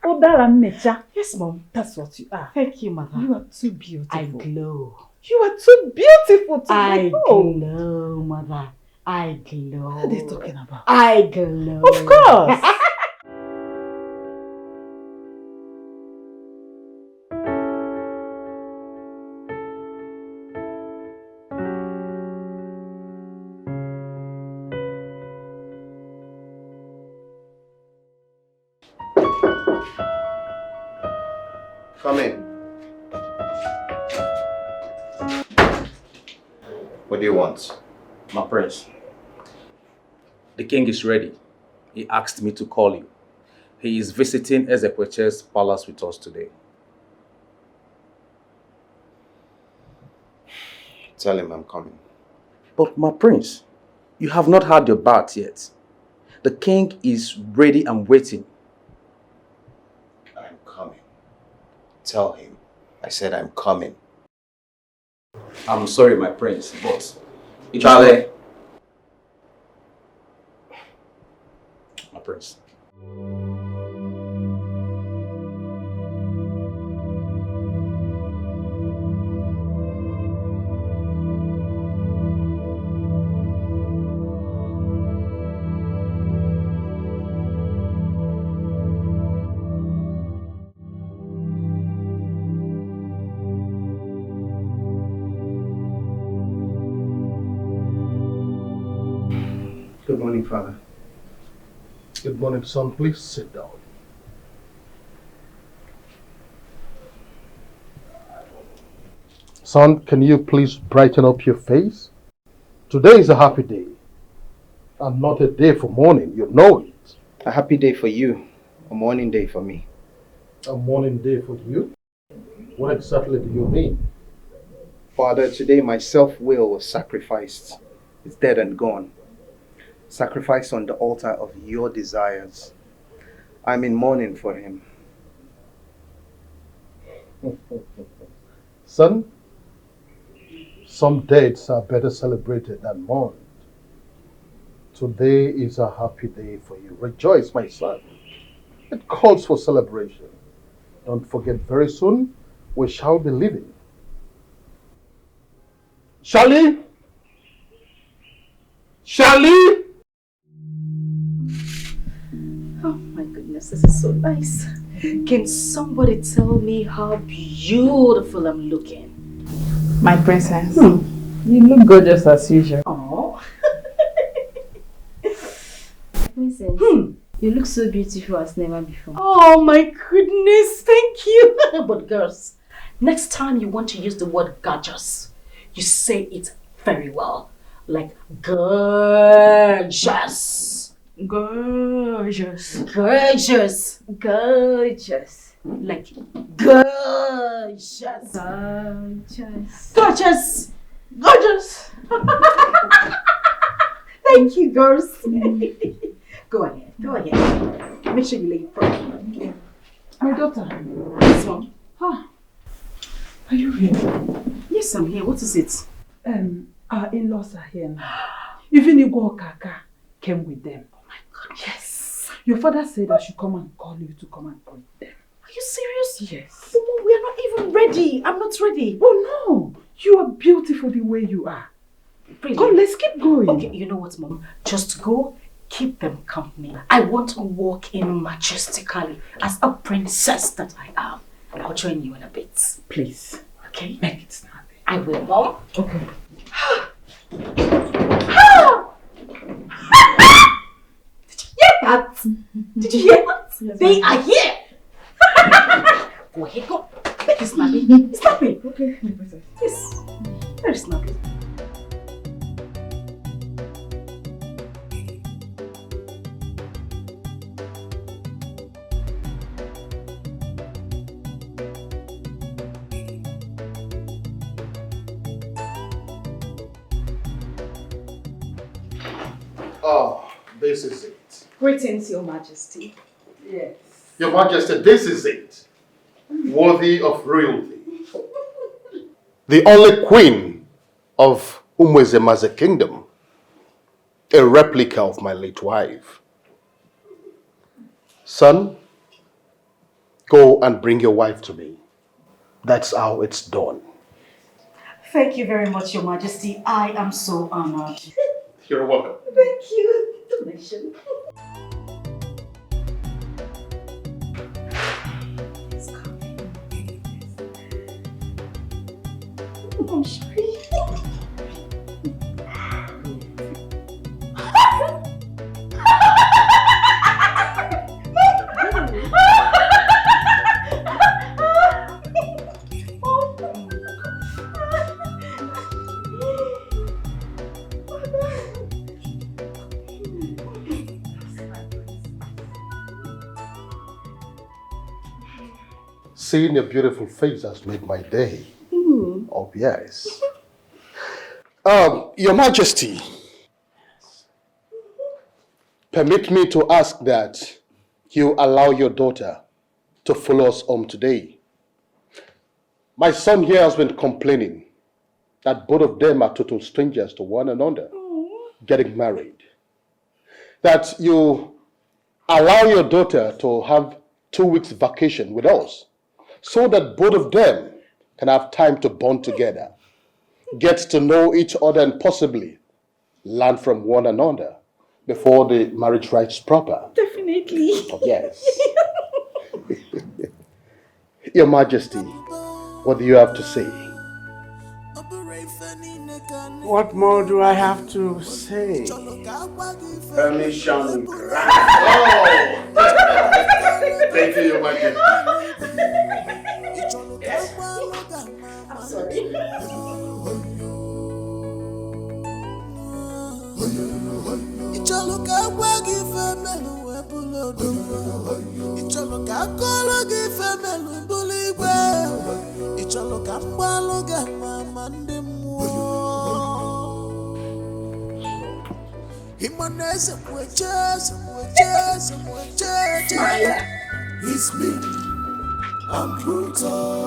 Udara mecha. Yes, Mom. That's what you are. Thank you, Mother. You are too beautiful. I glow. You are too beautiful to I behold. glow, Mother. I glow. What are they talking about? I glow. Of course. Come in. What do you want? My prince, the king is ready. He asked me to call you. He is visiting Ezekweche's palace with us today. Tell him I'm coming. But my prince, you have not had your bath yet. The king is ready and waiting. I'm coming. Tell him. I said I'm coming. I'm sorry, my prince, but... Charlie! My prince. Good morning, Father. Good morning, son. Please sit down. Son, can you please brighten up your face? Today is a happy day, and not a day for mourning. You know it. A happy day for you, a mourning day for me. A mourning day for you? What exactly do you mean? Father, today my self-will was sacrificed. It's dead and gone. Sacrificed on the altar of your desires. I'm in mourning for him. Son, some dates are better celebrated than mourned. Today is a happy day for you. Rejoice, my son. It calls for celebration. Don't forget, very soon we shall be leaving. Charlie? Charlie? Oh my goodness, this is so nice. Can somebody tell me how beautiful I'm looking? My princess, you look gorgeous as usual. Oh. Princess, you look so beautiful as never before. Oh my goodness, thank you. But girls, next time you want to use the word gorgeous, you say it very well. Like gorgeous. Gorgeous. Gorgeous. Gorgeous. Like gorgeous. Gorgeous. Gorgeous. Gorgeous. Thank you, girls. Go ahead. Go ahead. Make sure you lay it properly. My daughter. This one. Are you here? Yes, I'm here. What is it? Our in-laws are here now. Even Igwe Kaka came with them. Oh my God. Yes. Your father said I should come and call you to come and greet them. Are you serious? Yes. Oh, we are not even ready. I'm not ready. Oh no. You are beautiful the way you are. Really? Come, let's keep going. Okay, you know what, Mom? Just go, keep them company. I want to walk in majestically as a princess that I am. I'll join you in a bit. Please. Okay? Make it snappy. I will, Mom. Okay. Did you hear that? Did you hear that? Yes, they are here. Go ahead, go. Make it snappy. Snappy. Okay, my princess. Yes. Very snappy. Oh, this is it. Greetings, Your Majesty. Yes. Your Majesty, this is it. Worthy of royalty. The only queen of Umwezema's kingdom. A replica of my late wife. Son, go and bring your wife to me. That's how it's done. Thank you very much, Your Majesty. I am so honored. You're welcome. Thank you. Donation. I'm sorry. Seeing your beautiful face has made my day. Oh, yes. Your Majesty, permit me to ask that you allow your daughter to follow us home today. My son here has been complaining that both of them are total strangers to one another, getting married. That you allow your daughter to have 2 weeks vacation with us, so that both of them can have time to bond together, get to know each other, and possibly learn from one another before the marriage rites proper. Definitely. Oh, yes. Your Majesty, what do you have to say? What more do I have to say? Permission granted. Oh! Thank you, Your Majesty. I'm sorry. It's me. I'm brutal.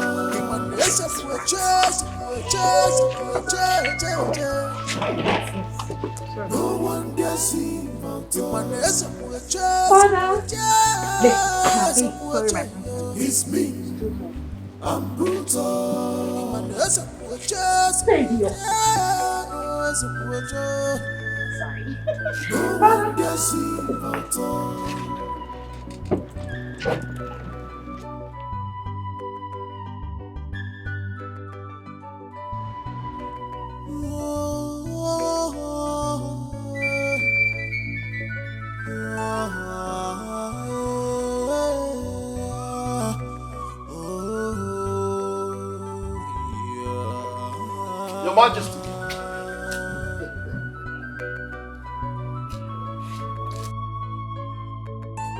No one dare see my Father. It's me. I'm brutal. Thank you. No one dare see my Your Majesty.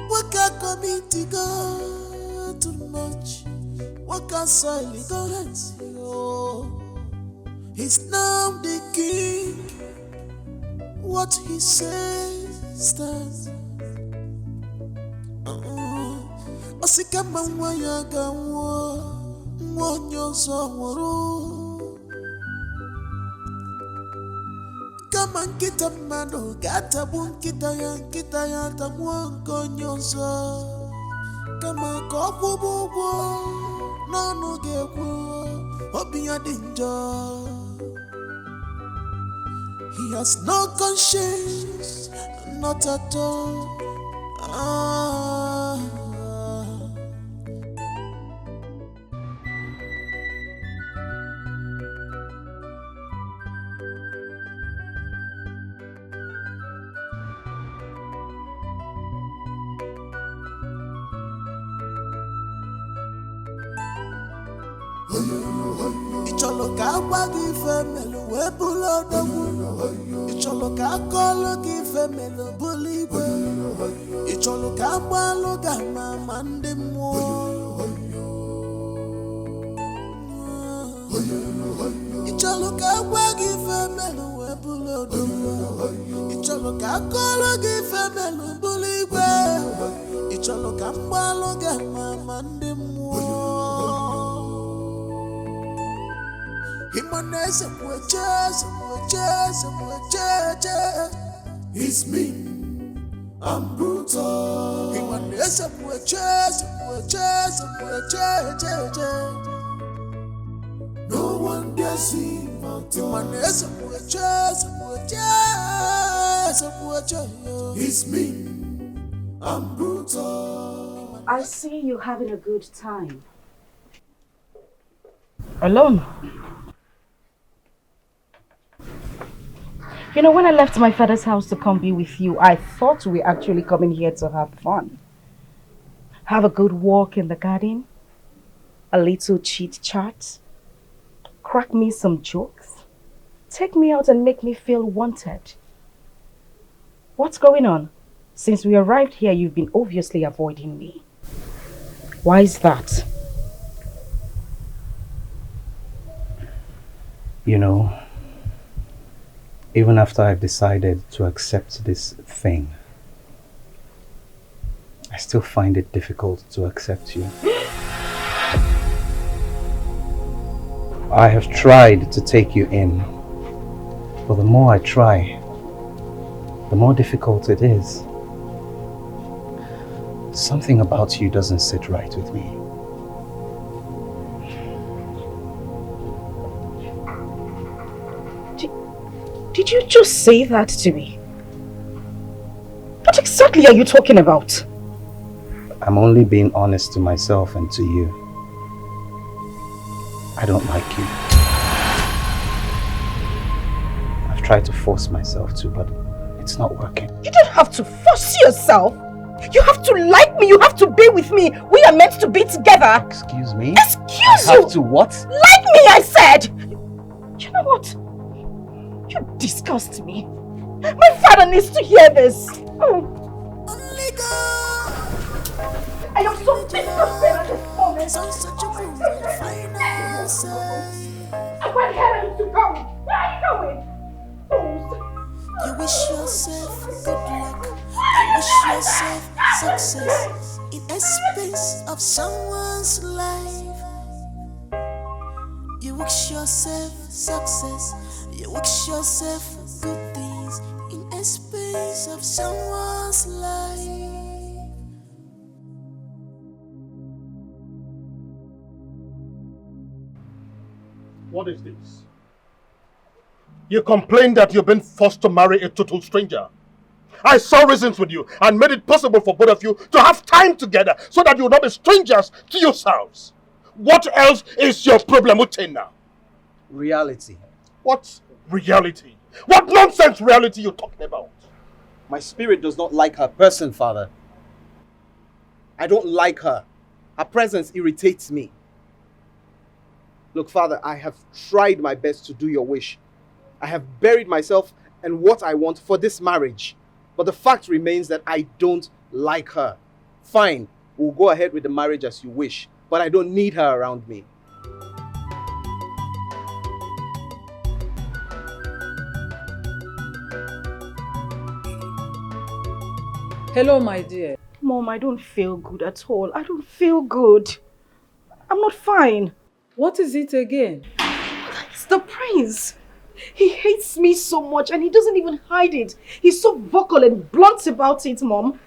What can committee go too much? What can soil ignorance? He's now the king. What he says stands. Osikama mwaya gawo mwonyo somoro. Kama nkita mano gata bunkita ya tamwanko nyonso. Kama kopu bubu nono gewu obi ya dinjo. He has no conscience, not at all. Icholo ka gwa gị femelu wee bụrụ odogwu. Icholo ka akọlụ gị femelu bụrụ igwe. Icholo ka agbalụ gị ama ndị mmụọ. Icholo ka agwa gị femelu wee bụrụ odogwu. Icholo ka akọlụ gị femelu bụrụ igwe. Icholo ka agbalụ gị ama ndị mmụọ. It's me, I'm brutal. No one dare see my tongue. It's me, I'm brutal. I see you having a good time. Alone. You know, when I left my father's house to come be with you, I thought we were actually coming here to have fun. Have a good walk in the garden, a little chit-chat, crack me some jokes, take me out and make me feel wanted. What's going on? Since we arrived here, you've been obviously avoiding me. Why is that? You know, even after I've decided to accept this thing, I still find it difficult to accept you. I have tried to take you in, but the more I try, the more difficult it is. Something about you doesn't sit right with me. Did you just say that to me? What exactly are you talking about? I'm only being honest to myself and to you. I don't like you. I've tried to force myself to, but it's not working. You don't have to force yourself. You have to like me. You have to be with me. We are meant to be together. Excuse me? Excuse I you! have to what? Like me, I said! You know what? You disgust me. My father needs to hear this. Oh. I am so disgusted at this moment. Where the hell are you two going? Where are you going? You wish yourself good luck. You wish yourself success in expense of someone's life. You wish yourself success. You wish yourself good things in expense of someone's life. What is this? You complain that you've been forced to marry a total stranger. I saw reasons with you and made it possible for both of you to have time together so that you will not be strangers to yourselves. What else is your problem with Tain now? Reality. What reality? What nonsense reality you talking about? My spirit does not like her person, Father. I don't like her. Her presence irritates me. Look, Father, I have tried my best to do your wish. I have buried myself and what I want for this marriage. But the fact remains that I don't like her. Fine, we'll go ahead with the marriage as you wish, but I don't need her around me. Hello, my dear. Mom, I don't feel good at all. I don't feel good. I'm not fine. What is it again? It's the prince. He hates me so much and he doesn't even hide it. He's so vocal and blunt about it, Mom.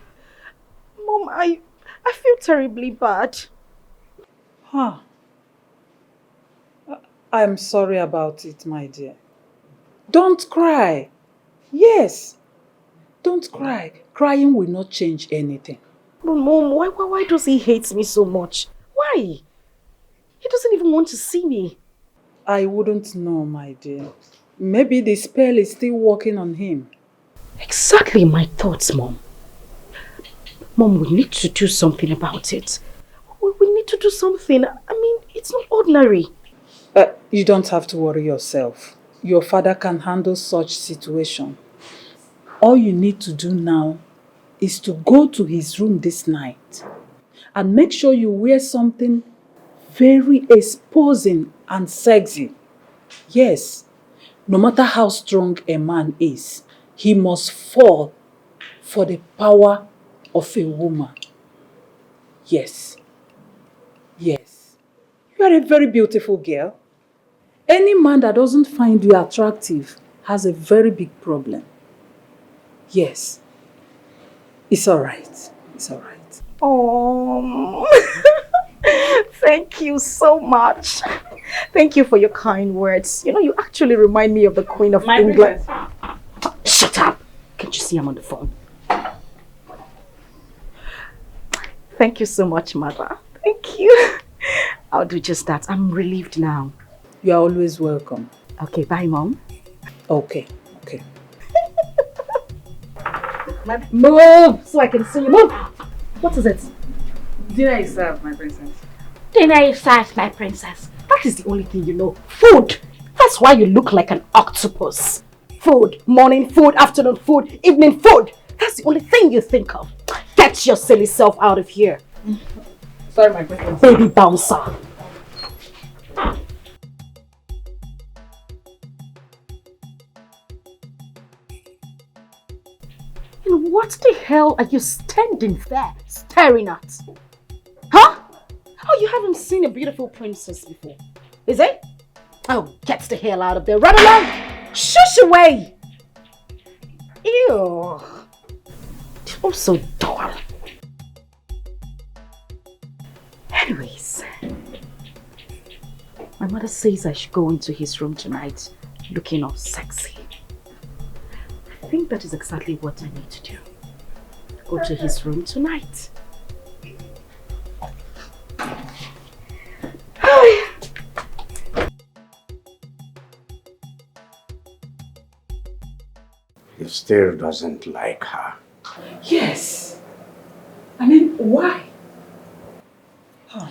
Mom, I feel terribly bad. Huh. I'm sorry about it, my dear. Don't cry. Yes. Don't cry. Crying will not change anything. But Mom, why does he hate me so much? Why? He doesn't even want to see me. I wouldn't know, my dear. Maybe the spell is still working on him. Exactly my thoughts, Mom. Mom, we need to do something about it. We need to do something. I mean, it's not ordinary. You don't have to worry yourself. Your father can handle such situation. All you need to do now is to go to his room this night and make sure you wear something very exposing and sexy. Yes, no matter how strong a man is, he must fall for the power of a woman. Yes. Yes. You are a very beautiful girl. Any man that doesn't find you attractive has a very big problem. Yes. It's all right. It's all right. Oh, thank you so much. Thank you for your kind words. You know, you actually remind me of the Queen of England. Shut up! Can't you see I'm on the phone? Thank you so much, Mother. Thank you. I'll do just that. I'm relieved now. You are always welcome. Okay, bye, Mom. Okay, okay. Move so I can see you. Move! What is it? Dinner is served, my princess. Dinner is served, my princess. That is the only thing you know. Food! That's why you look like an octopus. Food. Morning food, afternoon food, evening food. That's the only thing you think of. Get your silly self out of here. Sorry, my princess. Baby bouncer. And what the hell are you standing there staring at? Huh? Oh, you haven't seen a beautiful princess before, is it? Oh, get the hell out of there. Run along! Shush away! Ew. I'm so dull. Anyways, my mother says I should go into his room tonight looking all sexy. I think that is exactly what I need to do. Go to his room tonight. He still doesn't like her. Yes. I mean, why? Huh.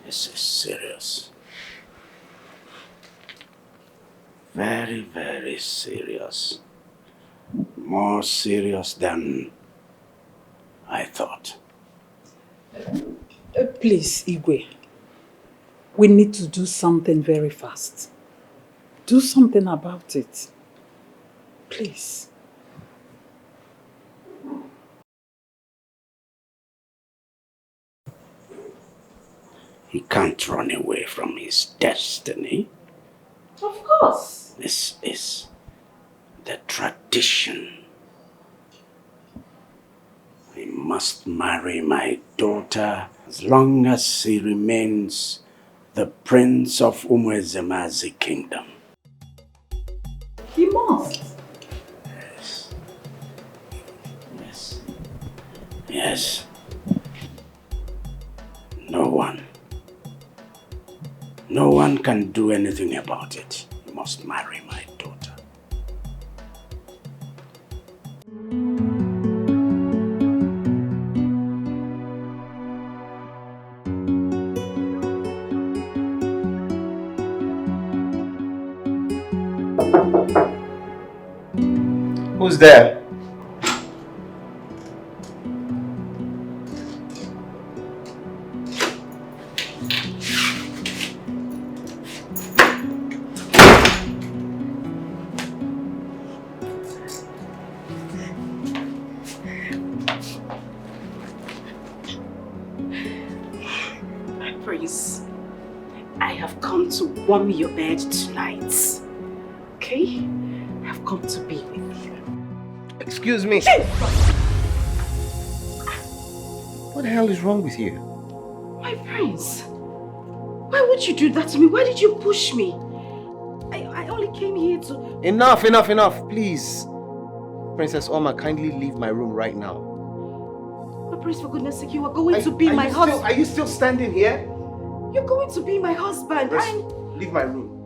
This is serious. Very, very serious. More serious than I thought. Please, Igwe. We need to do something very fast. Do something about it. Please. He can't run away from his destiny. Of course. This is the tradition. I must marry my daughter as long as he remains the Prince of Umwezemazi kingdom. He must. Yes. Yes. No one can do anything about it. You must marry my daughter. Who's there? Prince, I have come to warm your bed tonight. Okay? I have come to be with you. Excuse me. What the hell is wrong with you? My prince, why would you do that to me? Why did you push me? I only came here to... Enough, please. Princess Alma, kindly leave my room right now. My prince, for goodness sake, you are going to be my husband. Are you still standing here? You're going to be my husband. Leave my room.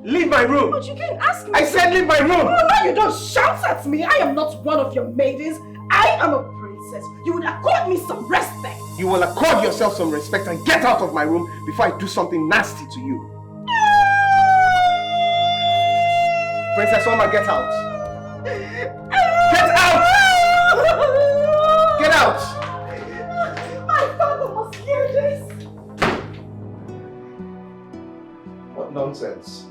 Leave my room! But you can't ask me. I said leave my room! Oh, no, you don't shout at me. I am not one of your maidens. I am a princess. You would accord me some respect. You will accord yourself some respect and get out of my room before I do something nasty to you. Princess Alma, get out. Get out! Get out! My father must hear this. What nonsense.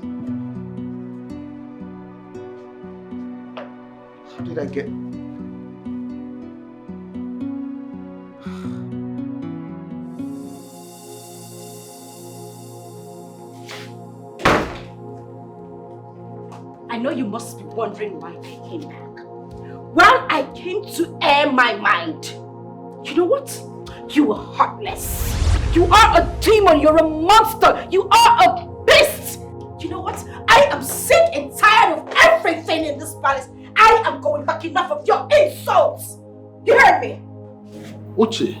How did I get... I know you must be wondering why I came back. Well, I came to air my mind. You know what? You are heartless. You are a demon. You're a monster. You are a beast. You know what? I am sick and tired of everything in this palace. I am going back. Enough of your insults. You heard me? Uche,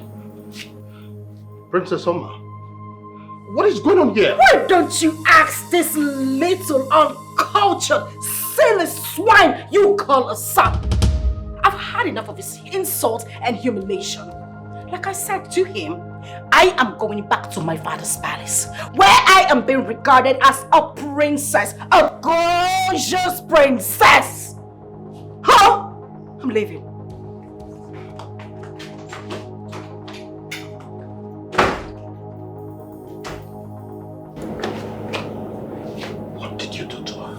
Princess Alma, what is going on here? Why don't you ask this little uncultured, silly swine you call a son? I've had enough of his insult and humiliation. Like I said to him, I am going back to my father's palace, where I am being regarded as a princess, a gorgeous princess. Huh? I'm leaving. What did you do to her?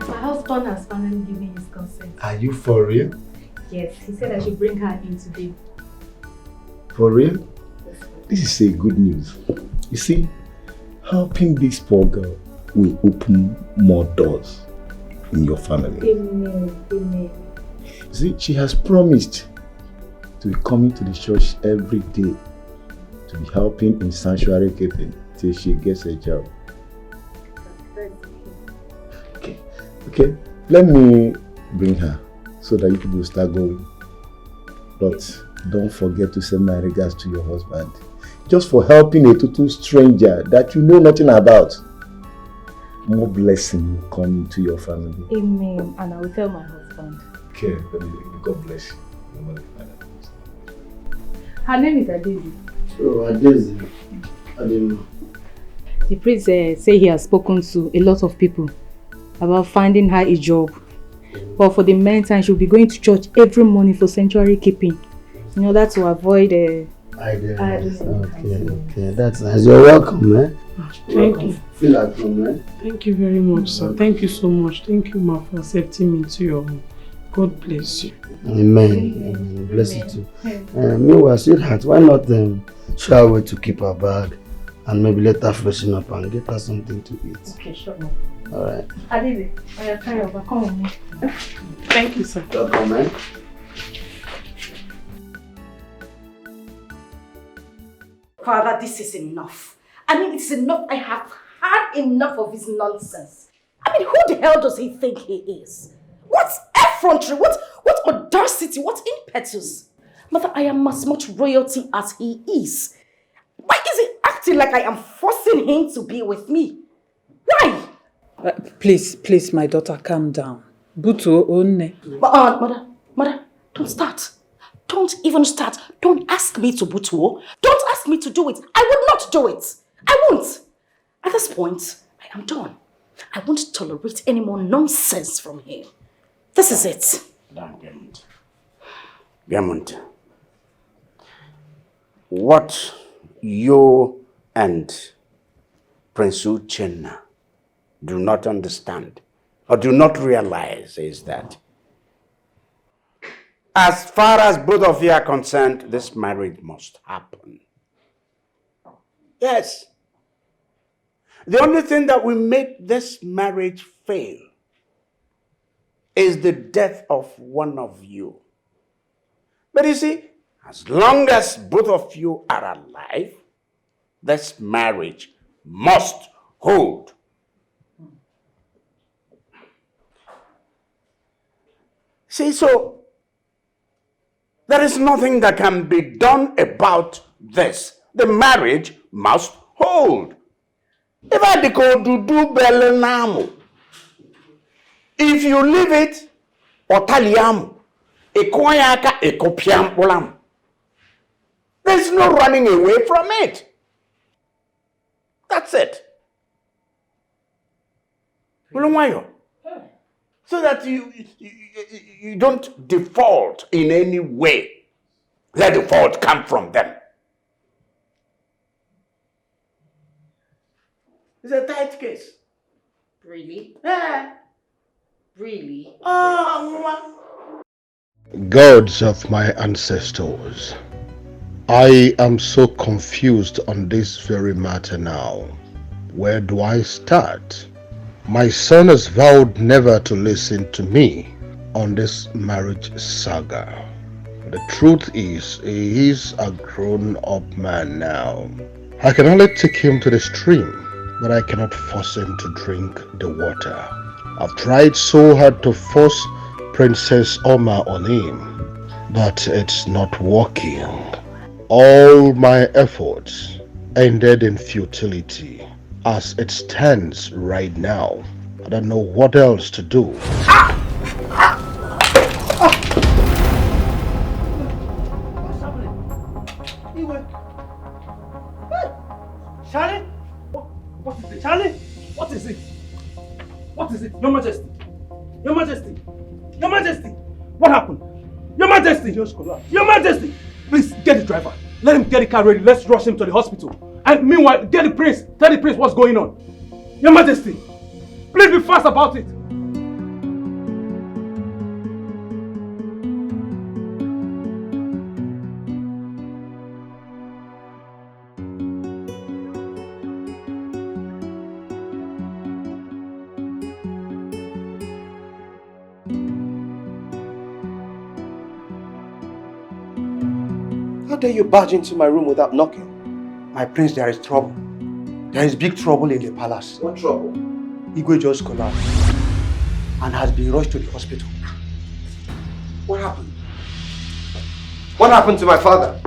My husband has finally given his consent. Are you for real? Yes, he said I should bring her in today. For real? This is a good news. You see, helping this poor girl will open more doors in your family. Amen. Amen. You see, she has promised to be coming to the church every day to be helping in sanctuary keeping till she gets a job. Okay, let me bring her so that you people start going. But don't forget to send my regards to your husband. Just for helping a total stranger that you know nothing about. More blessing will come into your family. Amen. And I will tell my husband. Okay, God bless you. Her name is Adezi. Oh, Adezi. Adema. The priest say he has spoken to a lot of people about finding her a job. But for the meantime, she'll be going to church every morning for sanctuary keeping. In order to avoid Okay, that's nice. You're welcome, man. Thank you. Feel at home, man. Thank you very much, sir. Thank you so much. Thank you, ma, for accepting me to your home. God bless you. Amen. Bless you too. Meanwhile, sweetheart, why not show her way to keep her bag and maybe let her freshen up and get her something to eat? Okay, sure. Alright. Adezi, I will carry over. Come on. Thank you, sir. Welcome, man. Father, this is enough. I mean, it's enough. I have had enough of his nonsense. I mean, who the hell does he think he is? What effrontery, what audacity, what impetus? Mother, I am as much royalty as he is. Why is he acting like I am forcing him to be with me? Why? Please, my daughter, calm down. Butu onne. Mother, don't start. Don't even start. Don't ask me to butuo. Don't ask me to do it. I will not do it. I won't. At this point, I am done. I won't tolerate any more nonsense from him. This is it. Gamont, what you and Prince Uchenna do not understand or do not realize is that as far as both of you are concerned, this marriage must happen. Yes. The only thing that will make this marriage fail is the death of one of you. But you see, as long as both of you are alive, this marriage must hold. See, so there is nothing that can be done about this. The marriage must hold. If you leave it, there's no running away from it. That's it. So that you don't default in any way. Let the fault come from them. It's a tight case. Really? Yeah. Really? Gods of my ancestors, I am so confused on this very matter now. Where do I start? My son has vowed never to listen to me on this marriage saga. The truth is, he is a grown-up man now. I can only take him to the stream, but I cannot force him to drink the water. I've tried so hard to force Princess Alma on him, but it's not working. All my efforts ended in futility. As it stands right now, I don't know what else to do. Charlie? What is it? Charlie? What is it? What is it? Your Majesty? Your Majesty? Your Majesty? What happened? Your Majesty! Just collapsed. Your Majesty! Please, get the driver. Let him get the car ready. Let's rush him to the hospital. And meanwhile, get the prince. Tell the prince what's going on. Your Majesty! Please be fast about it. How dare you barge into my room without knocking? My prince, there is trouble. There is big trouble in the palace. What trouble? Igwe just collapsed and has been rushed to the hospital. What happened? What happened to my father?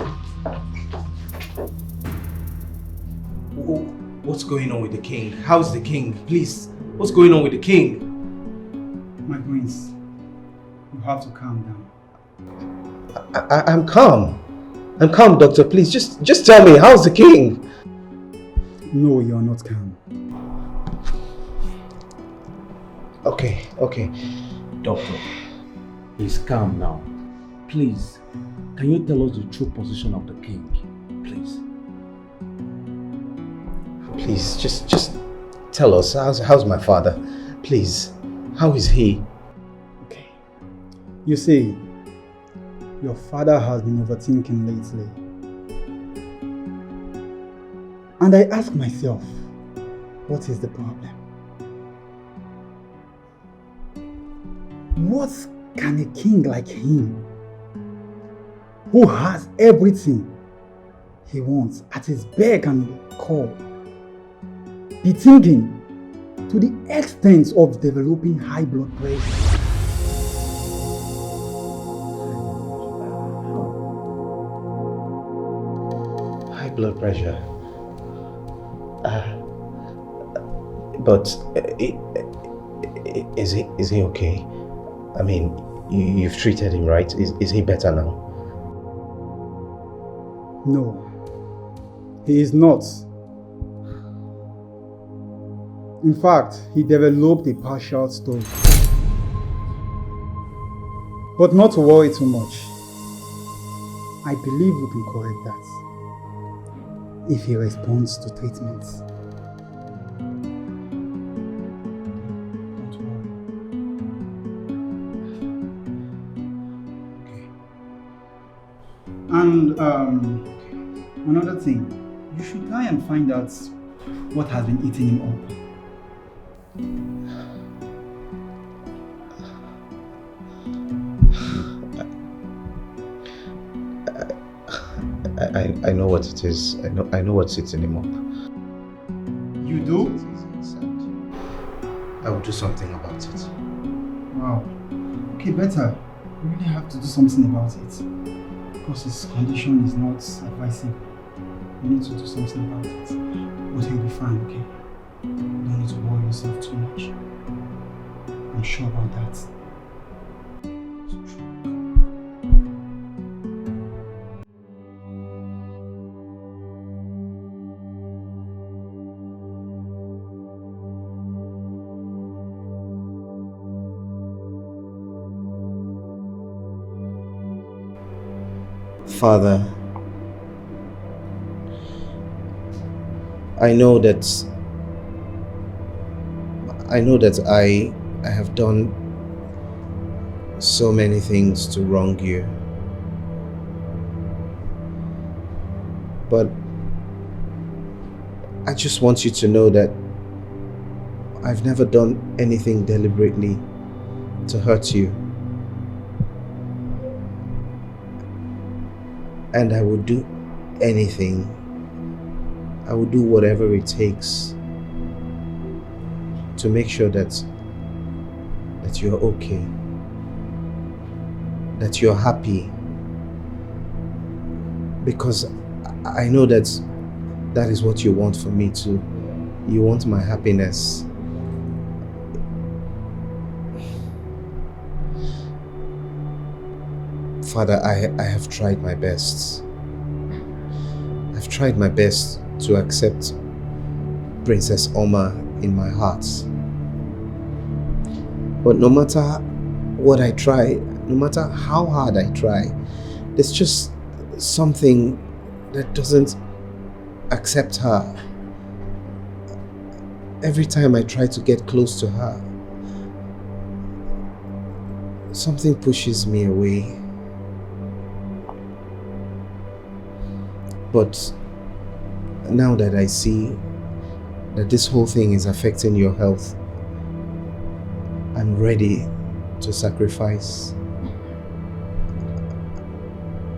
What's going on with the king? How's the king? Please, what's going on with the king? My prince, you have to calm down. I'm calm. I'm calm, doctor. Please, just tell me, how's the king? No, you're not calm. Okay. Doctor, he's calm now. Please, can you tell us the true position of the king? Please. Please, just tell us, how's my father? Please, how is he? Okay. You see, your father has been overthinking lately. And I ask myself, what is the problem? What can a king like him, who has everything, he wants at his beck and call. Be thinking to the extent of developing high blood pressure. High blood pressure. But is he okay? I mean, you've treated him, right? Is he better now? No, he is not. In fact, he developed a partial stroke. But not to worry too much. I believe we can correct that if he responds to treatment. Don't worry. And another thing, you should try and find out what has been eating him up. I know what it is. I know what's eating him up. You do? I will do something about it. Wow. Okay, better. You really have to do something about it. Because his condition is not advisable. You need to do something about it. But he'll be fine, okay? You don't need to worry yourself too much. I'm sure about that. Father, I know that I have done so many things to wrong you. But I just want you to know that I've never done anything deliberately to hurt you. And I would do anything. I would do whatever it takes to make sure that you're okay, that you're happy, because I know that is what you want for me too. You want my happiness. Father, I have tried my best. I've tried my best to accept Princess Alma in my heart. But no matter what I try, no matter how hard I try, there's just something that doesn't accept her. Every time I try to get close to her, something pushes me away. But now that I see that this whole thing is affecting your health, I'm ready to sacrifice.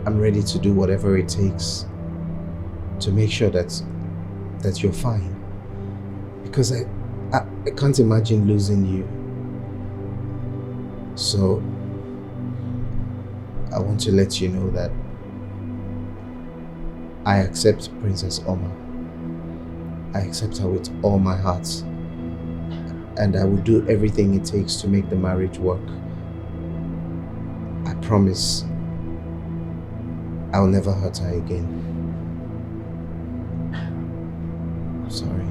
I'm ready to do whatever it takes to make sure that you're fine. Because I can't imagine losing you. So I want to let you know that I accept Princess Alma. I accept her with all my heart. And I will do everything it takes to make the marriage work. I promise I'll never hurt her again. I'm sorry.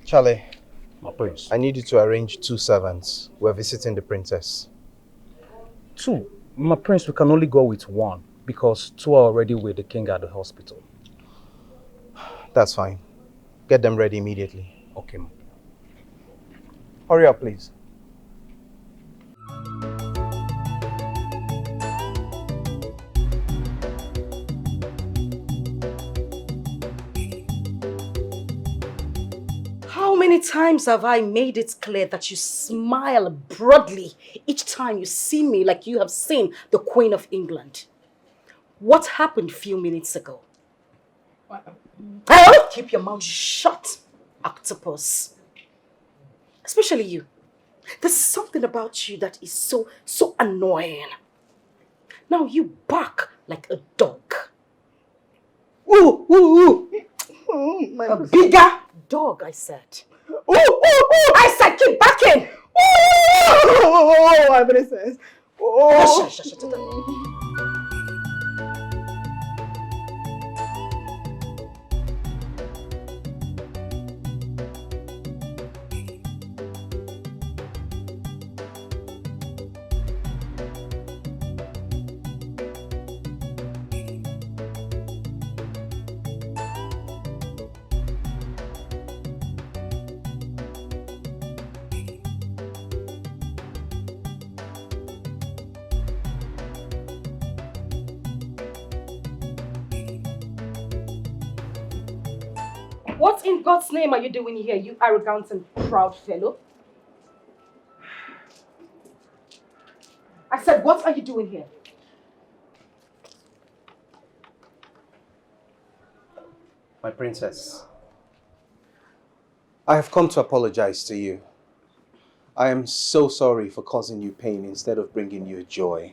Charlie, My prince. I need you to arrange 2 servants. We're visiting the princess. 2? My prince, we can only go with 1 because 2 are already with the king at the hospital. That's fine. Get them ready immediately. Okay, ma. Hurry up, please. How many times have I made it clear that you smile broadly each time you see me like you have seen the Queen of England? What happened a few minutes ago? Oh, keep your mouth shut, octopus. Especially you. There's something about you that is so annoying. Now you bark like a dog. Ooh, ooh, ooh. A bigger dog, I said. Ooh, ooh, ooh. I said keep barking. Oh, my princess. Oh. Shut. What in God's name are you doing here, you arrogant and proud fellow? I said, what are you doing here? My princess, I have come to apologize to you. I am so sorry for causing you pain instead of bringing you joy.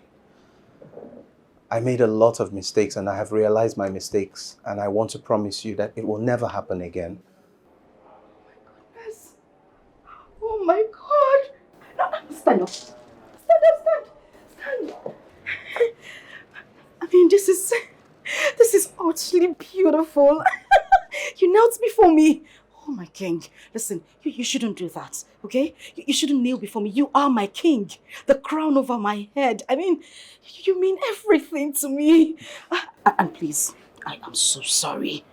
I made a lot of mistakes and I have realized my mistakes, and I want to promise you that it will never happen again. Yes. Oh my God. No, stand up. Stand. I mean, this is utterly beautiful. You knelt before me. Oh my king. Listen, you shouldn't do that, okay? You shouldn't kneel before me. You are my king. The crown over my head. I mean, you mean everything to me. And please, I am so sorry.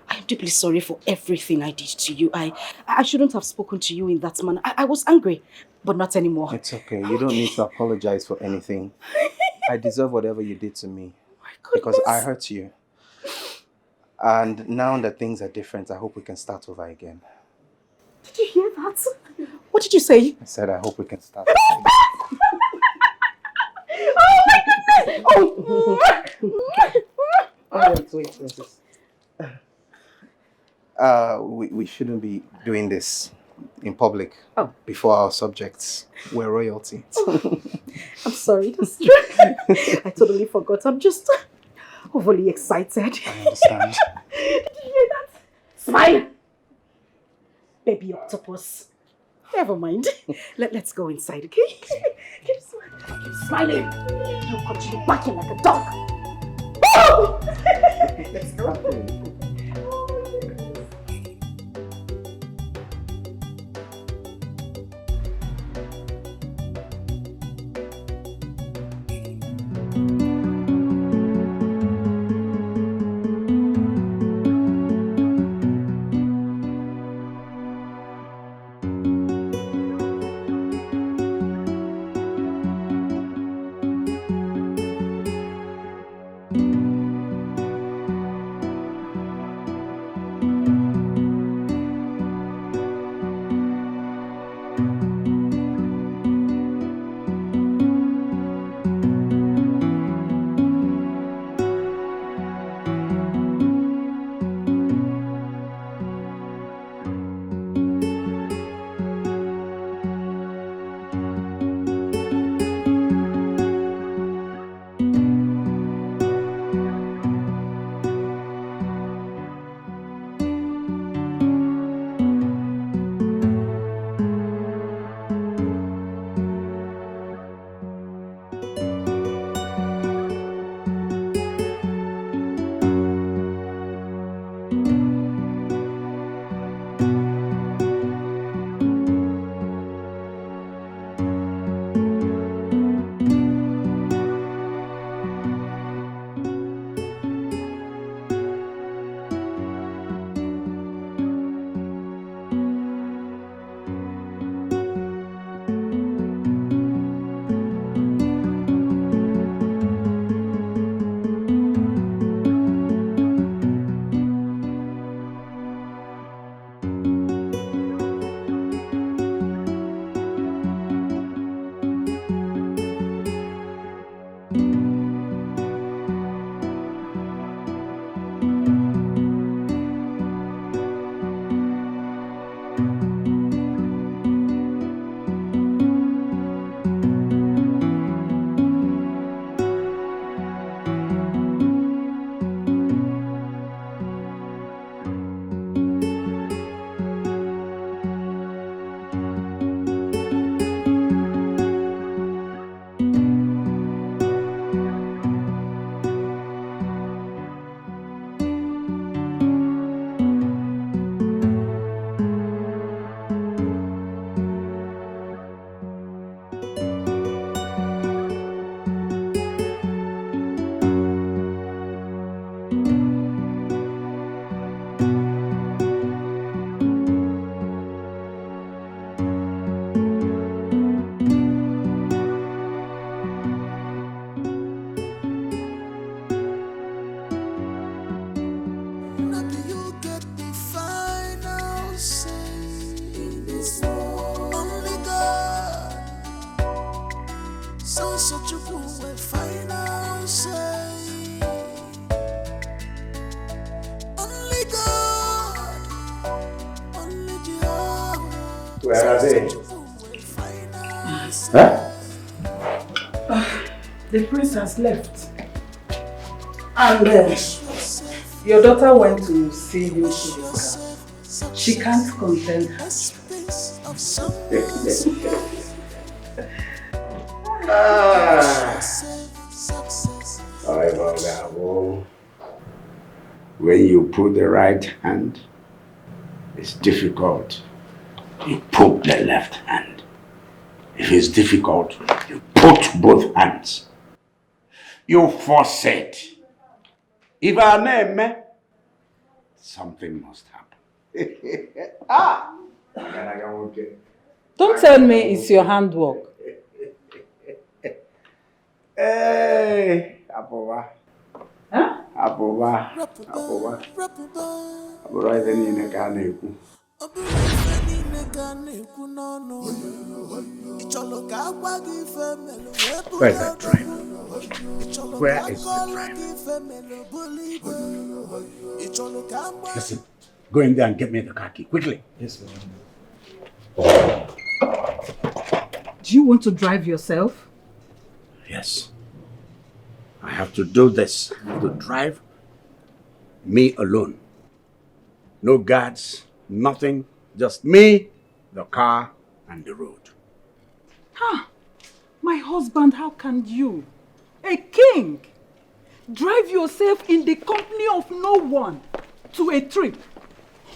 I am deeply sorry for everything I did to you. I shouldn't have spoken to you in that manner. I was angry, but not anymore. It's okay. You don't need to apologize for anything. I deserve whatever you did to me. Because I hurt you. And now that things are different, I hope we can start over again. Did you hear that? What did you say? I said I hope we can start over again. Oh my goodness! Wait, princess. We shouldn't be doing this in public before our subjects. We're royalty. I'm sorry, that's true. I totally forgot. I'm just overly excited. I understand. Did you hear that? Smile! Baby octopus. Never mind. Let's go inside, okay? Keep smiling. You continue barking like a dog. Oh! Let's go. Where are they? Huh? The prince has left. And your daughter went to see him to his car. She can't contain her. When you put the right hand, it's difficult. You put the left hand. If it's difficult, you put both hands. You force it. If our name, something must happen. Don't tell me it's your handwork. Hey, Apova. Huh? Apova. Apova is in the Kaneku. Where's that driver? Where is the driver? Listen, go in there and get me the car key, quickly. Yes, ma'am. Do you want to drive yourself? Yes. I have to do this. I have to drive me alone. No guards, nothing. Just me, the car, and the road. My husband, how can you, a king, drive yourself in the company of no one to a trip?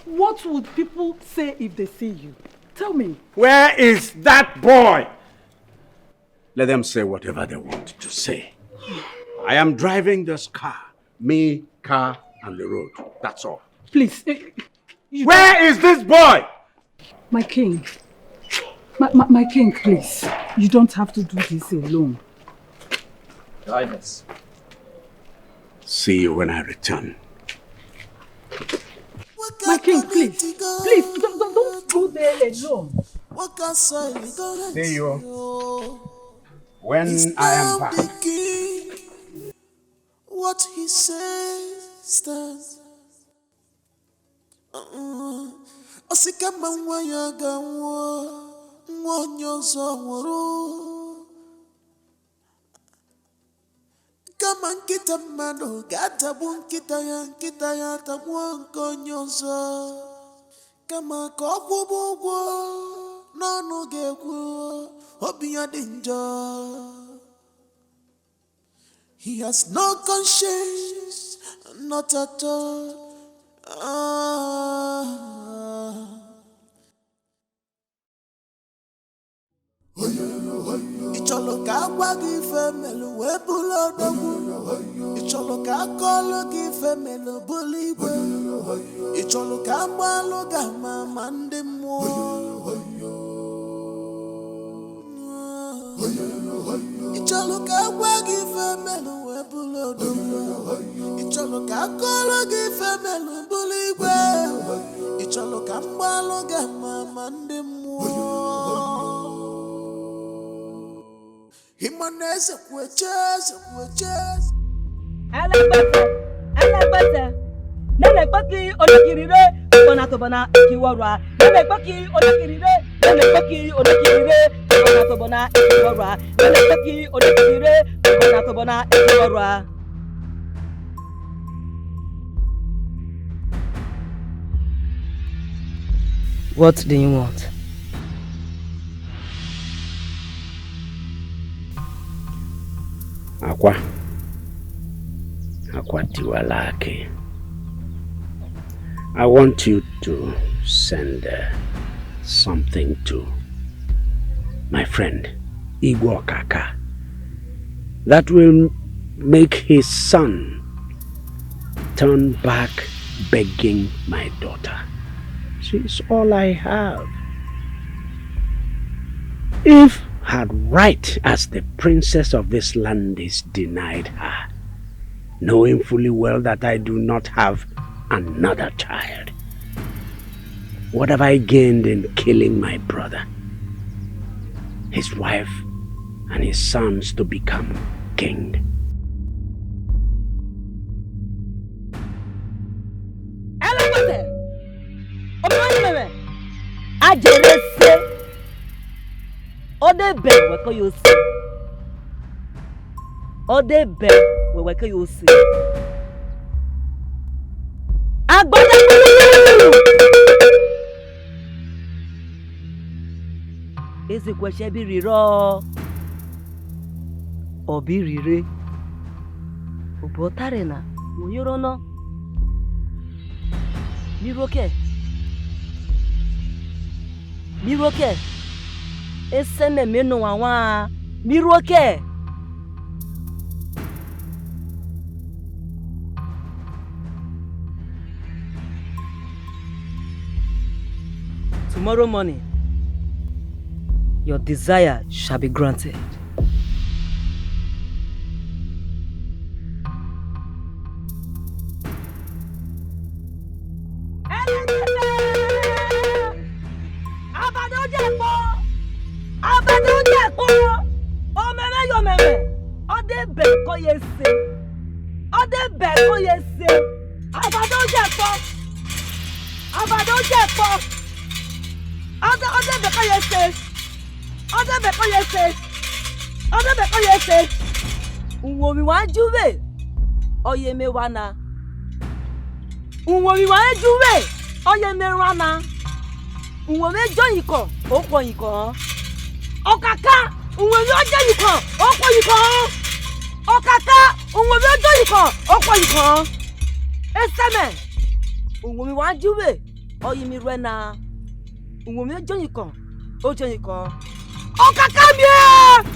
What would people say if they see you? Tell me. Where is that boy? Let them say whatever they want to say. I am driving this car. Me, car, and the road. That's all. Please. Where is this boy? My king. My king, please. You don't have to do this alone. Guidance. See you when I return. My king, please. Please, don't go there alone. See you when I am back. What he says stands. Osikama nwaya gawo nwonyozo nworo. Kama nkita mmadụ ga-atagbu nkịta ya tagbuo nke onye ọzọ. Kama ka ọ kwụba ụgwọ n'ọnụ ga-ekwu obi ya dị njọ. He has no conscience, not at all. Icholo ka agwa gị ife melu wee bụrụ odogwu. Icholo ka akọlụ gị ife melu bụrụ igwe. Icholo ka agbalụ gị ama ma ndị mmụọ. Icholo ka agwa gị ife melu wee bụrụ odogwu. Icholo ka akọlụ gị ife melu bụrụ igwe. Icholo ka agbalụ gị ama ma ndị mmụọ. Himanese kuecheze. Alagbata. Nene paki onakirire, bonatobona ikiwarwa. Nene paki onakirire, bonatobona ikiwarwa. Nene paki onakirire, bonatobona ikiwarwa. What do you want? Akwa Tiwalake. I want you to send something to my friend Igwe Kaka that will make his son turn back begging my daughter. She's all I have. If her right as the princess of this land is denied her, knowing fully well that I do not have another child, what have I gained in killing my brother, his wife, and his sons to become king? Ajerese Ode be weko you see. Ode be weko you see. Agbada. Ese kweshe bi riro. Obi rire. Obotare na oyoro no. Miroke. Miroke. Ese me menu wawa. Miroke. Tomorrow morning, your desire shall be granted. Unwomi wa juwe oye me wana. Unwomi wa juwe oye me wana. Unwomi joyiko okwo yiko. Okaka unwomi ojoyiko okwo yiko. Okaka unwomi ojoyiko okwo yiko. Eseme unwomi wa juwe oye mi rena. Unwomi ojoyiko ojoyiko. Okaka mie.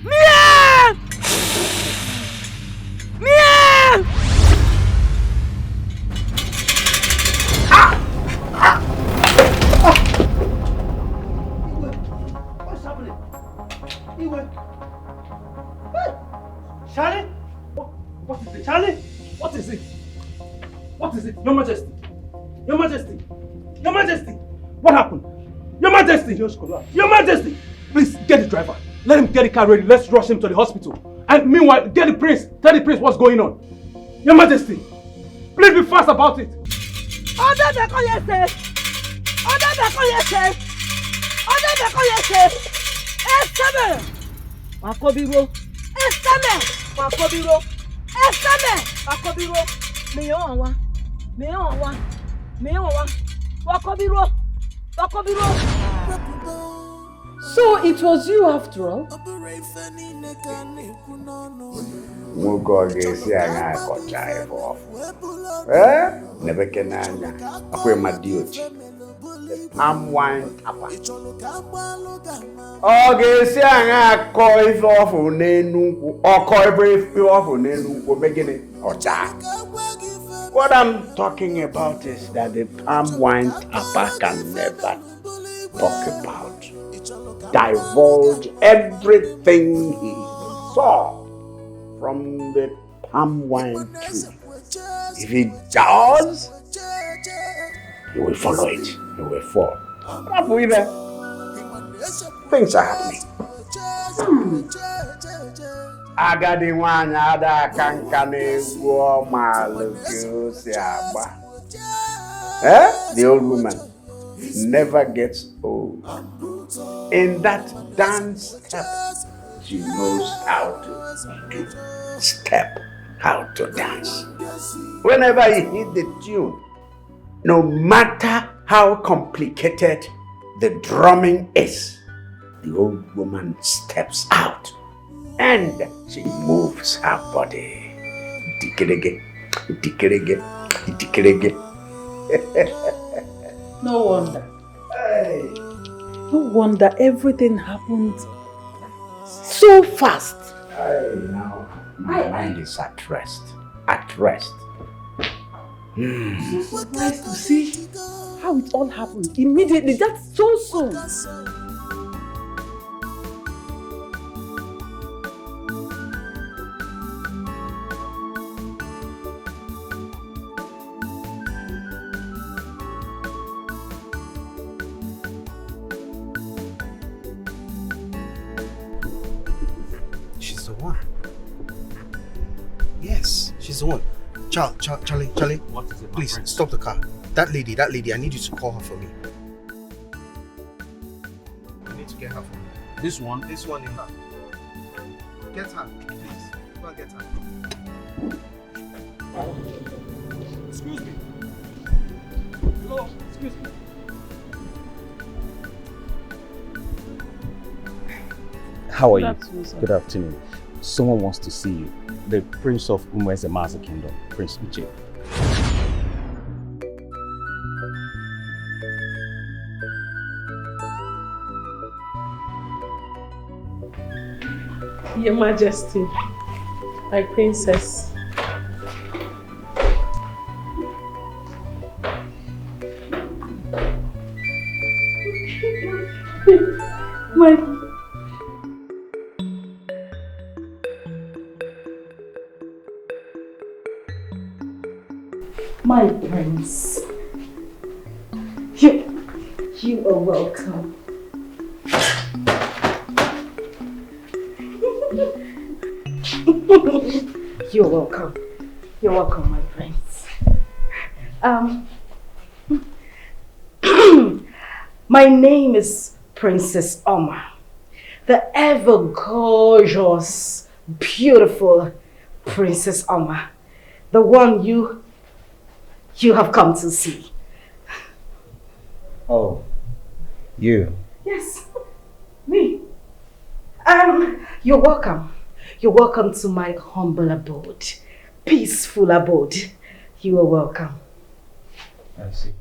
Mie! Mie! What's happening? Iwe. Hey! Charlie? What is it? Charlie? What is it? What is it? Your Majesty. Your Majesty. Your Majesty. What happened? Your Majesty. Just collapsed. Your Majesty. Please get the driver. Let him get the car ready. Let's rush him to the hospital. And meanwhile, get the prince. Tell the prince what's going on. Your Majesty, please be fast about it. Order the call. Order the call. Order the call. Estame. Wakobiro. Estame. Wakobiro. Estame. Wakobiro. Meyowa. Meyowa. Meyowa. Wakobiro. Wakobiro. So it was you after all? Mugo gesi anga kocha efo. Never can anya. Akwe madioti. Palm wine tapa. Gesi anga ko ifo ofu nenunku. Oko ifo ofu nenunku begini ocha. What I'm talking about is that the palm wine tapa can never talk about. Divulge everything he saw from the palm wine tree. If he does, he will follow it. He will fall. Things are happening. Agadi wanya ada kankane go maluku siaba. The old woman never gets old. In that dance step, she knows how to step, how to dance. Whenever he hit the tune, no matter how complicated the drumming is, the old woman steps out and she moves her body. Dikirege, dikirege, dikirege. No wonder. No wonder everything happened so fast. Now my mind is at rest. At rest. I'm so surprised to see how it all happened immediately. That's so soon. She's the one. Yes, she's the one. Charlie. What is it, please stop the car. That lady, I need you to call her for me. I need to get her for me. This one? This one in her. Get her, please. Go and get her. Excuse me. Hello, excuse me. How are Good you? afternoon, sir. Good afternoon. Someone wants to see you. The Prince of Umenwa Kingdom, Prince Uche. Your Majesty, my princess. My prince, you are welcome. You're welcome. You're welcome, my prince. My name is Princess Alma, the ever gorgeous, beautiful Princess Alma, the one you have come to see. Oh, you. Yes, me. You're welcome. You're welcome to my humble abode, peaceful abode. You are welcome. I see.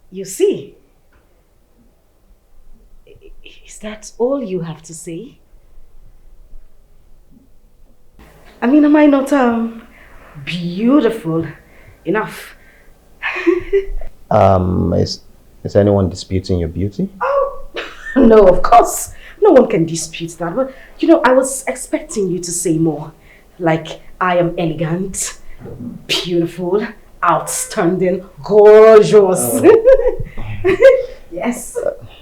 You see? Is that all you have to say? I mean, am I not beautiful enough? Is anyone disputing your beauty? No, of course. No one can dispute that. But, you know, I was expecting you to say more. Like, I am elegant, beautiful, outstanding, gorgeous. Yes.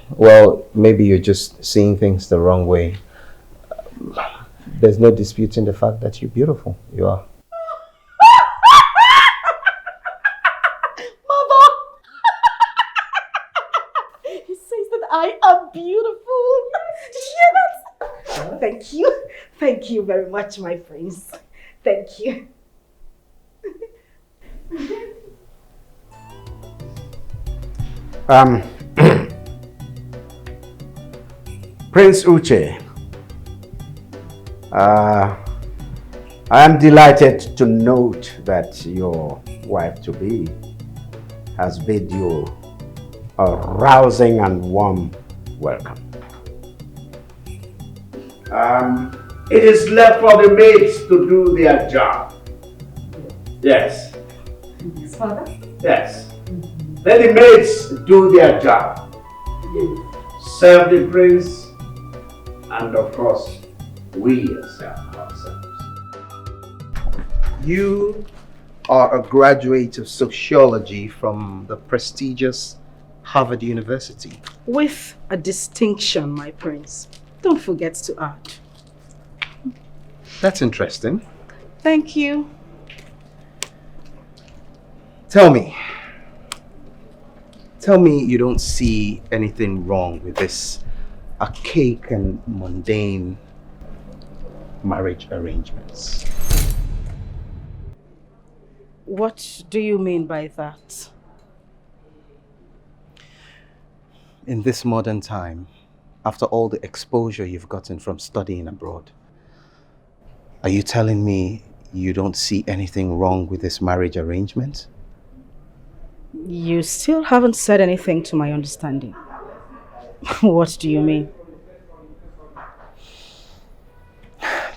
Well, maybe you're just seeing things the wrong way. There's no disputing the fact that you're beautiful. You are. Mother! He says that I am beautiful. Did you hear that? Thank you. Thank you very much, my prince. Thank you. Prince Uche, I am delighted to note that your wife-to-be has bid you a rousing and warm welcome. It is left for the maids to do their job. Yes. Yes, Father? Yes. Let the maids do their job. Serve the prince, and of course, we serve ourselves. You are a graduate of sociology from the prestigious Harvard University. With a distinction, my prince. Don't forget to add. That's interesting. Thank you. Tell me you don't see anything wrong with this archaic and mundane marriage arrangements. What do you mean by that? In this modern time, after all the exposure you've gotten from studying abroad, are you telling me you don't see anything wrong with this marriage arrangement? You still haven't said anything to my understanding. What do you mean?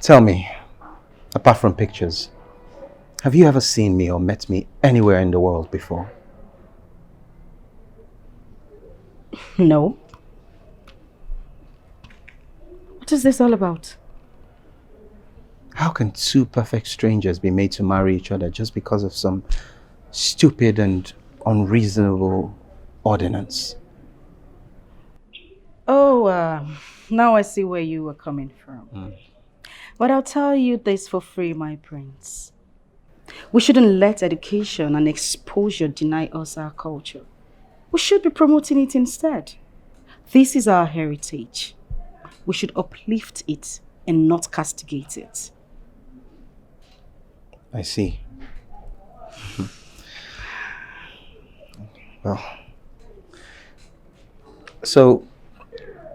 Tell me, apart from pictures, have you ever seen me or met me anywhere in the world before? No. What is this all about? How can two perfect strangers be made to marry each other just because of some stupid and unreasonable ordinance? Oh, now I see where you were coming from. But I'll tell you this for free, my prince. We shouldn't let education and exposure deny us our culture. We should be promoting it instead. This is our heritage. We should uplift it and not castigate it. I see. Well, so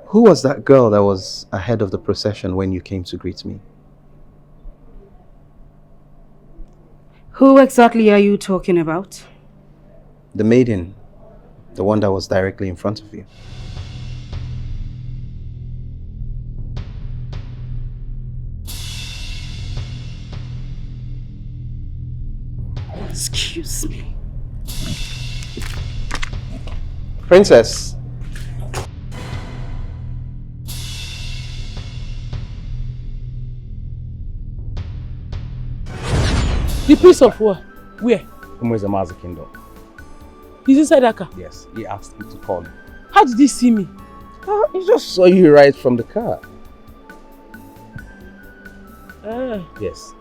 who was that girl that was ahead of the procession when you came to greet me? Who exactly are you talking about? The maiden, the one that was directly in front of you. Excuse me. Princess. The prince of war? Where? Umwezema's kingdom. He's inside that car? Yes, he asked me to call you. How did he see me? He just saw you right from the car. Ah. Yes.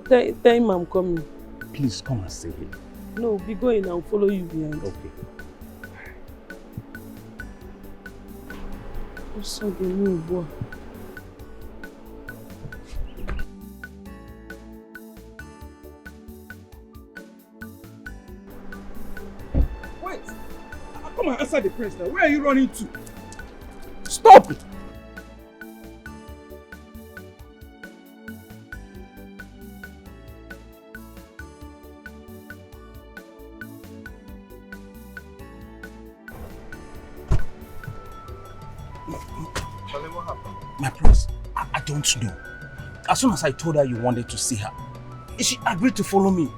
Tell him I'm coming. Please come and say it. No, be going. I'll follow you behind. Okay. Also, the new boy. Wait! Come and answer the prince now. Where are you running to? Stop it! My prince, I don't know. As soon as I told her you wanted to see her, she agreed to follow me.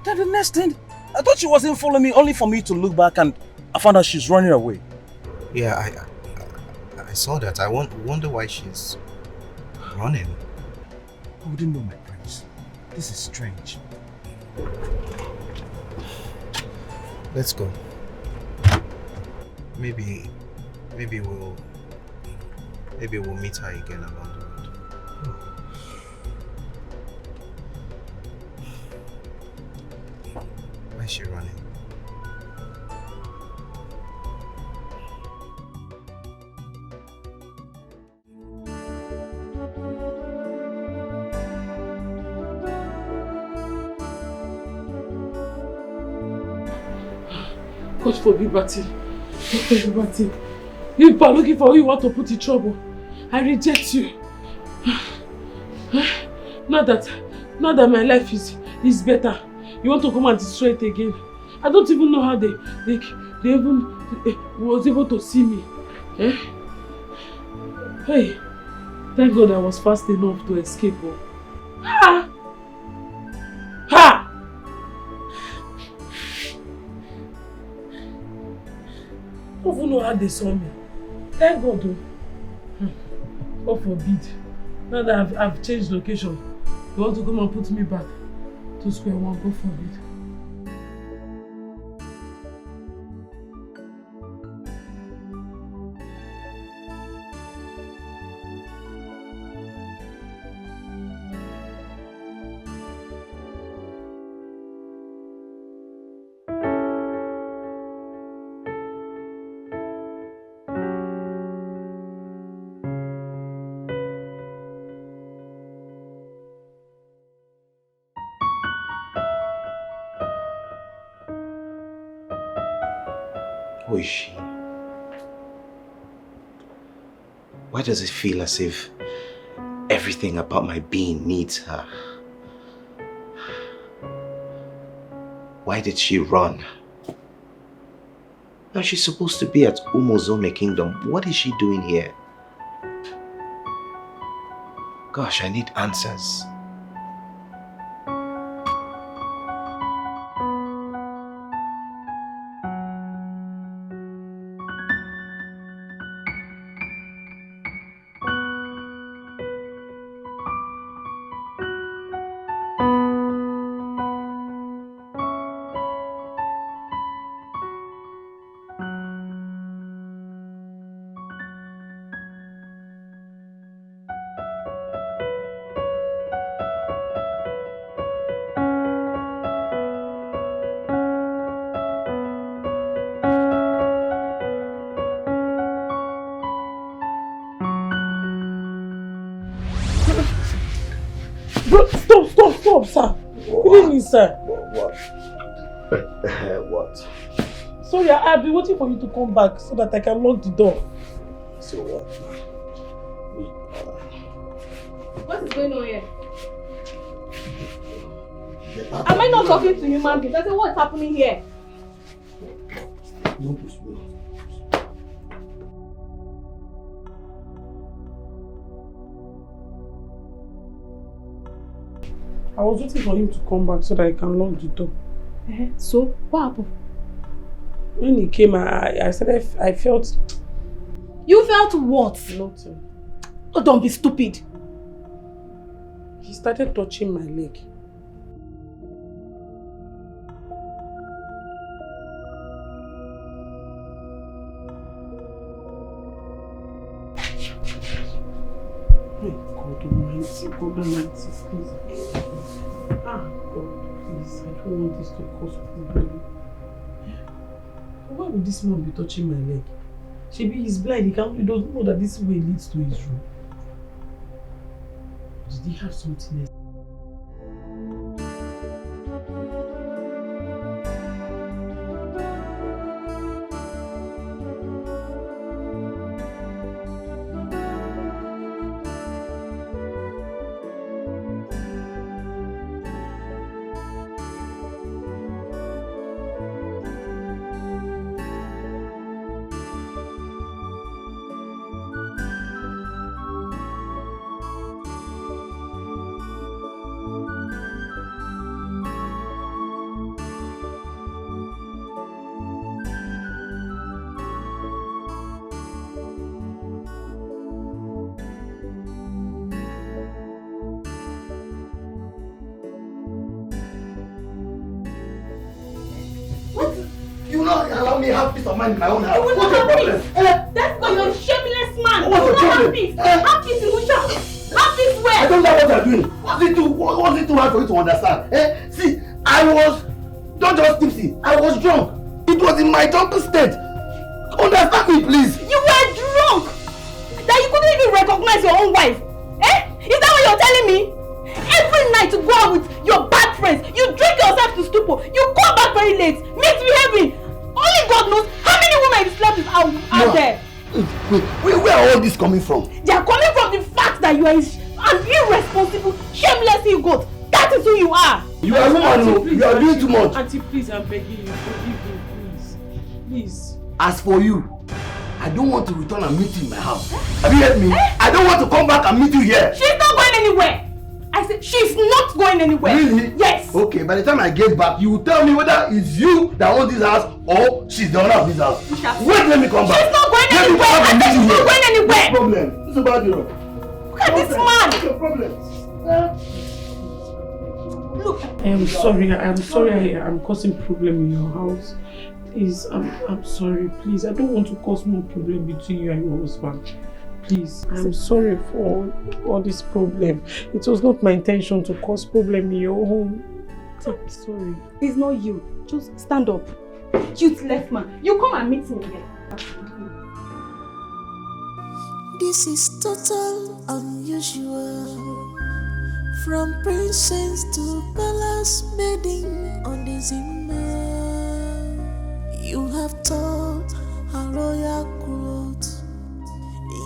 Then the next thing, I thought she wasn't following me, only for me to look back and I found out she's running away. Yeah, I saw that. I wonder why she's running. I wouldn't know, my prince. This is strange. Let's go. Maybe we'll meet her again along the road. Why is she running? God forbid, Batty. God forbid, Batty. If I'm looking for who you want to put in trouble, I reject you. Now that my life is better, you want to come and destroy it again. I don't even know how they even was able to see me. Eh? Hey, thank God I was fast enough to escape. Ha! Ha! I don't even know how they saw me. Thank God though. God forbid. Now that I've changed location, you want to come and put me back to square one. God forbid. Who is she? Why does it feel as if everything about my being needs her? Why did she run? Now she's supposed to be at Umozome Kingdom. What is she doing here? Gosh, I need answers. Bro, stop, sir. Good evening, sir. What? Sorry, I've been waiting for you to come back so that I can lock the door. So what? What is going on here? Am I not talking to human beings? I said, what's happening here? I was waiting for him to come back so that I can lock the door. So, what happened? When he came, I said I felt... You felt what? Nothing. Oh, don't be stupid. He started touching my leg. God Almighty, please. God, please. I don't want this to cause problem. Why would this man be touching my leg? Maybe he's blind. He doesn't know that this way leads to his room. Did he have something else? In my own house. You will not have peace. That's because you're a shameless man. What's the problem? Have peace. Have peace in which house? Have peace where? I don't know what you're doing. Was it too hard for you to understand? See, I was not just tipsy. I was drunk. It was in my drunken state. Understand me, please. You were drunk. That you couldn't even recognize your own wife. Is that what you're telling me? Every night you go out with your bad friends. You drink yourself to stupor. You come back very late. Misbehaving. Only God knows how many women you slept with out there. Wait, where are all this coming from? They are coming from the fact that you are an irresponsible, shameless ego. That is who you are. You are a woman. You are doing too much. Auntie, please, I'm begging you. Forgive me, please. Please. As for you, I don't want to return and meet you in my house. Have you heard me? I don't want to come back and meet you here. She's not going anywhere. I said she's not going anywhere. Really? Yes. Okay, by the time I get back, you will tell me whether it's you that owns this house or she's the owner of this house. Wait, let me come back. She's not going anywhere. I said she's not going anywhere. No problem. It's about you. Look at this man. What's your problem? Look. I'm sorry I'm causing problem in your house. Please, I'm sorry. Please, I don't want to cause more problem between you and your husband. Please, I'm sorry for all this problem. It was not my intention to cause problem in your home. I'm sorry. It's not you. Just stand up. Useless man. You come and meet me here. This is total unusual. From princess to palace maiden on the Zimmer. You have taught a royal cloth.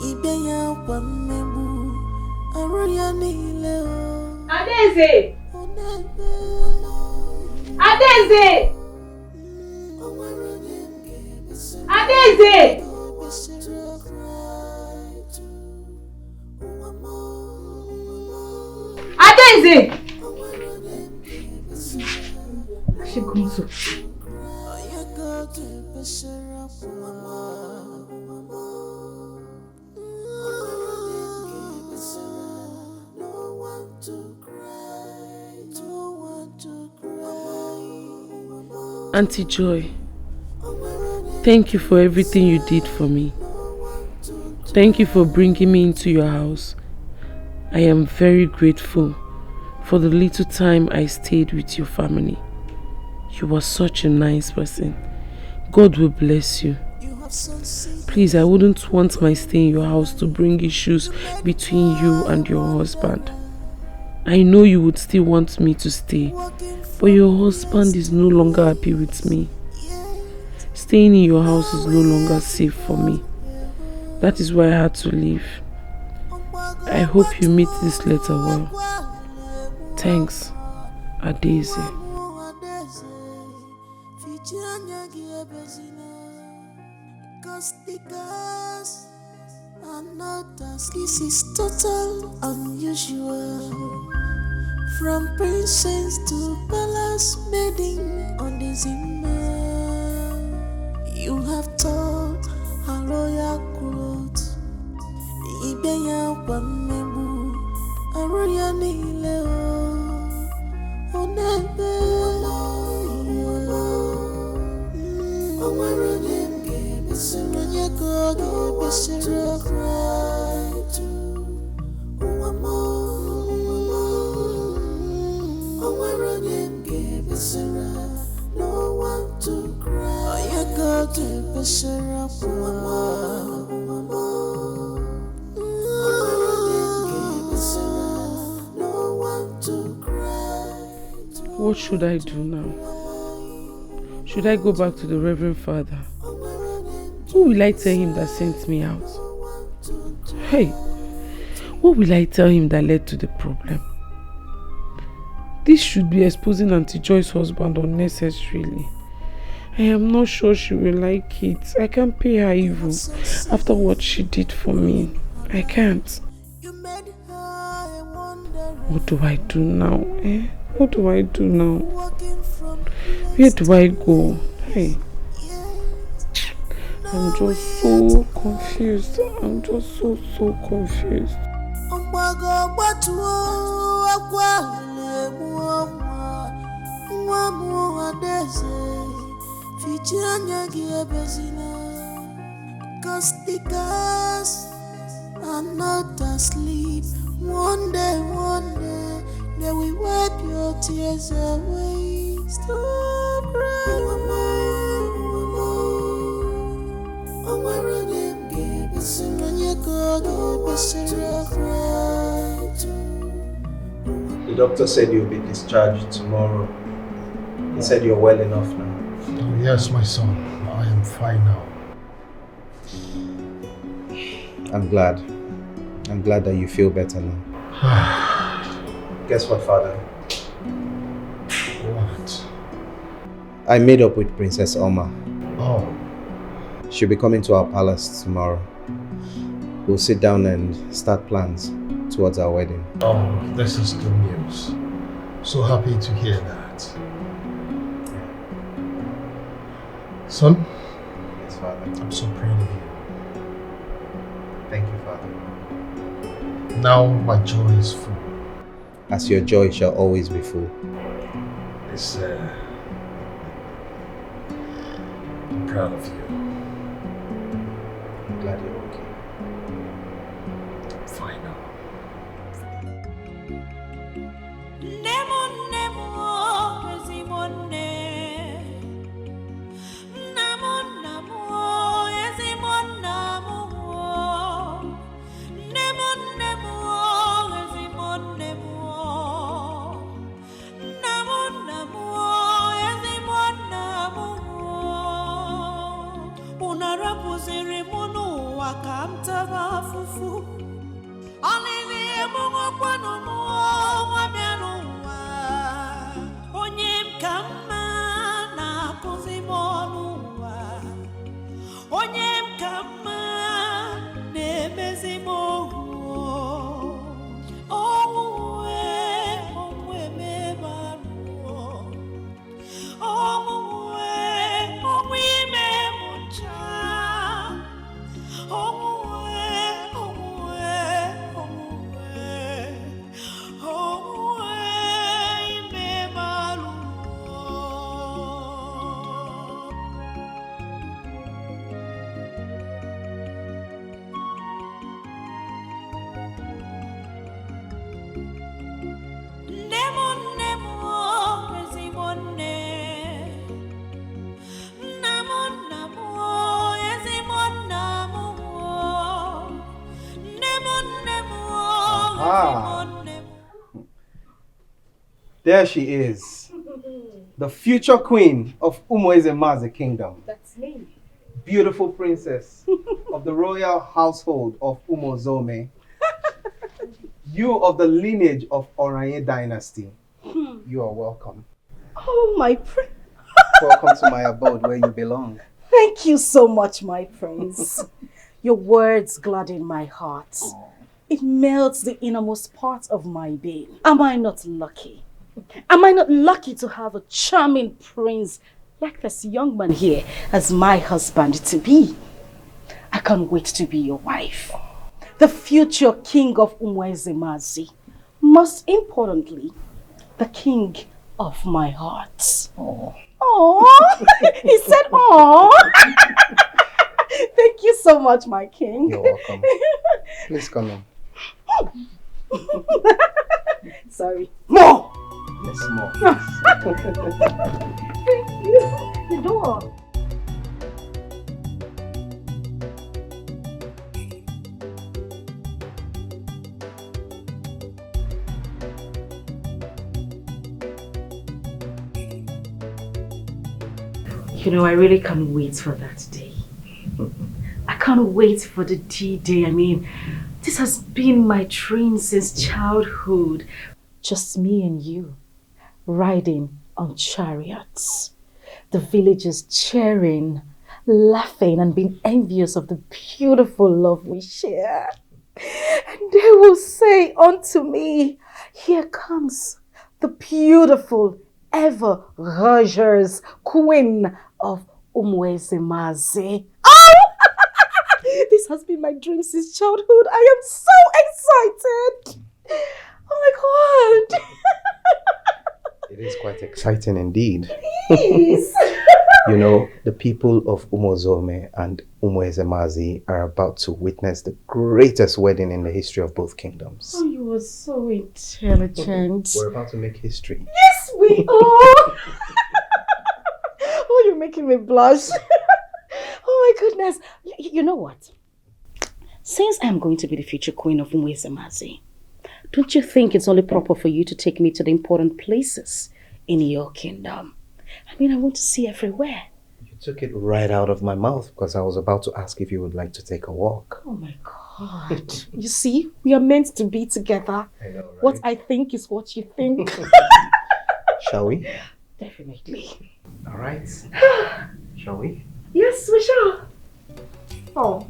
Ibeya Wamebu Aroya Nile. Adeze! Adeze! Adeze! Adeze! She comes up. Auntie Joy, thank you for everything you did for me. Thank you for bringing me into your house. I am very grateful for the little time I stayed with your family. You were such a nice person. God will bless you. Please, I wouldn't want my stay in your house to bring issues between you and your husband. I know you would still want me to stay, but your husband is no longer happy with me. Staying in your house is no longer safe for me. That is why I had to leave. I hope you meet this letter well. Thanks, Adeze. This is total unusual. From princess to palace maiden on this email. You have taught a royal growth. Ibeya Wamebu, a royal Nileo. Onebe, no one to cry. You go to Bishara. No one to cry. What should I do now? Should I go back to the Reverend Father? Who will I tell him that sent me out? Hey, what will I tell him that led to the problem? This should be exposing Auntie Joy's husband unnecessarily. I am not sure she will like it. I can't pay her evil after what she did for me. I can't. What do I do now? What do I do now? Where do I go? Hey, I'm just so confused. I'm just so confused. Cause the girls are not asleep. One day, they will wipe your tears away. Stop crying. The doctor said you'll be discharged tomorrow. He said you're well enough now. Oh, yes, my son. I am fine now. I'm glad. I'm glad that you feel better now. Guess what, Father? What? I made up with Princess Alma. Oh. She'll be coming to our palace tomorrow. We'll sit down and start plans towards our wedding. Oh, this is good news. So happy to hear that. Son? Yes, Father. I'm so proud of you. Thank you, Father. Now my joy is full. As your joy shall always be full. It's, I'm proud of you. I'm glad you're okay. I'm fine now. Oh There she is. The future queen of Umuezemazi kingdom. That's me. Beautiful princess of the royal household of Umozome. You of the lineage of Oranye dynasty. You are welcome. Oh, my prince. Welcome to my abode where you belong. Thank you so much, my prince. Your words gladden my heart. It melts the innermost part of my being. Am I not lucky? Am I not lucky to have a charming prince like this young man here as my husband-to-be? I can't wait to be your wife. The future king of Umuezemazi. Most importantly, the king of my heart. Oh, he said, "Oh." Thank you so much, my king. You're welcome. Please come in. Sorry. More! Yes, more. Thank you. The door. You know, I really can't wait for that day. I can't wait for the D-Day. I mean, this has been my dream since childhood. Just me and you, riding on chariots. The villagers cheering, laughing and being envious of the beautiful love we share. And they will say unto me, "Here comes the beautiful ever Rogers, queen of Umuezemazi." Oh! This has been my dream since childhood. I am so excited. Oh my God. It is quite exciting indeed. Please. You know, the people of Umozome and Umuezemazi are about to witness the greatest wedding in the history of both kingdoms. Oh, you are so intelligent. We're about to make history. Yes, we are. Oh, you're making me blush. Oh my goodness. You know what? Since I'm going to be the future queen of Umuezemazi, don't you think it's only proper for you to take me to the important places in your kingdom? I mean, I want to see everywhere. You took it right out of my mouth because I was about to ask if you would like to take a walk. Oh my God. You see, we are meant to be together. I know, right? What I think is what you think. Shall we? Definitely. All right. Shall we? Yes, we shall. Oh.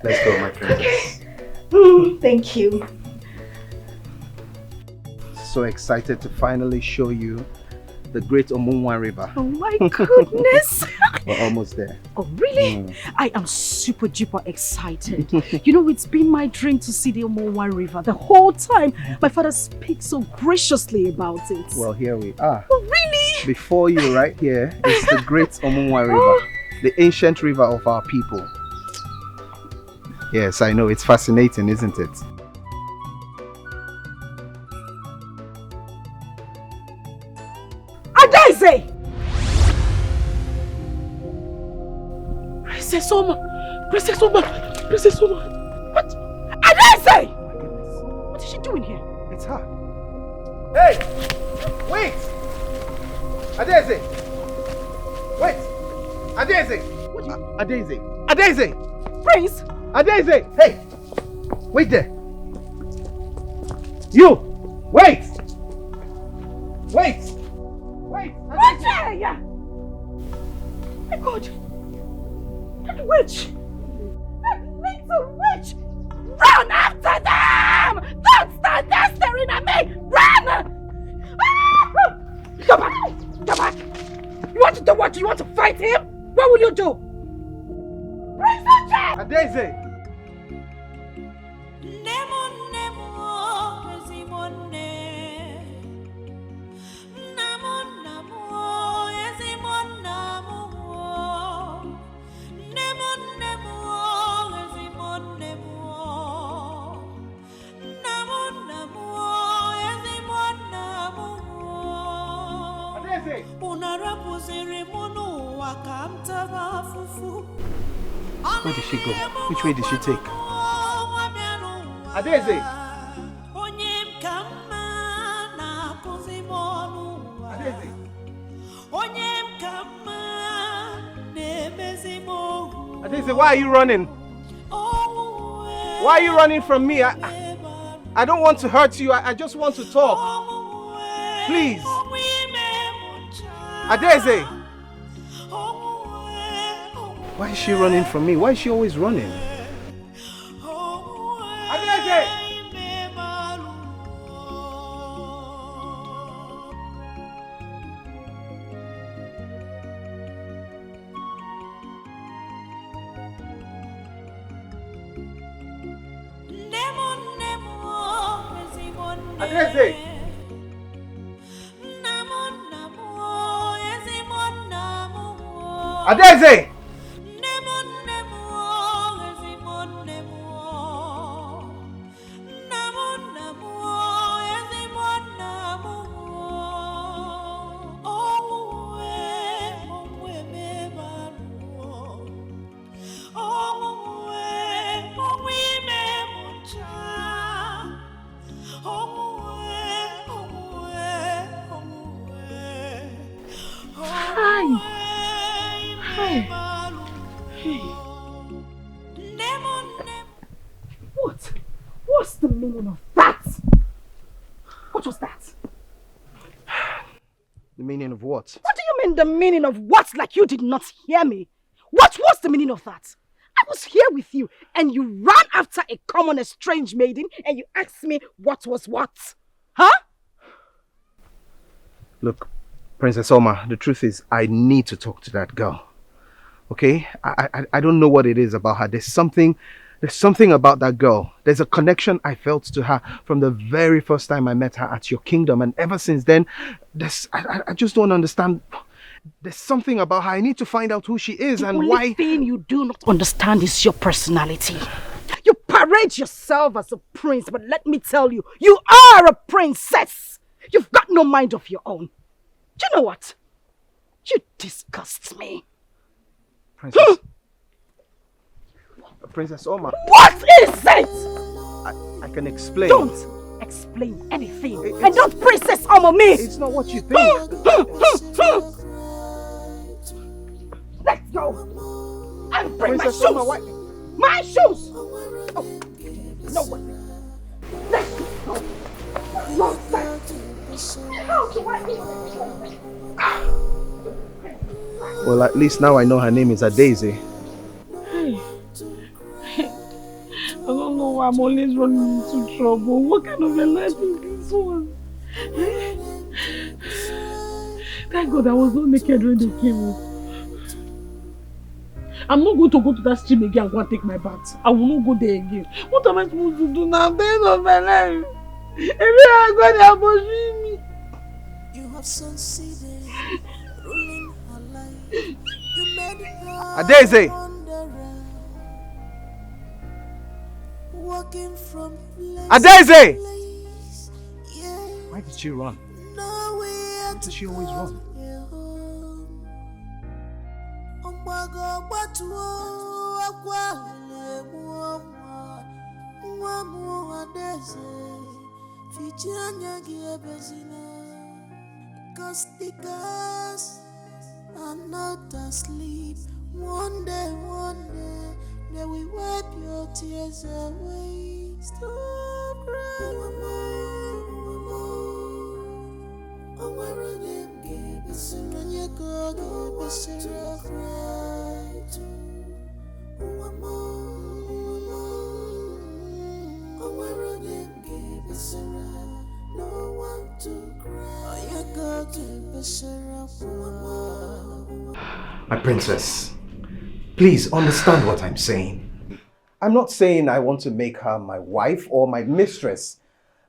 Let's go, my friend. Okay. Thank you. So excited to finally show you the great Omunwa River. Oh my goodness. We're almost there. Oh really? I am super duper excited. You know, it's been my dream to see the Omunwa River the whole time. My father speaks so graciously about it. Well, here we are. Oh really? Before you right here is the great Omunwa River, the ancient river of our people. Yes, I know, it's fascinating, isn't it? Adaeze! Princess Oma! Princess Oma! Princess Oma! What? Adaeze! What is she doing here? It's her. Hey! Wait! Adaeze! Wait! Adaeze! Adaeze! Adaeze! Prince! Adaeze! Hey! Wait there! You! Wait! Wait! Wait! Adaeze! Yeah! My God! That witch! That little witch! Run after them! Don't stand there staring at me! Run! Ah! Go back! Go back! You want to do what? You want to fight him? What will you do? Prince Adaeze! Where did she go? Which way did she take? Adeze! Adeze, why are you running? Why are you running from me? I don't want to hurt you. I just want to talk. Please. Adeze! Why is she running from me? Why is she always running? Adeze! Adeze! Adeze! What's the meaning of that? What was that? The meaning of what? What do you mean the meaning of what? Like you did not hear me? What was the meaning of that? I was here with you and you ran after a common estranged maiden and you asked me what was what? Huh? Look, Princess Alma, the truth is I need to talk to that girl. Okay? I don't know what it is about her. There's something about that girl. There's a connection I felt to her from the very first time I met her at your kingdom. And ever since then, I just don't understand. There's something about her. I need to find out who she is and why. The only thing you do not understand is your personality. You parade yourself as a prince, but let me tell you, you are a princess. You've got no mind of your own. Do you know what? You disgust me. Princess Alma. What is it? I can explain. Don't explain anything. And don't Princess Alma me. It's not what you think. Let's go. And bring Princess my shoes. Alma, my shoes. Oh, no way. Let's go. How do I even? Well, at least now I know her name is Adeze. I don't know why I'm always running into trouble. What kind of a life is this one? Thank God I was not naked when they came up. I'm not going to go to that stream again and go and take my bath. I will not go there again. What am I supposed to do now? At the end of my life. Every I go there, I'm pushing me. You have succeeded, ruling her life. You made her Adeze! walking from place Adeze! to place. Yeah. Why did she run? Why does she always run? Cause the girls are not asleep. One day, they will wipe your tears away. Stop crying, mama. I'm wearing them, give us a run, you go, give us a cry too. Mama. I'm wearing them, give us a run, no one to cry. You go, give us a run, My princess, please understand what I'm saying. I'm not saying I want to make her my wife or my mistress.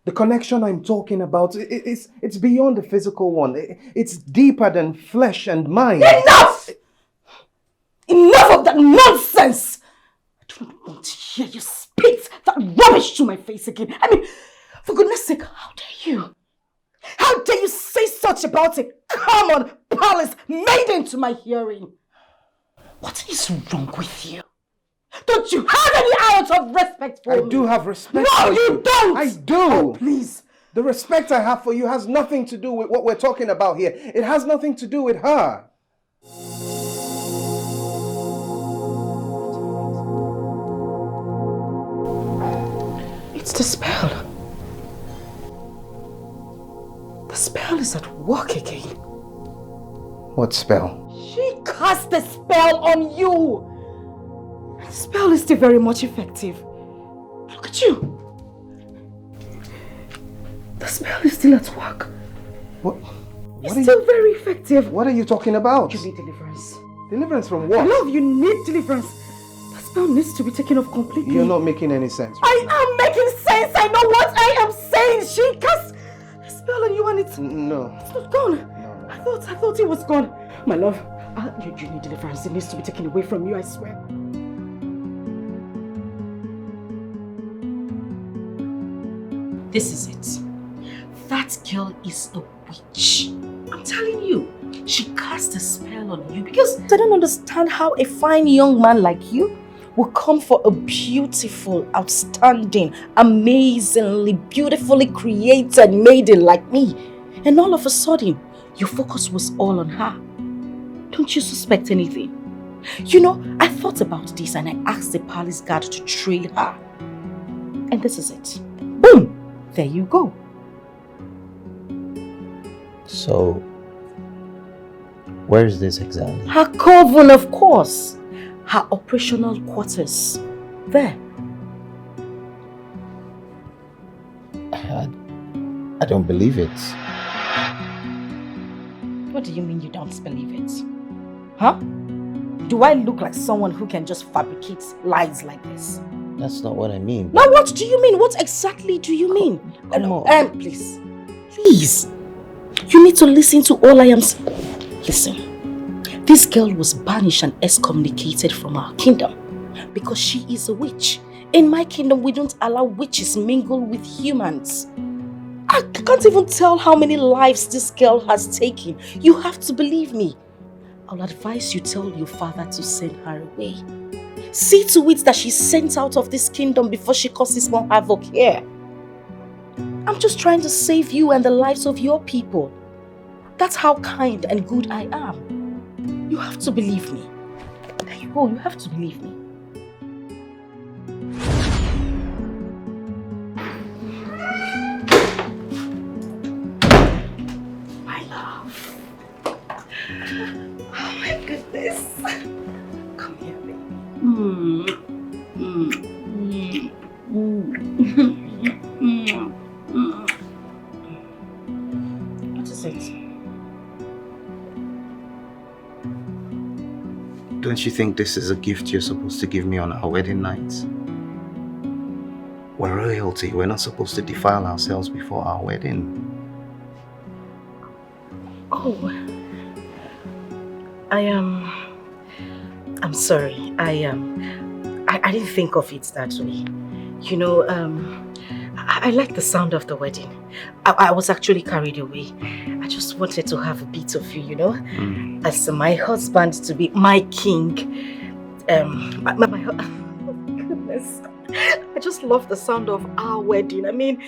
The connection I'm talking about, it's beyond the physical one. It's deeper than flesh and mind. Enough! Enough of that nonsense! I do not want to hear you spit that rubbish to my face again. I mean, for goodness sake, how dare you? How dare you say such about a common palace maiden to my hearing? What is wrong with you? Don't you have any ounce of respect for me? I do have respect for for you. No, you don't! I do! Oh, please. The respect I have for you has nothing to do with what we're talking about here. It has nothing to do with her. It's the spell. The spell is at work again. What spell? She cast a spell on you. The spell is still very much effective. Look at you. The spell is still at work. It's still very effective. What are you talking about? You need deliverance. Deliverance from what? Love, you need deliverance. The spell needs to be taken off completely. You're not making any sense. I am making sense. I know what I am saying. She cast a spell on you and it's not gone. No. I thought it was gone. My love, you need deliverance. It needs to be taken away from you, I swear. This is it. That girl is a witch. I'm telling you. She cast a spell on you because I don't understand how a fine young man like you will come for a beautiful, outstanding, amazingly, beautifully created maiden like me. And all of a sudden, your focus was all on her. Don't you suspect anything? You know, I thought about this and I asked the palace guard to trail her. And this is it. Boom! There you go. So, where is this exactly? Her coven, of course. Her operational quarters. There. I don't believe it. What do you mean you don't believe it? Huh? Do I look like someone who can just fabricate lies like this? That's not what I mean. Now what do you mean? What exactly do you mean? Come on. Please. Please. You need to listen to all I am saying. Listen. This girl was banished and excommunicated from our kingdom because she is a witch. In my kingdom, we don't allow witches mingle with humans. I can't even tell how many lives this girl has taken. You have to believe me. I'll advise you tell your father to send her away. See to it that she's sent out of this kingdom before she causes more havoc here. I'm just trying to save you and the lives of your people. That's how kind and good I am. You have to believe me. There you go, you have to believe me. My love. Oh my goodness. Come here, baby. What is it? Don't you think this is a gift you're supposed to give me on our wedding night? We're royalty. We're not supposed to defile ourselves before our wedding. Oh, I'm sorry. I didn't think of it that way. You know, I like the sound of the wedding. I was actually carried away. I just wanted to have a bit of you, you know, as my husband to be my king. Goodness, I just love the sound of our wedding. I mean,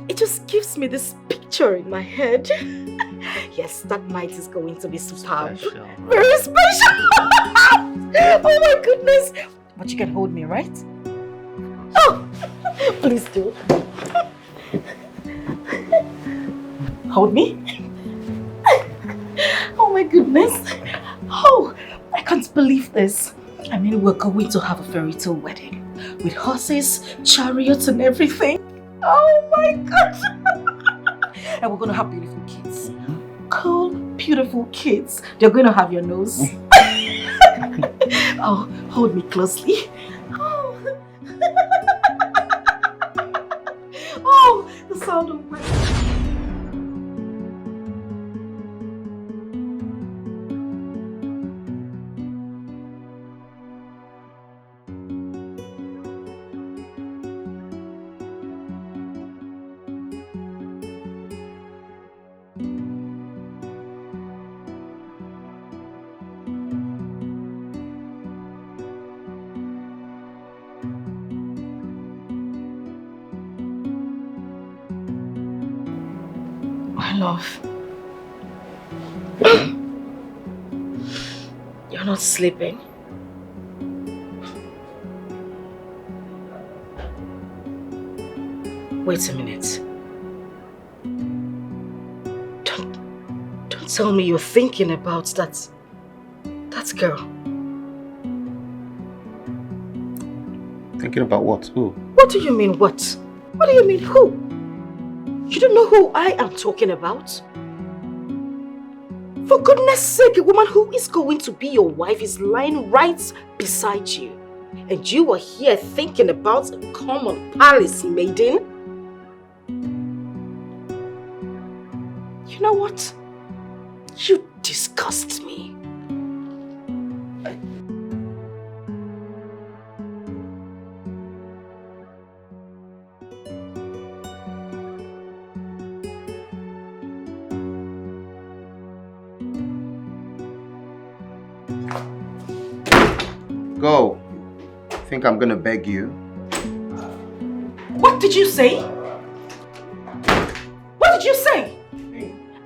it just gives me this picture in my head. Yes, that night is going to be superb. Special. Very special. Oh my goodness. But you can hold me, right? Oh, please do. Hold me. Oh my goodness. Oh, I can't believe this. I mean, we're going to have a fairy tale wedding with horses, chariots and everything. Oh my God. And we're going to have beautiful kids. Cool, beautiful kids. They're going to have your nose. Oh, hold me closely. Oh, oh, the sound of my... My love. You're not sleeping. Wait a minute. Don't tell me you're thinking about that girl. Thinking about what? Who? What do you mean what? What do you mean who? You don't know who I am talking about? For goodness sake, a woman who is going to be your wife is lying right beside you. And you are here thinking about a common palace maiden? You know what? You disgust me. Go. Think I'm gonna beg you? What did you say? What did you say?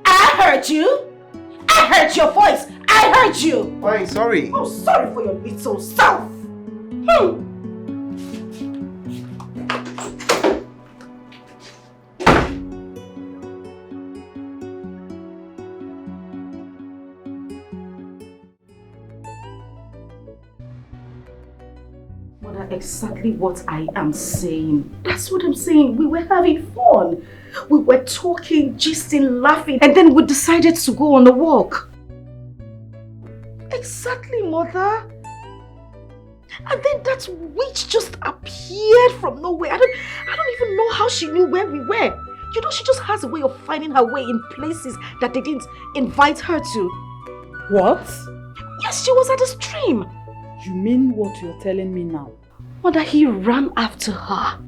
I heard you. I heard your voice. I heard you. Fine, sorry. Oh, sorry for your little self. Exactly what I am saying. That's what I'm saying. We were having fun. We were talking, gisting, laughing, and then we decided to go on a walk. Exactly, mother. And then that witch just appeared from nowhere. I don't even know how she knew where we were. You know, she just has a way of finding her way in places that they didn't invite her to. What? Yes, she was at the stream. You mean what you're telling me now? Mother, he ran after her.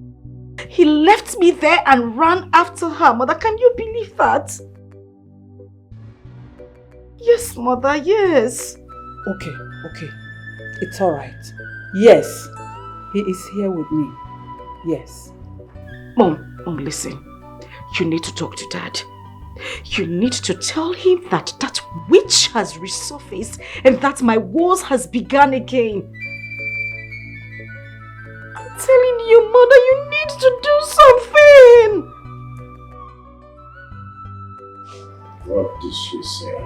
He left me there and ran after her. Mother, can you believe that? Yes, mother, yes. Okay. It's alright. Yes, he is here with me. Yes. Mom, listen. You need to talk to Dad. You need to tell him that that witch has resurfaced and that my wars has begun again. I'm telling you, mother, you need to do something. What did she say?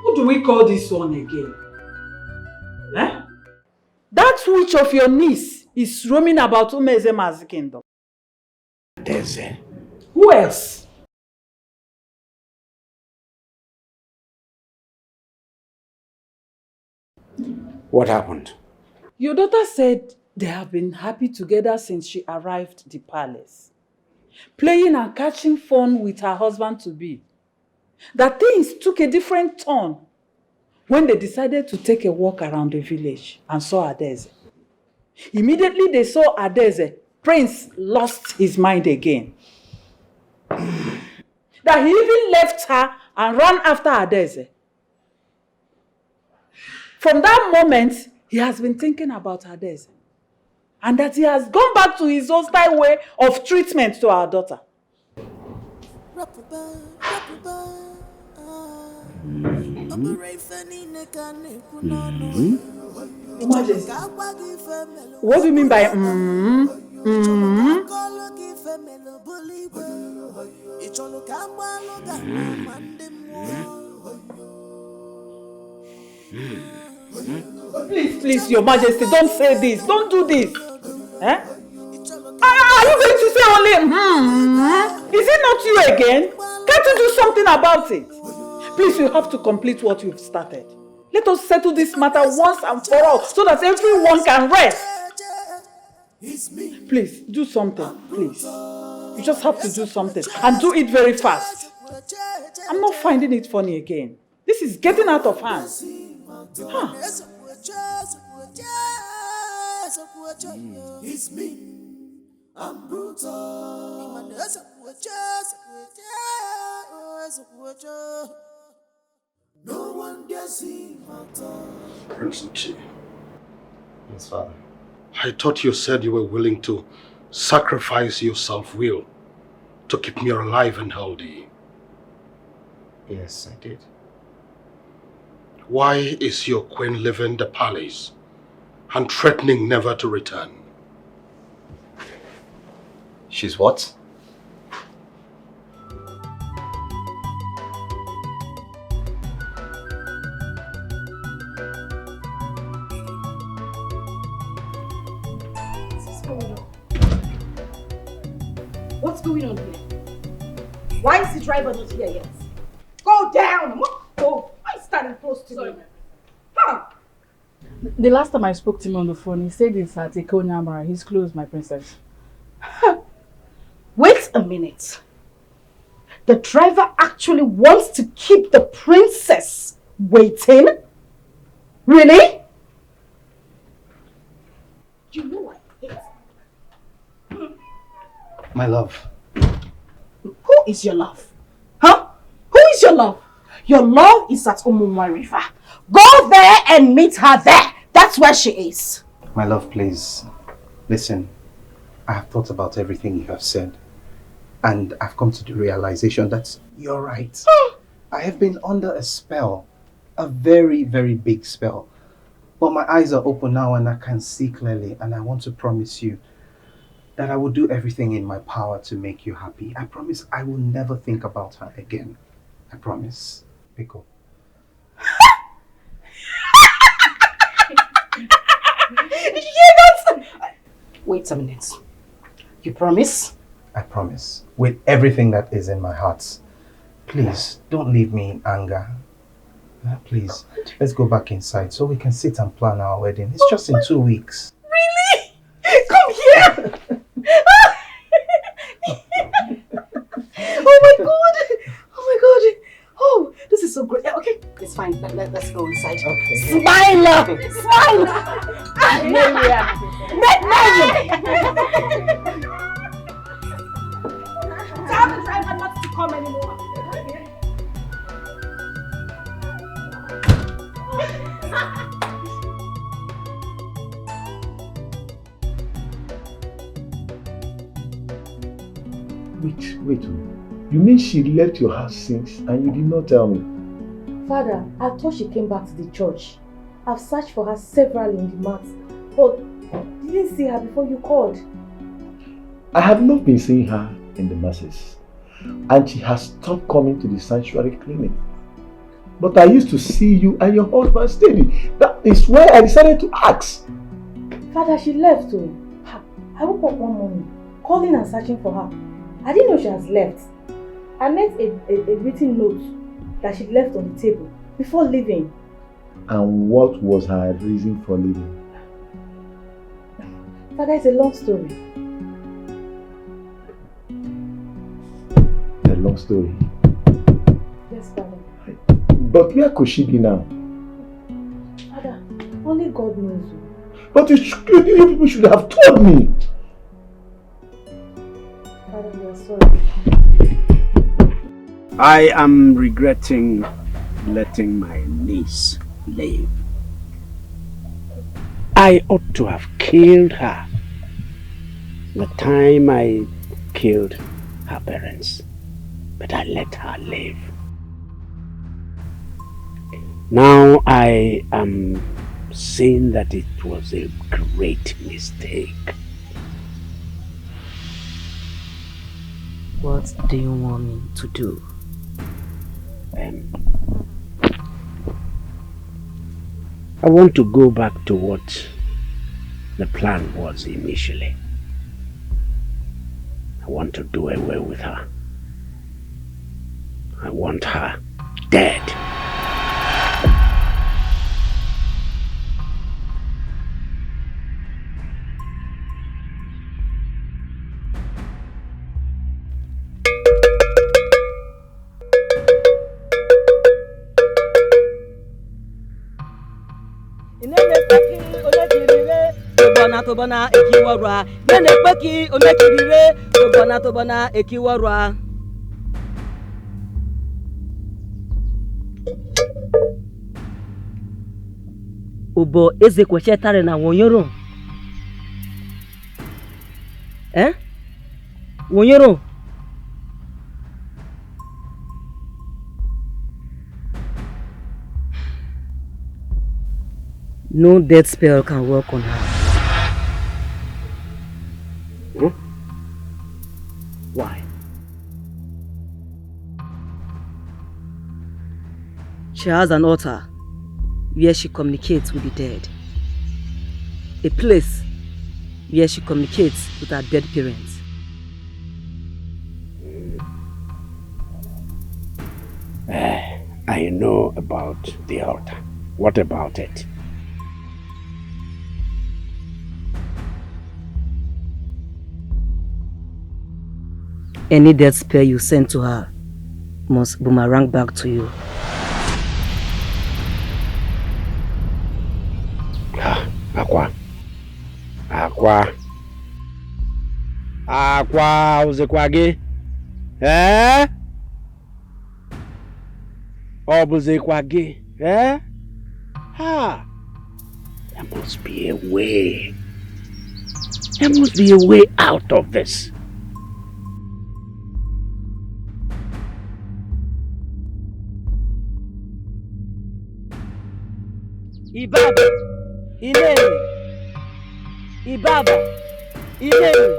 Who do we call this one again? Eh? That witch of your niece is roaming about Umezema's kingdom. Deze. Who else? What happened? Your daughter said they have been happy together since she arrived at the palace. Playing and catching fun with her husband-to-be. That things took a different turn when they decided to take a walk around the village and saw Adeze. Immediately they saw Adeze, Prince lost his mind again. That he even left her and ran after Adeze. From that moment, he has been thinking about Adeze. And that he has gone back to his hostile way of treatment to our daughter. Majesty, what do you mean by Please, Your Majesty, don't say this. Don't do this. Eh? Are you going to say only Is it not you again? Can't you do something about it? Please, you have to complete what you've started. Let us settle this matter once and for all so that everyone can rest. Please, do something, please. You just have to do something and do it very fast. I'm not finding it funny again. This is getting out of hand. Huh. It's me. I'm brutal. No one gets in my tongue. Prince Nchi, Yes, Father. I thought you said you were willing to sacrifice your self-will to keep me alive and healthy. Yes, I did. Why is your queen leaving the palace and threatening never to return? She's what? What's going on here? Why is the driver not here yet? Go down! Oh, I'm standing close to you. Huh? The last time I spoke to him on the phone, he said it's at Ekene Umenwa. He's closed, my princess. Wait a minute. The driver actually wants to keep the princess waiting? Really? You know I hate. My love. Who is your love? Huh? Who is your love? Your love is at Umenwa River. Go there and meet her there. That's where she is. My love, please. Listen, I have thought about everything you have said. And I've come to the realization that you're right. I have been under a spell. A very, very big spell. But my eyes are open now and I can see clearly. And I want to promise you that I will do everything in my power to make you happy. I promise I will never think about her again. I promise. Pico. Did you hear that? Wait a minute. You promise? I promise. With everything that is in my heart. Please, don't leave me in anger. Please, let's go back inside so we can sit and plan our wedding. It's just in 2 weeks. Really? Come here! Oh my god! Oh my god! Oh, this is so great. Okay, it's fine. Let's go inside. Okay. Smile! Smile! Tell the driver not to come anymore. Wait. You mean she left your house since and you did not tell me? Father, I thought she came back to the church. I've searched for her severally in the mats, but didn't see her before you called. I have not been seeing her in the masses, and she has stopped coming to the sanctuary clinic. But I used to see you and your husband steady. That is why I decided to ask. Father, she left too. I woke up one morning, calling and searching for her. I didn't know she has left. I met a written note that she left on the table before leaving. And what was her reason for leaving? Father, it's a long story. A long story? Yes, Father. But where could she be now? Father, only God knows. But you people should have told me. Father, we are sorry. I am regretting letting my niece live. I ought to have killed her the time I killed her parents, but I let her live. Now I am saying that it was a great mistake. What do you want me to do? I want to go back to what the plan was initially. I want to do away with her. I want her dead. Tobana ekiwarwa nene peki omekirire tobana ekiwarwa Ubo eze kwechetare na wonyoro wonyoro No death spell can work on her. Why? She has an altar where she communicates with the dead. A place where she communicates with her dead parents. I know about the altar. What about it? Any death spell you send to her must boomerang back to you. Aqua uzekwa gị? Ọ bụzikwa gị? There must be a way. There must be a way out of this. Ibaba, Inemi, Ibaba, Inemi.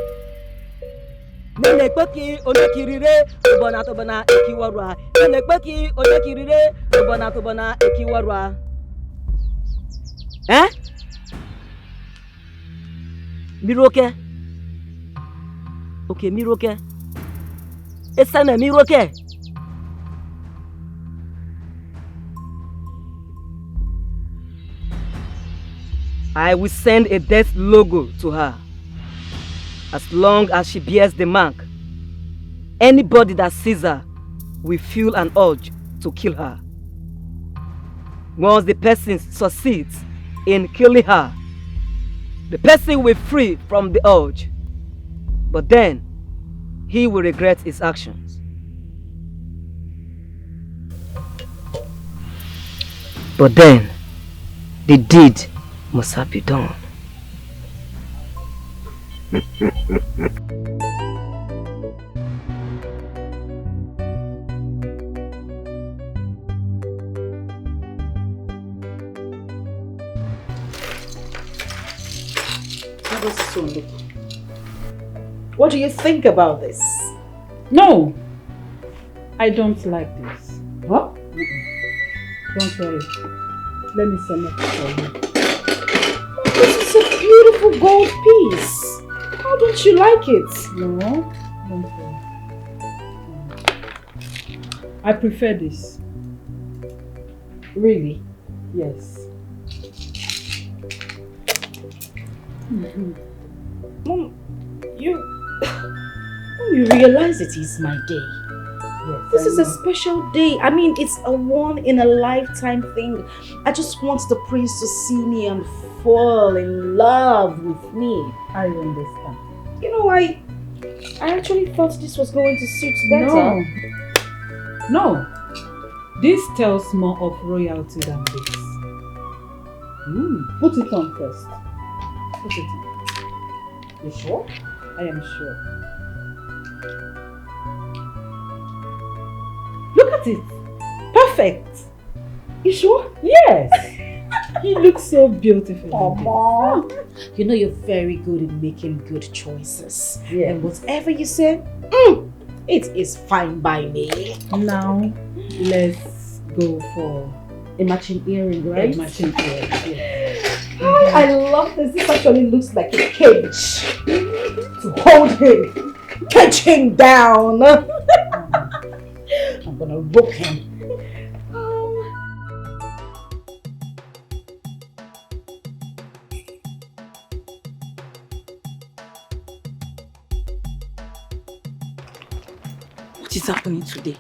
Nenekpeki onekirire tobana ekiwarwa. Nenekpeki onekirire tobana ekiwarwa. Miroke. Okay, Miroke. Esame Miroke. I will send a death logo to her. As long as she bears the mark, anybody that sees her will feel an urge to kill her. Once the person succeeds in killing her, the person will free from the urge. But then, he will regret his actions. But then, the deed must have been done. What do you think about this? No, I don't like this. What? Don't worry. Let me send it for you. This is a beautiful gold piece. How don't you like it? No, don't worry. I prefer this. Really? Yes. Mom, you realize it is my day. Yes, This is a special day. I mean, it's a one-in-a-lifetime thing. I just want the prince to see me and fall in love with me. I understand. You know, I actually thought this was going to suit better. No. This tells more of royalty than this. Put it on first. Put it on. You sure? I am sure. Look at it. Perfect. You sure? Yes. You look so beautiful. Mom, you know you're very good at making good choices. Yeah. And whatever you say, it is fine by me. Now, let's go for a matching earring, right? a matching earring. Yes. I love this. This actually looks like a cage to hold him, catch him down. I'm gonna rope him. What is happening today?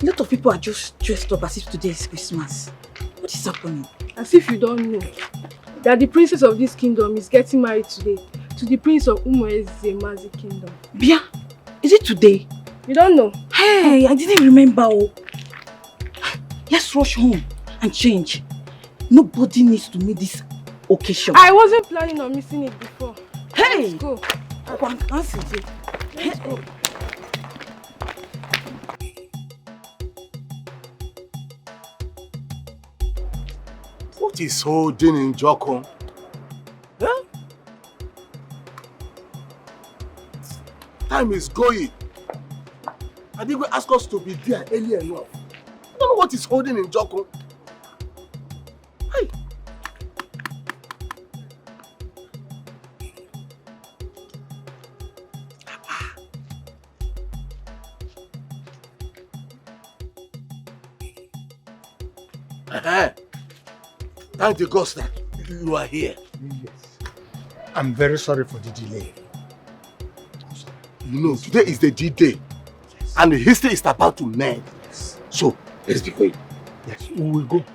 A lot of people are just dressed up as if today is Christmas. What is happening? As if you don't know that the princess of this kingdom is getting married today to the prince of Umwezemazi kingdom. Bia, is it today? You don't know? Hey, I didn't remember. Oh. Let's rush home and change. Nobody needs to meet this occasion. I wasn't planning on missing it before. Hey! Let's go. Let's go. What is holding in Joko? Huh? Time is going. I didn't ask us to be there early enough. I don't know what is holding in Joko. Hey. Thank the gods that you are here. Yes. I'm very sorry for the delay. You know, today is the D-Day. Yes. And the history is about to mend. Yes. So, let's be going. Yes, we will go.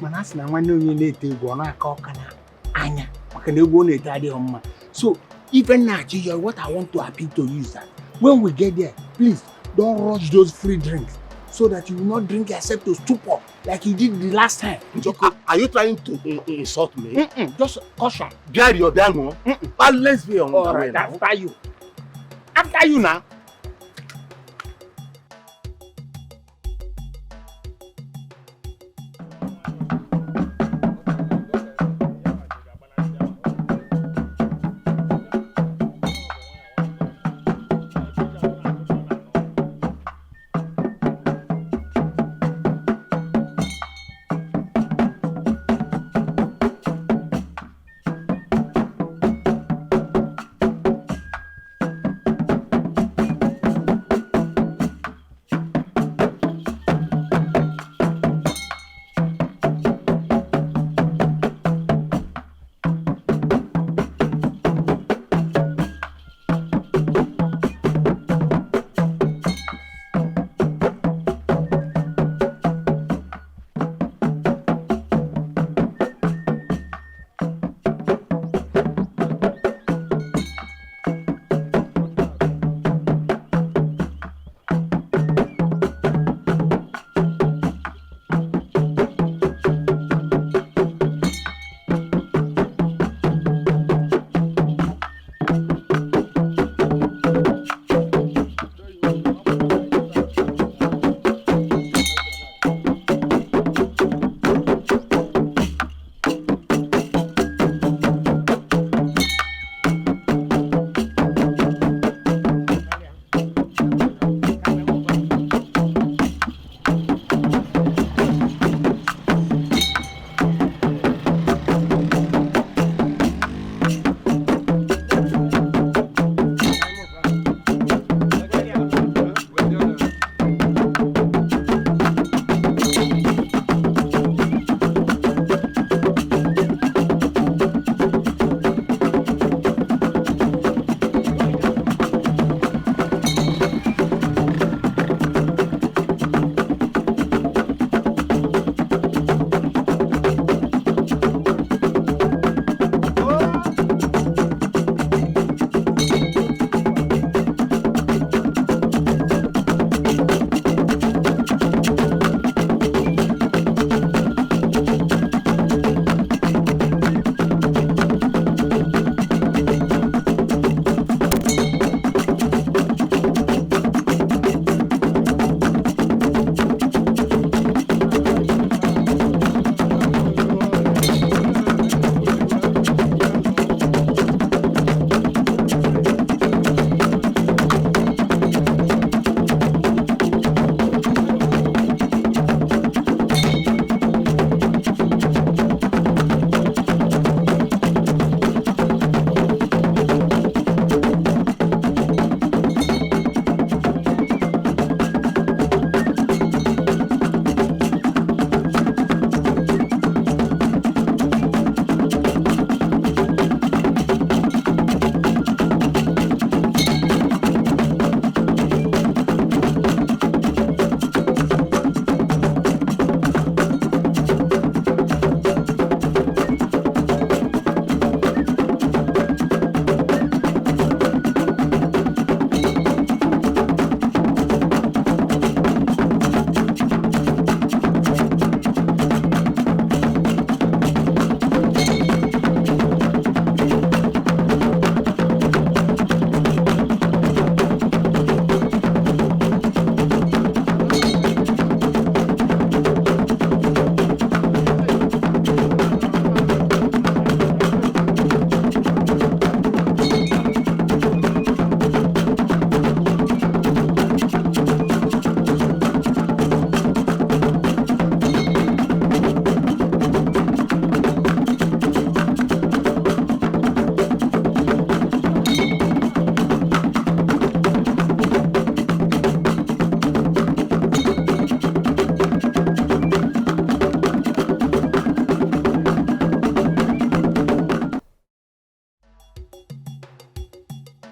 Manas na one you need to go na kokana anya. Makane go na tadi homma. So, even now, what I want to appeal to you is that when we get there, please don't rush those free drinks so that you will not drink yourself to stupor like you did the last time. Are you trying to insult me? Just caution. Get your damn one. But let's be on the way now. After you. After you now.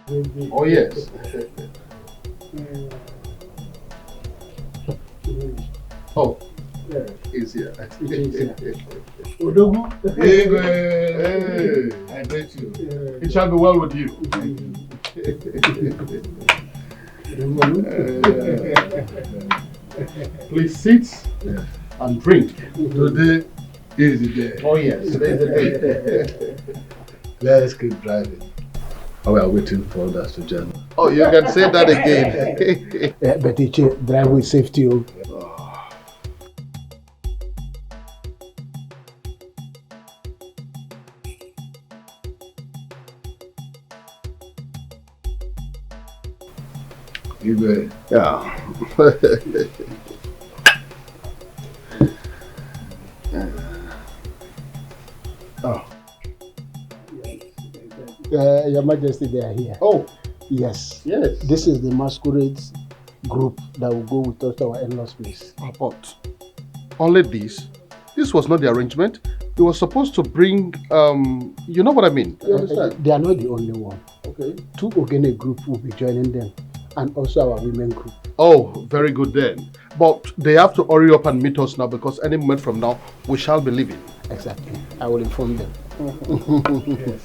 Oh, yes. Oh, he's here. Odogu. Hey, I met you. It shall be well with you. Please sit and drink. Today is the day. Oh, yes, today is the day. Let's keep driving. Oh, we are waiting for others to join. Oh, you can say that again. But Iche, drive with safety. Oh. Igwe. Yeah. Oh. Your Majesty, they are here. Oh. Yes. Yes. This is the masquerade group that will go with us to our in-laws place. But only this. This was not the arrangement. It was supposed to bring, you know what I mean? You understand? They are not the only one. Okay. 2 Ekene group will be joining them, and also our women group. Oh, very good then. But they have to hurry up and meet us now because any moment from now, we shall be leaving. Exactly. I will inform them. Yes.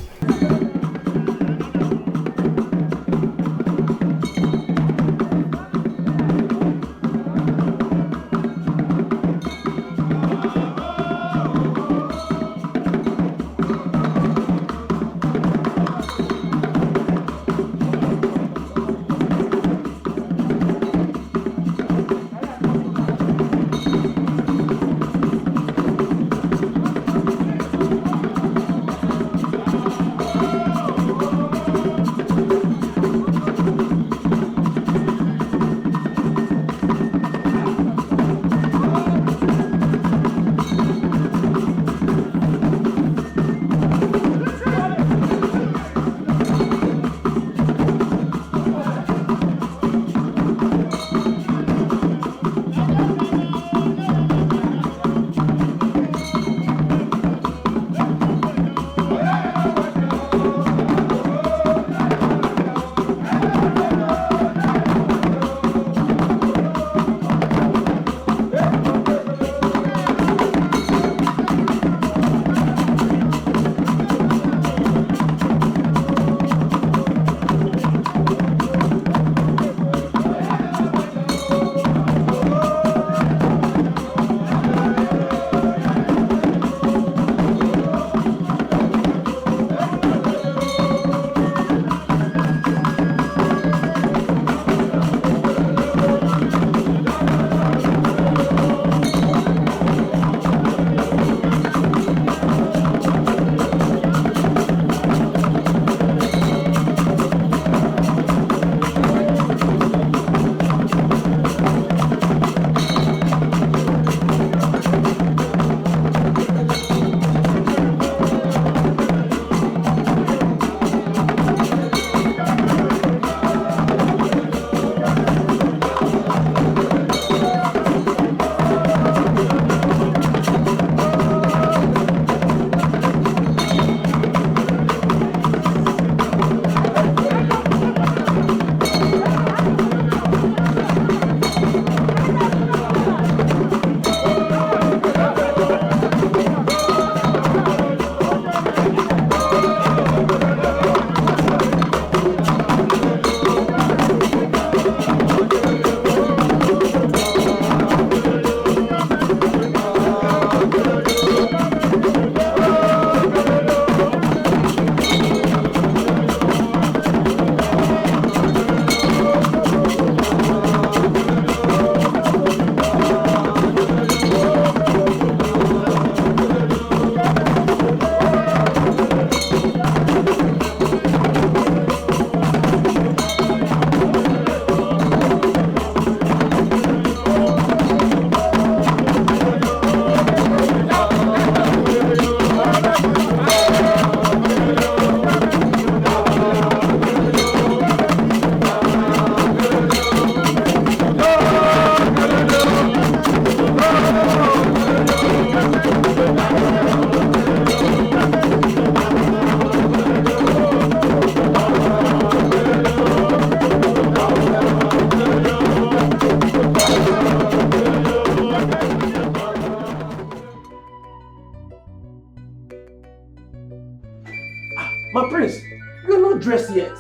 My prince, you're not dressed yet.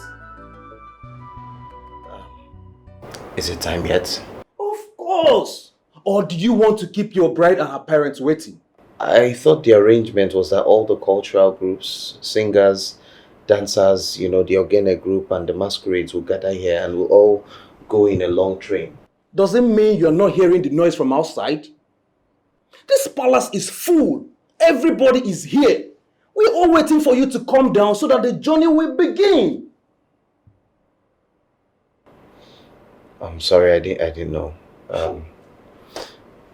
Is it time yet? Of course. Or do you want to keep your bride and her parents waiting? I thought the arrangement was that all the cultural groups, singers, dancers, the Ekene group and the masquerades will gather here and we'll all go in a long train. Does it mean you're not hearing the noise from outside? This palace is full. Everybody is here. We're all waiting for you to come down so that the journey will begin. I'm sorry, I didn't know.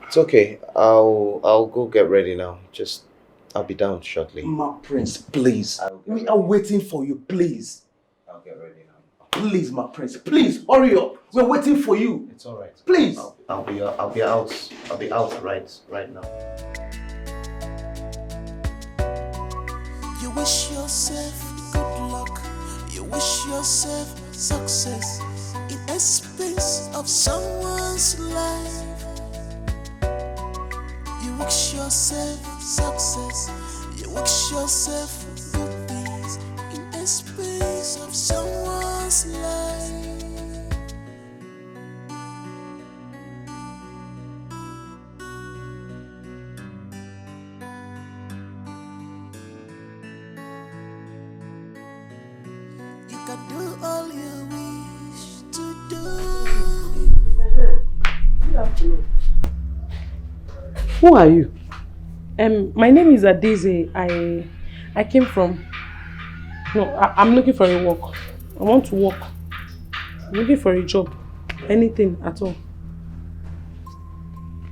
It's okay. I'll go get ready now. I'll be down shortly. My prince, please. We are waiting for you, please. I'll get ready now. Please, my prince, please hurry up. We're waiting for you. It's all right. Please. I'll be out right now. You wish yourself good luck. You wish yourself success in a space of someone's life. You wish yourself success. You wish yourself good things in a space of someone's life. You can do all you wish to do. Good afternoon. Who are you? My name is Adeze. I came from... No, I'm looking for a work. I want to work. I'm looking for a job. Anything at all.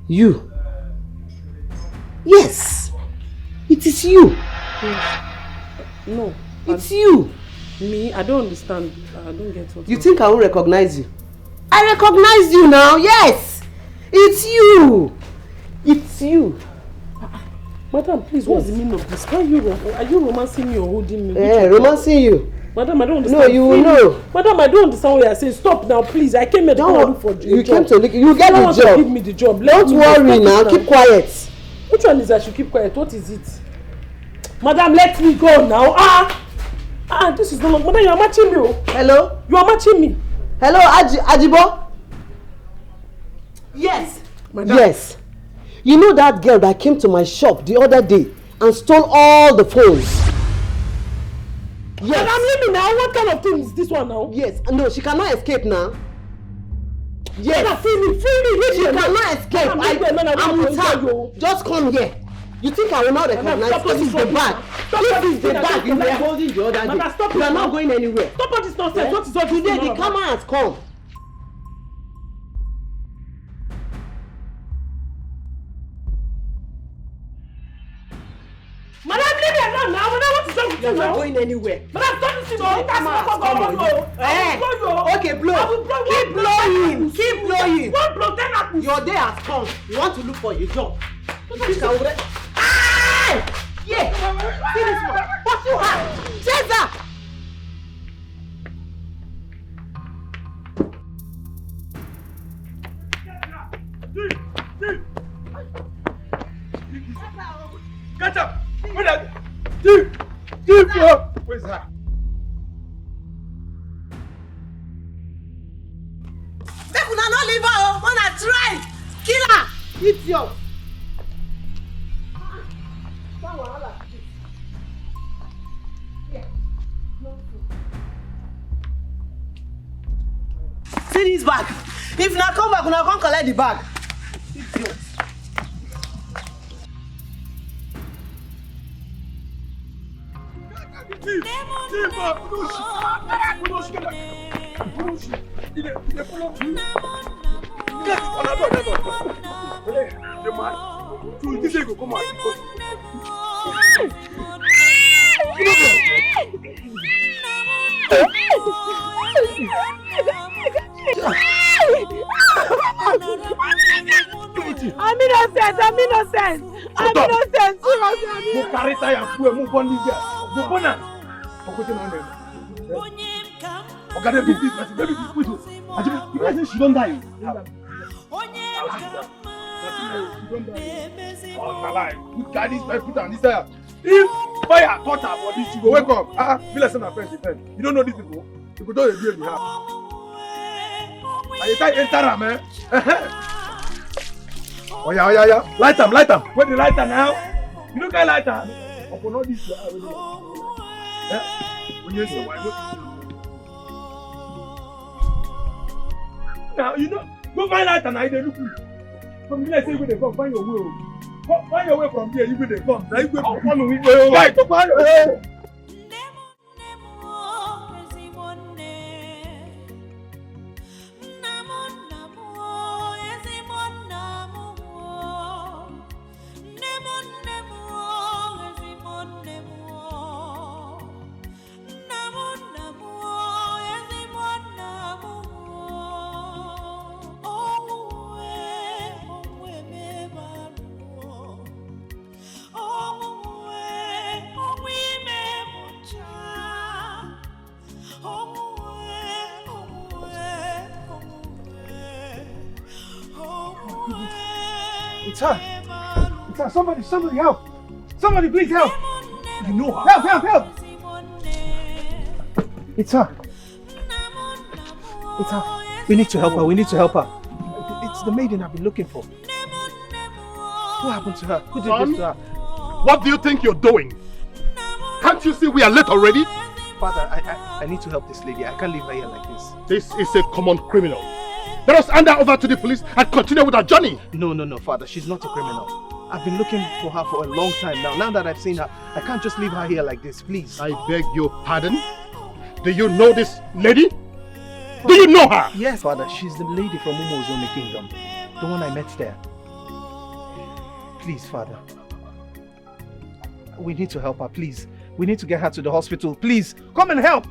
You? Yes! It is you! Yes. No. It's you! Me? I don't understand. I don't get what you think I will recognize you? I recognize you now, yes! It's you! It's you! Madam, please, what's the meaning of this? Are you romancing me or holding me? Yeah, romancing you. Madam, I don't understand. No, you will know. Madam, I don't understand what you're saying. Stop now, please. I came here to look for a job. You came to look. You get the job. Give me the job. Don't worry now. Keep quiet. Which one is I should keep quiet? What is it? Madam, let me go now. This is no long. Madam, you are matching me. Hello? You are matching me. Hello, Ajibo? Yes. Madam. Yes. You know that girl that came to my shop the other day and stole all the phones? Yes. Madam, leave me now. What kind of thing is this one now? Yes. No, she cannot escape now. Yes. Madam, free me. She cannot escape. I'm with her. Just come here. You think I will not recognize? This is the bag. This is the bag you were holding the other day. Stop. You are not going anywhere. Stop all this nonsense. What is all this? Today the camera has come. Madam, leave me alone now. Madam, what is wrong with you now? You're not going anywhere. Madam, stop this thing. Okay, blow. Keep blowing. Keep blowing. One blow, 10 apples. Your day has come. You want to look for your job. Yeah. See this one. What you have? Chase Catch up! Where's that? Make una no leave her, wanna try! Kill her! Idiot! See this bag. If na come back, una come collect the bag. Idiot. I'm innocent. Go carry tire and fuel, move on this girl. Go burn her. Okay, baby, you guys she don't die. Oh, my life. Good guy, this put on this tire. fire touch her body, she go wake up. Be like my friend, you don't know these people. You go do the deal you have. And you can't enter her, man. Oh yeah. Light them. Where the lighter now? You don't get lighter. Upon all this, when you say why? Now you know, go find lighter now. They look you. From here, say where they come. Find your way. Find your way from here. You will they come. Now you go follow me. Right, to find your way. It's her. Somebody help. Somebody please help. You know her. Help. It's her. We need to help her. It's the maiden I've been looking for. What happened to her? Who did this to her? What do you think you're doing? Can't you see we are late already? Father, I need to help this lady. I can't leave her here like this. This is a common criminal. Let us hand her over to the police and continue with our journey. No, Father. She's not a criminal. I've been looking for her for a long time now. Now that I've seen her, I can't just leave her here like this, please. I beg your pardon? Do you know this lady? Do you know her? Yes, Father. She's the lady from Umozome Kingdom. The one I met there. Please, Father. We need to help her, please. We need to get her to the hospital. Please, come and help.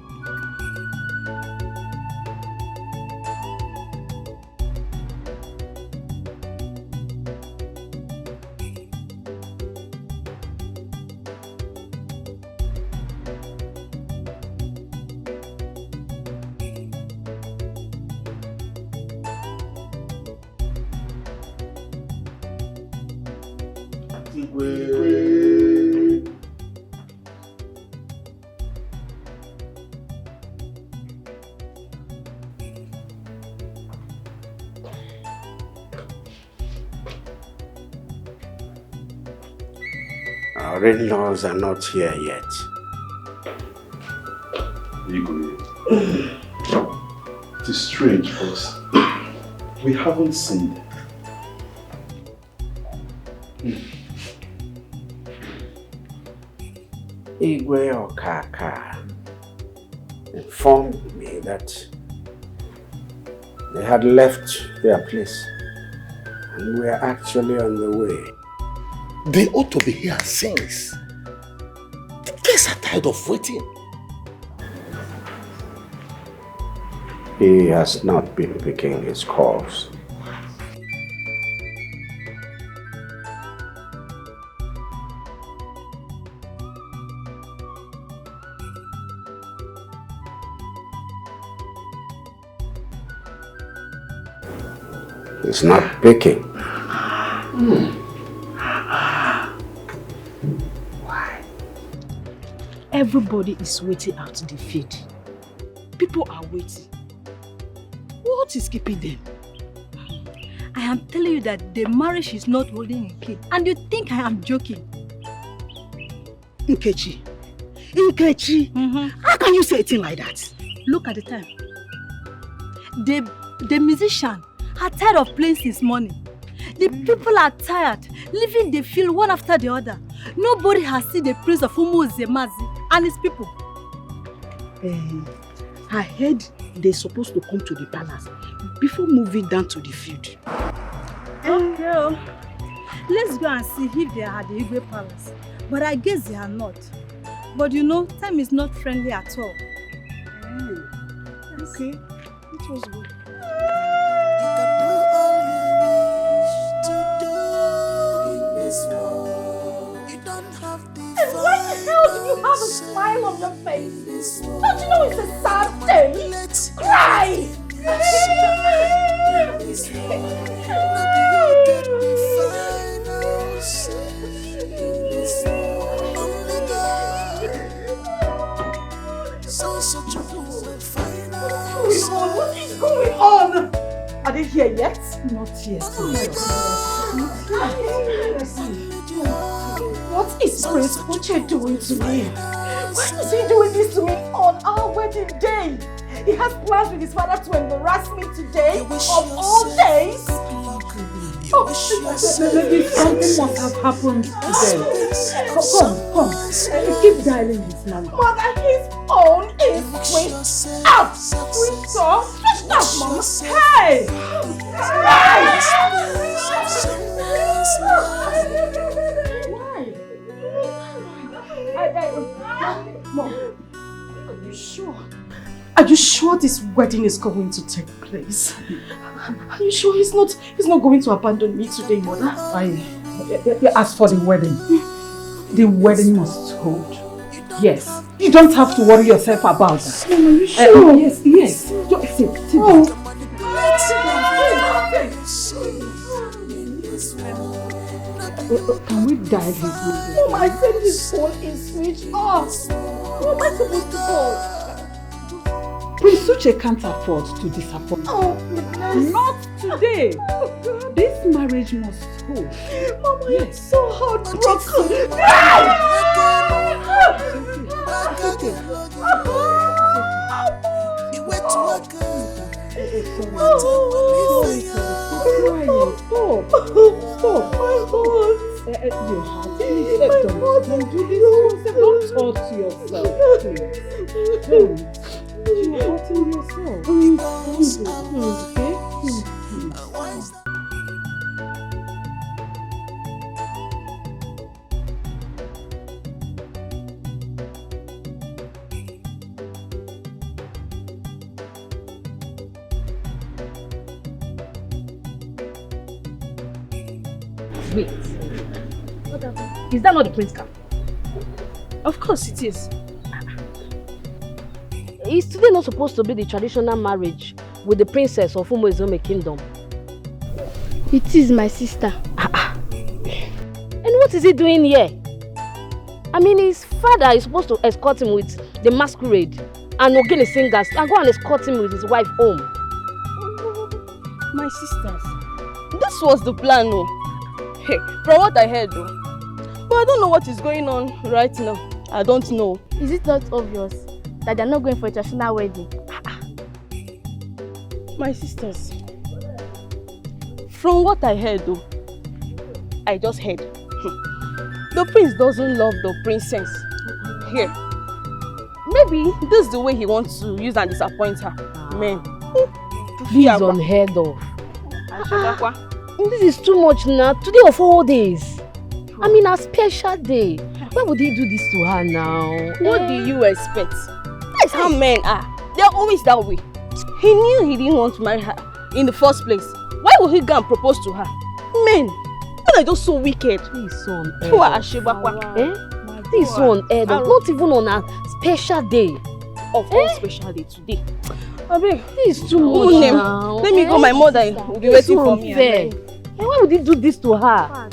Our in-laws are not here yet. It is strange, boss. We haven't seen them. Igwe Okaka informed me that they had left their place and were actually on the way. They ought to be here since. The guests are tired of waiting. He has not been picking his calls. He's not picking. Why? Everybody is waiting out the field. People are waiting. What is keeping them? I am telling you that the marriage is not holding in key. And you think I am joking? Nkechi, how can you say a thing like that? Look at the time. The musician are tired of playing since morning. The people are tired, leaving the field one after the other. Nobody has seen the praise of Umu Zemazi and his people. I heard they're supposed to come to the palace before moving down to the field. Okay, let's go and see if they are at the Igwe Palace. But I guess they are not. But you know, time is not friendly at all. Okay, it was good. And why the hell do you have a smile on your face? Don't you know it's a sad day? Cry! Only God What is going on? Are they here yet? Not yet. Oh my God. What is Prince Uche doing to me? Why is he doing this to me on our wedding day? He has plans with his father to embarrass me today, of all days. Maybe something must have happened today. Come. Keep dialing his number. Mother, his phone is switched off. Switched off? Switched off, Mama. Hey! Mom, are you sure? Are you sure this wedding is going to take place? Are you sure he's not going to abandon me today, Mother? As for the wedding must hold. Yes. You don't have to worry yourself about that. Mom, are you sure? Yes. Just sit down. Can we dial his number? Mom, I said his phone is switched off. What am I supposed to call? Prince Uche can't afford to disappoint. Oh, not today. This marriage must hold. Mama, I'm so heartbroken. Stop. Don't talk to yourself, please. You're hurting yourself. Okay? Wait. Is that not the prince car? Of course it is. Is today not supposed to be the traditional marriage with the princess of Umezome kingdom? It is, my sister. And what is he doing here? I mean, his father is supposed to escort him with the masquerade and Ogene singers and go and escort him with his wife home. My sisters, this was the plan, no? Hey, from what I heard, though. But I don't know what is going on right now. I don't know. Is it not obvious that they're not going for a traditional wedding? My sisters, from what I heard, though, I just heard. The prince doesn't love the princess. Here. Maybe this is the way he wants to use and disappoint her. Man. This is unheard of. This is too much now. Today of all days. I mean, a special day. Why would he do this to her now? What do you expect? That's how men are. They're always that way. He knew he didn't want to marry her in the first place. Why would he go and propose to her? Men are just so wicked. This is so unheard of. This is so unheard of. Not even on a special day. Of all special day today. This is too much now. Let me go. My mother will be waiting for me. Why would he do this to her?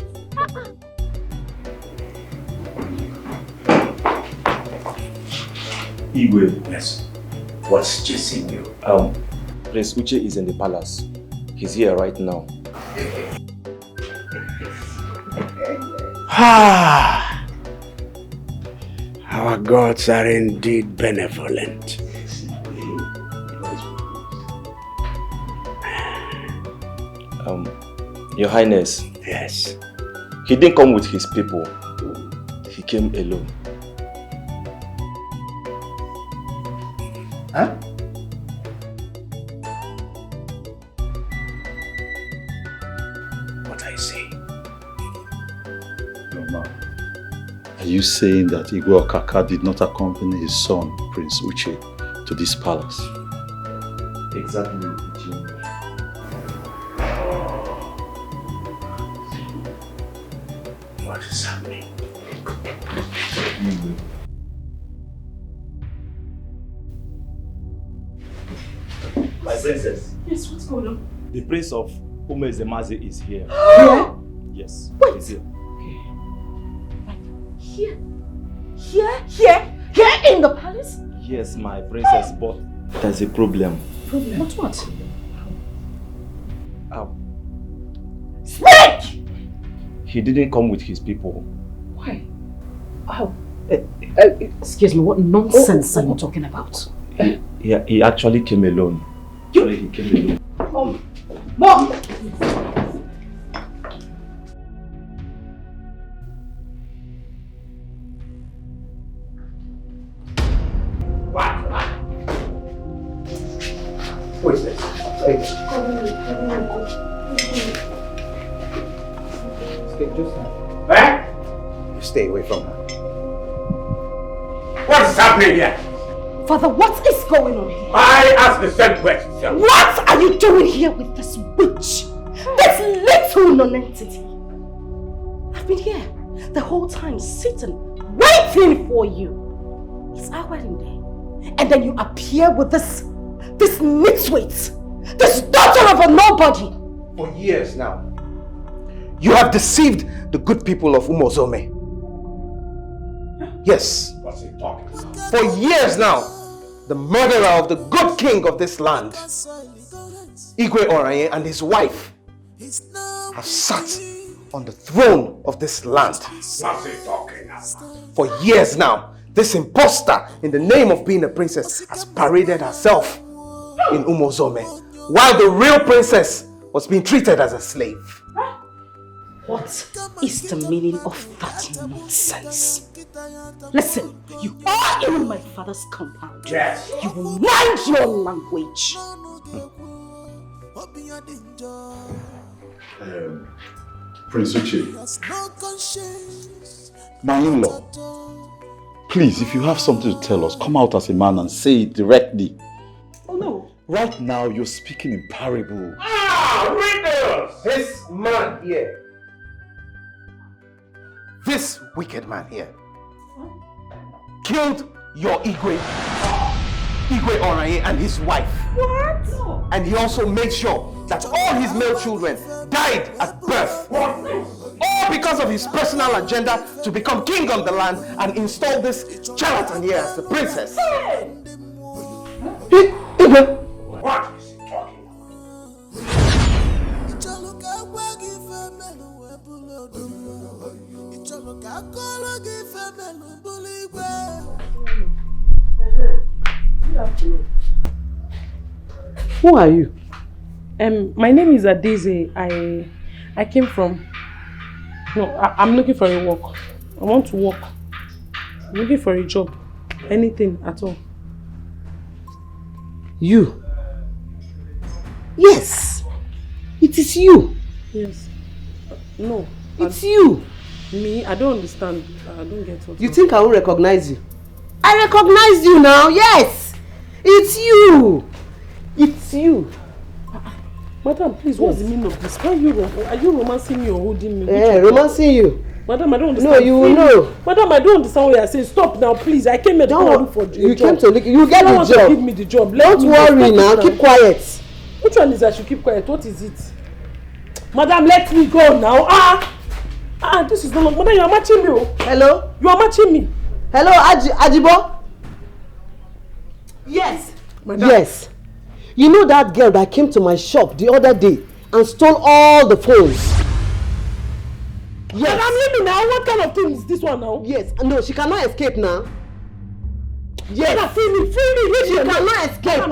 Igwe, yes. What's chasing you? Prince Uche is in the palace. He's here right now. Our gods are indeed benevolent. Your Highness. Yes. He didn't come with his people. He came alone. Huh? What I say? Are you saying that Igwe Okaka did not accompany his son, Prince Uche, to this palace? Exactly. What is happening? My princess. Yes, what's going on? The prince of Umezemaze is here. Here? Yes. Wait. He's here. Here in the palace? Yes, my princess, but there's a problem. Problem? What? Speak! He didn't come with his people. Why? How? Excuse me, what nonsense are you talking about? He actually came alone. He came alone. Mom! Who is this? Stay away from her. What is happening here? Father, what is going on here? I ask the same question. What are you doing here with this witch? This little non-entity? I've been here the whole time, sitting, waiting for you. It's our wedding day. And then you appear with this nitwit, this daughter of a nobody. For years now, you have deceived the good people of Umozome. Yes. What's he talking about? For years now, the murderer of the good king of this land, Igwe Oranye, and his wife have sat on the throne of this land. What's he talking about? For years now, this imposter, in the name of being a princess, has paraded herself in Umozome, while the real princess was being treated as a slave. What is the meaning of that nonsense? Listen, you are in my father's compound. Yes. You will mind your language. Prince Uche, my in-law, please, if you have something to tell us, come out as a man and say it directly. Oh no. Right now, you're speaking in parable. Riddles! This man here, this wicked man here, killed your Igwe Oranye and his wife. What? And he also made sure that all his male children died at birth. All because of his personal agenda to become king of the land and install this charlatan here as the princess. What is he talking Who are you? My name is Adeze. I came from... No, I'm looking for a work. I want to work. I'm looking for a job. Anything at all. You? Yes. It is you. Yes. No. It's you. Me? I don't understand. I don't get what. You think I will recognize you? I recognize you now. Yes. It's you. It's you. Madam, please, what's the meaning of this? Why are you romancing me or holding me? Romancing you. Madam, I don't understand. No, you will know. Madam, I don't understand what you are saying. Stop now, please. I came here to look for a job. You came to look. You get the job. To give me the job. Don't worry now. Keep quiet. Which one is I should keep quiet? What is it? Madam, let me go now. This is no longer. Madam, you are matching me. Hello? You are matching me. Hello, Ajibo? Yes. Madam. Yes. You know that girl that came to my shop the other day and stole all the phones? Yes. Madam, leave me now. What kind of thing is this one now? Yes. No, she cannot escape now. Yes. Madam, free me. She cannot escape.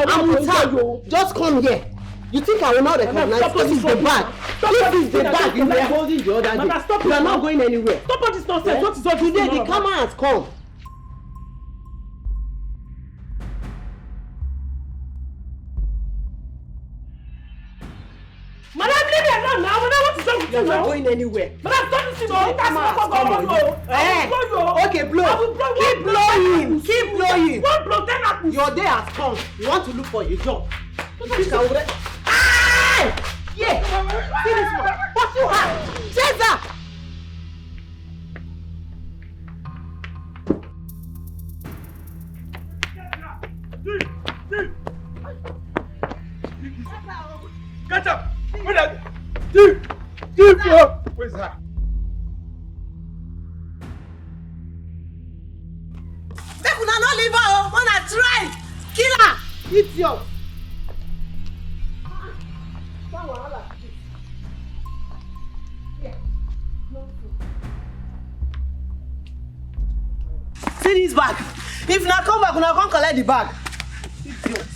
I'm with her. Just come here. You think I will not recognize this is the bag? This is the bag you were holding the other day. You are not going anywhere. Stop all this nonsense. What is all this? Today the camera has come. Madam, leave me alone now. Madam, what is wrong with you now? You're not going anywhere. Madam, stop this. Okay, blow. Keep blowing. Keep blowing. What blow? Then happens. Your day has come. You want to look for a job. Yeah. See this one. What you have? Caesar. Catch up! Where's that? Make una no leave her. Idiot! See this bag. If na come back, una come collect the bag. Idiot.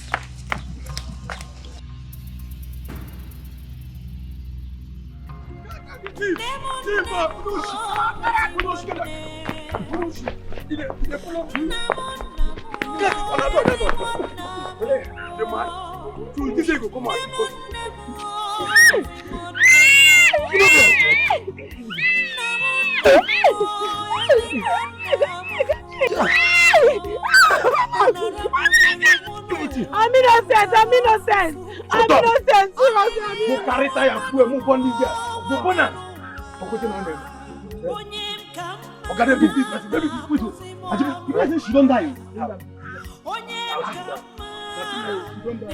I'm innocent. I'm innocent. I'm innocent. Mo carry tire fuel, mo burn this girl. Mo burn am. Okote na ndem. Oga dey beat this person, baby this widow. Ajibi, you guys say she don't die. She don't die.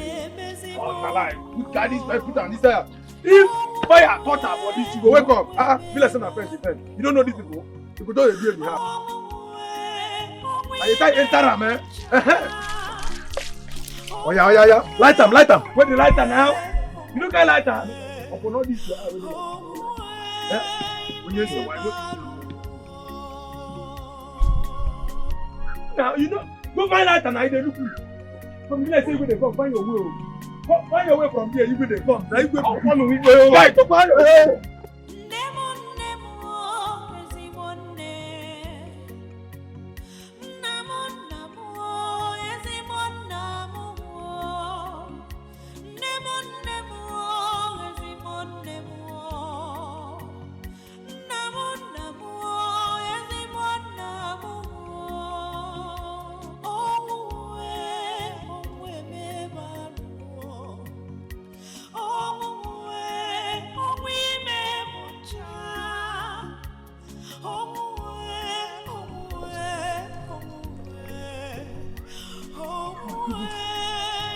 Oh, my life. Put carry this person, put am this tire. If fire touch her body, she go wake up. Be like say na friend she friend. You don't know these people. You go don dey deal with her. And you can't enter am, eh? Oh yeah. Light am. Where the lighter now? You don't get lighter. Upon all this, when you say why? Now you know, go find lighter now. They look good. From here, say where they come. Find your way. Find your way from here. You where they come. Now you go from me. Right, to find.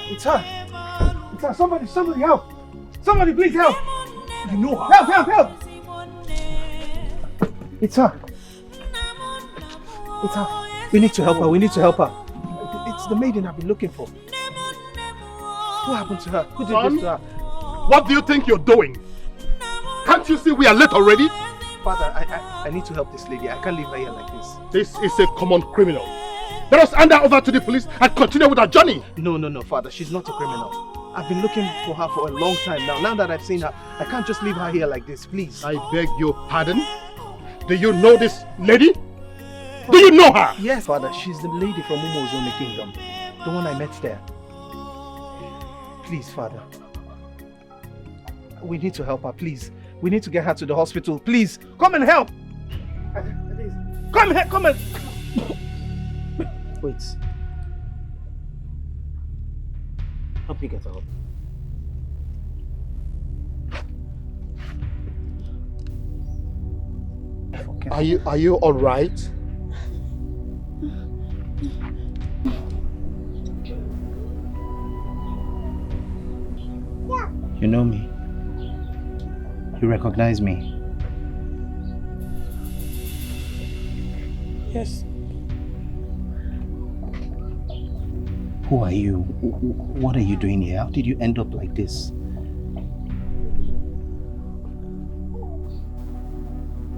It's her. Somebody help. Somebody please help. You know her. Help. It's her. We need to help her. It's the maiden I've been looking for. What happened to her? Who did this to her? What do you think you're doing? Can't you see we are late already? Father, I need to help this lady. I can't leave her here like this. This is a common criminal. Let us hand her over to the police and continue with our journey. No, Father. She's not a criminal. I've been looking for her for a long time now. Now that I've seen her, I can't just leave her here like this, please. I beg your pardon? Do you know this lady? Do you know her? Yes, Father. She's the lady from Umozome Kingdom. The one I met there. Please, Father. We need to help her, please. We need to get her to the hospital. Please, come and help. Come and... Wait. Help me get her up. Okay. Are you all right? You know me. You recognize me. Yes. Who are you? What are you doing here? How did you end up like this?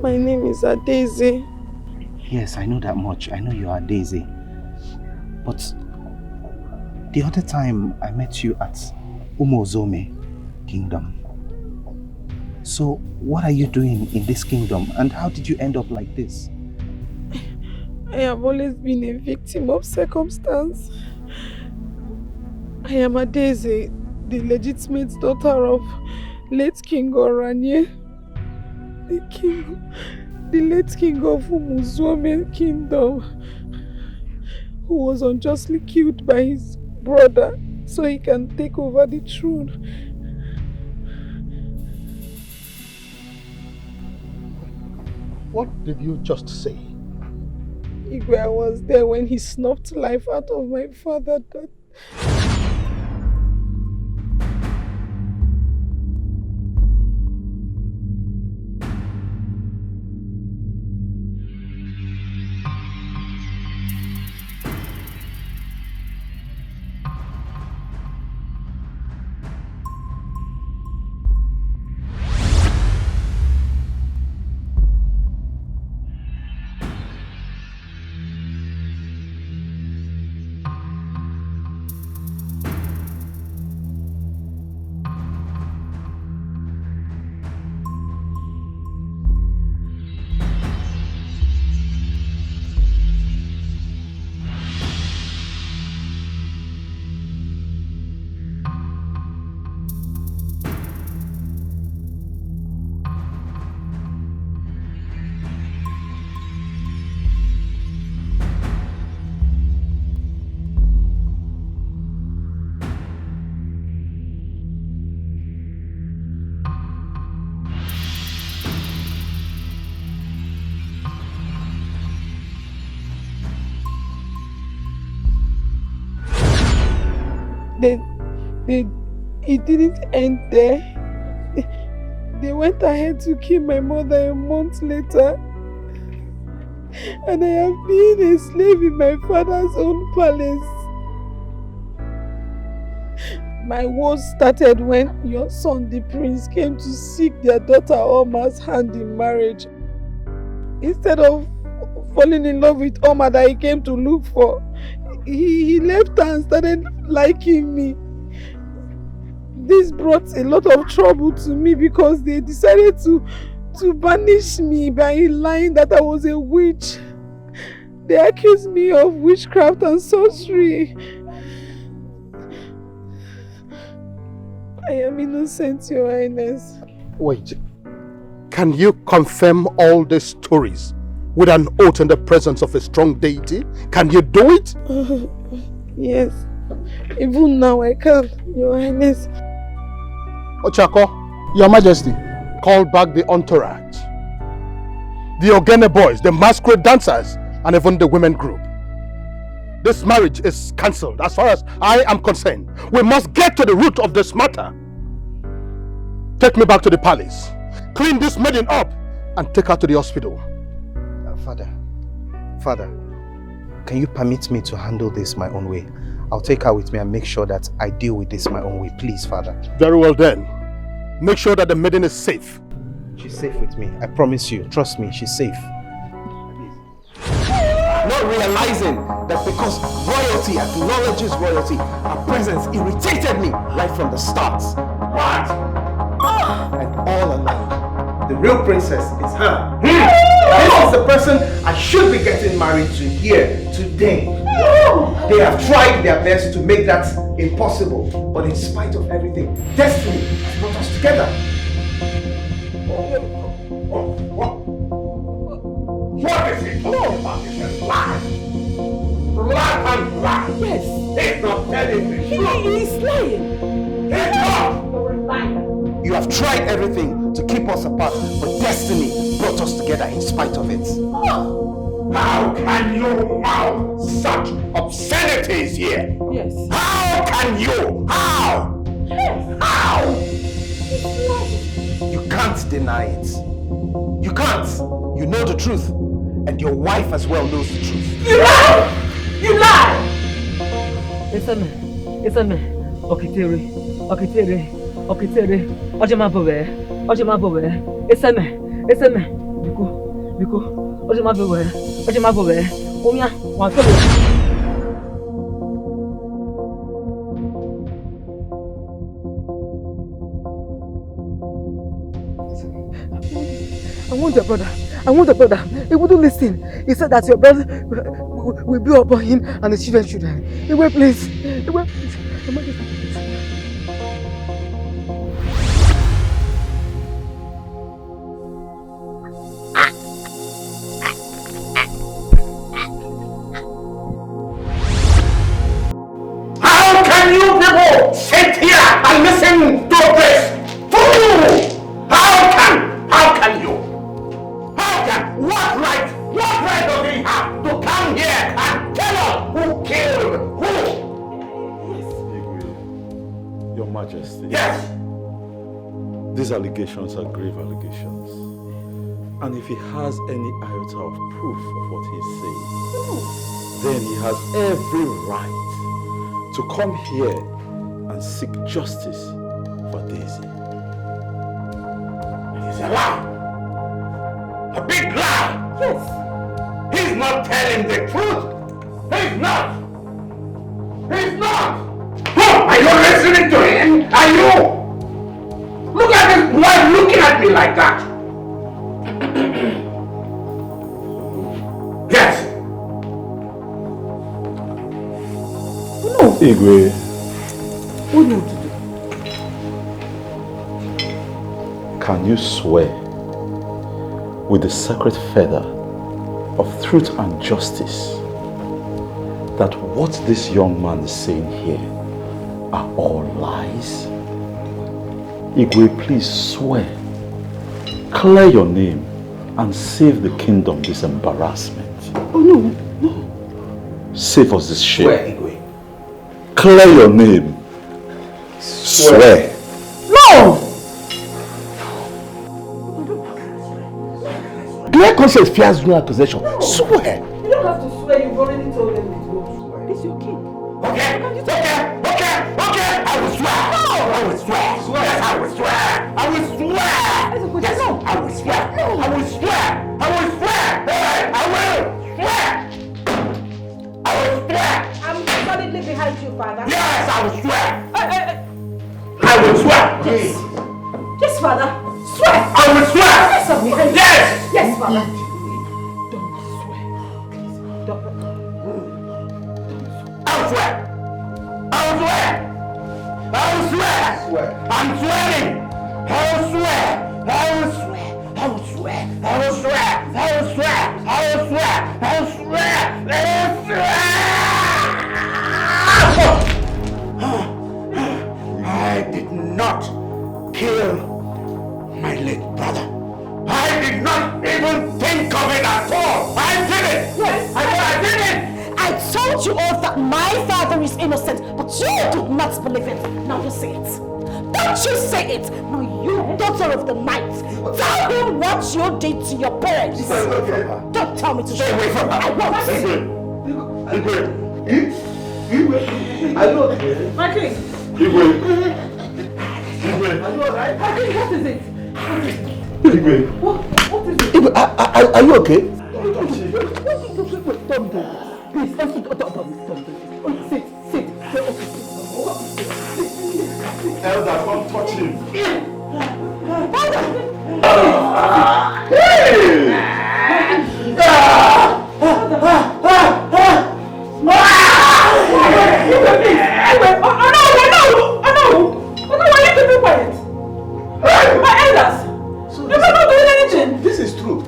My name is Daisy. Yes, I know that much. I know you are Daisy. But the other time I met you at Umozome Kingdom. So what are you doing in this kingdom and how did you end up like this? I have always been a victim of circumstance. I am Daisy, the legitimate daughter of late King Oranye, the late king of Umozome Kingdom, who was unjustly killed by his brother so he can take over the throne. What did you just say? Igwe, I was there when he snuffed life out of my father. It didn't end there. They went ahead to kill my mother a month later. And I have been a slave in my father's own palace. My woes started when your son, the prince, came to seek their daughter Alma's hand in marriage. Instead of falling in love with Alma that he came to look for, he left her and started liking me. This brought a lot of trouble to me because they decided to banish me by lying that I was a witch. They accused me of witchcraft and sorcery. I am innocent, Your Highness. Wait. Can you confirm all these stories with an oath in the presence of a strong deity? Can you do it? Yes. Even now I can, Your Highness. Ochako, Your Majesty, call back the entourage. The Ekene boys, the masquerade dancers, and even the women group. This marriage is cancelled as far as I am concerned. We must get to the root of this matter. Take me back to the palace. Clean this maiden up and take her to the hospital. Father, can you permit me to handle this my own way? I'll take her with me and make sure that I deal with this my own way. Please, Father. Very well then. Make sure that the maiden is safe. She's safe with me. I promise you. Trust me, she's safe. Not realizing that because royalty acknowledges royalty, her presence irritated me right from the start. What? And all along, the real princess is her. This is the person I should be getting married to here today. They have tried their best to make that impossible, but in spite of everything, destiny has brought us together. What is he talking about? This is lie. Lie and lie. Yes. He's not telling the truth. He is lying. He's not. You have tried everything to keep us apart, but destiny brought us together in spite of it. How can you mouth such obscenities here? Yes. How can you? How? Yes. How? You can't deny it. You can't. You know the truth. And your wife as well knows the truth. You lie! You lie! It's a me. Okitere. Ojemabowe. It's a me. Biko. Ojemabowe. Omia, I want the brother. He wouldn't listen. He said that your brother will be upon him and the children should die. He went, please. How can you people sit here and listen to this? Fool! How can you? What right does he have to come here and tell us who killed who? Your Majesty. Yes. These allegations are grave allegations. And if he has any iota of proof of what he's saying, then he has every right to come here and seek justice for Daisy. It is a lie. A big lie! Yes! He's not telling the truth! He's not! Are you listening to him? Are you? Look at this boy looking at me like that! Yes! No! Igwe. What do you want to do? Can you swear with the sacred feather of truth and justice that what this young man is saying here are all lies? Igwe, please swear. Clear your name and save the kingdom this embarrassment. Oh no. Save us this shame. Swear, Igwe. Clear your name Swear. No! Clear conscience fears no accusation. Swear. You don't have to swear, you've already told them to go. This is your king. Okay. I will swear. No. I will swear. Yes, I will swear. I will swear. Yes, I will swear. I will swear. I will swear. Hey, I will swear. I will swear. I'm solidly behind you, Father. Yes, I will swear. I will swear. Yes. Yes, Father. Swear. I will swear. Yes, I'm behind you. Yes. Yes, Father. I'll swear. I'll swear. I'll swear. I'm swearing. I'll swear. I'll swear. I'll swear. I'll swear. I'll swear. I'll swear. I'll swear. I'll swear. I did not kill my late brother. I did not even think of it at all. I did it. Yes, I did it. I told you all that my father is innocent, but you did not believe it. Now you say it. Don't you say it. Now you, daughter of the night, tell him what you did to your parents. Don't tell me to stay away from her. I won't. Are you okay? My king. Are you alright? My king, what is it? What is it? Are you okay? Please, sit. Elder, don't touch him. This is true.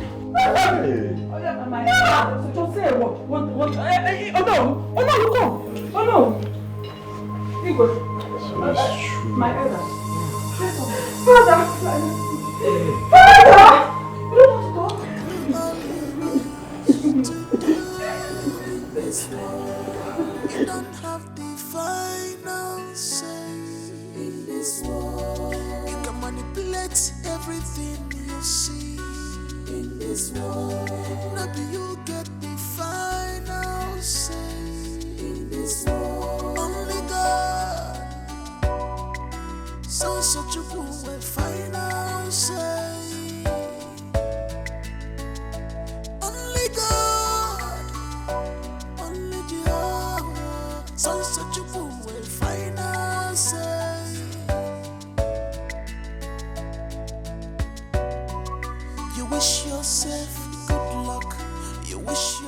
Just say what? Oh no, you come. Oh no. Igwe. My elders. Father! You don't want to You don't have the final say in this world. You can manipulate everything you see in this world. Maybe you get the final say in this world. Only God. So such a fool with final say. Only God. Only Jehovah. So such a fool with final say. You wish yourself good luck. You wish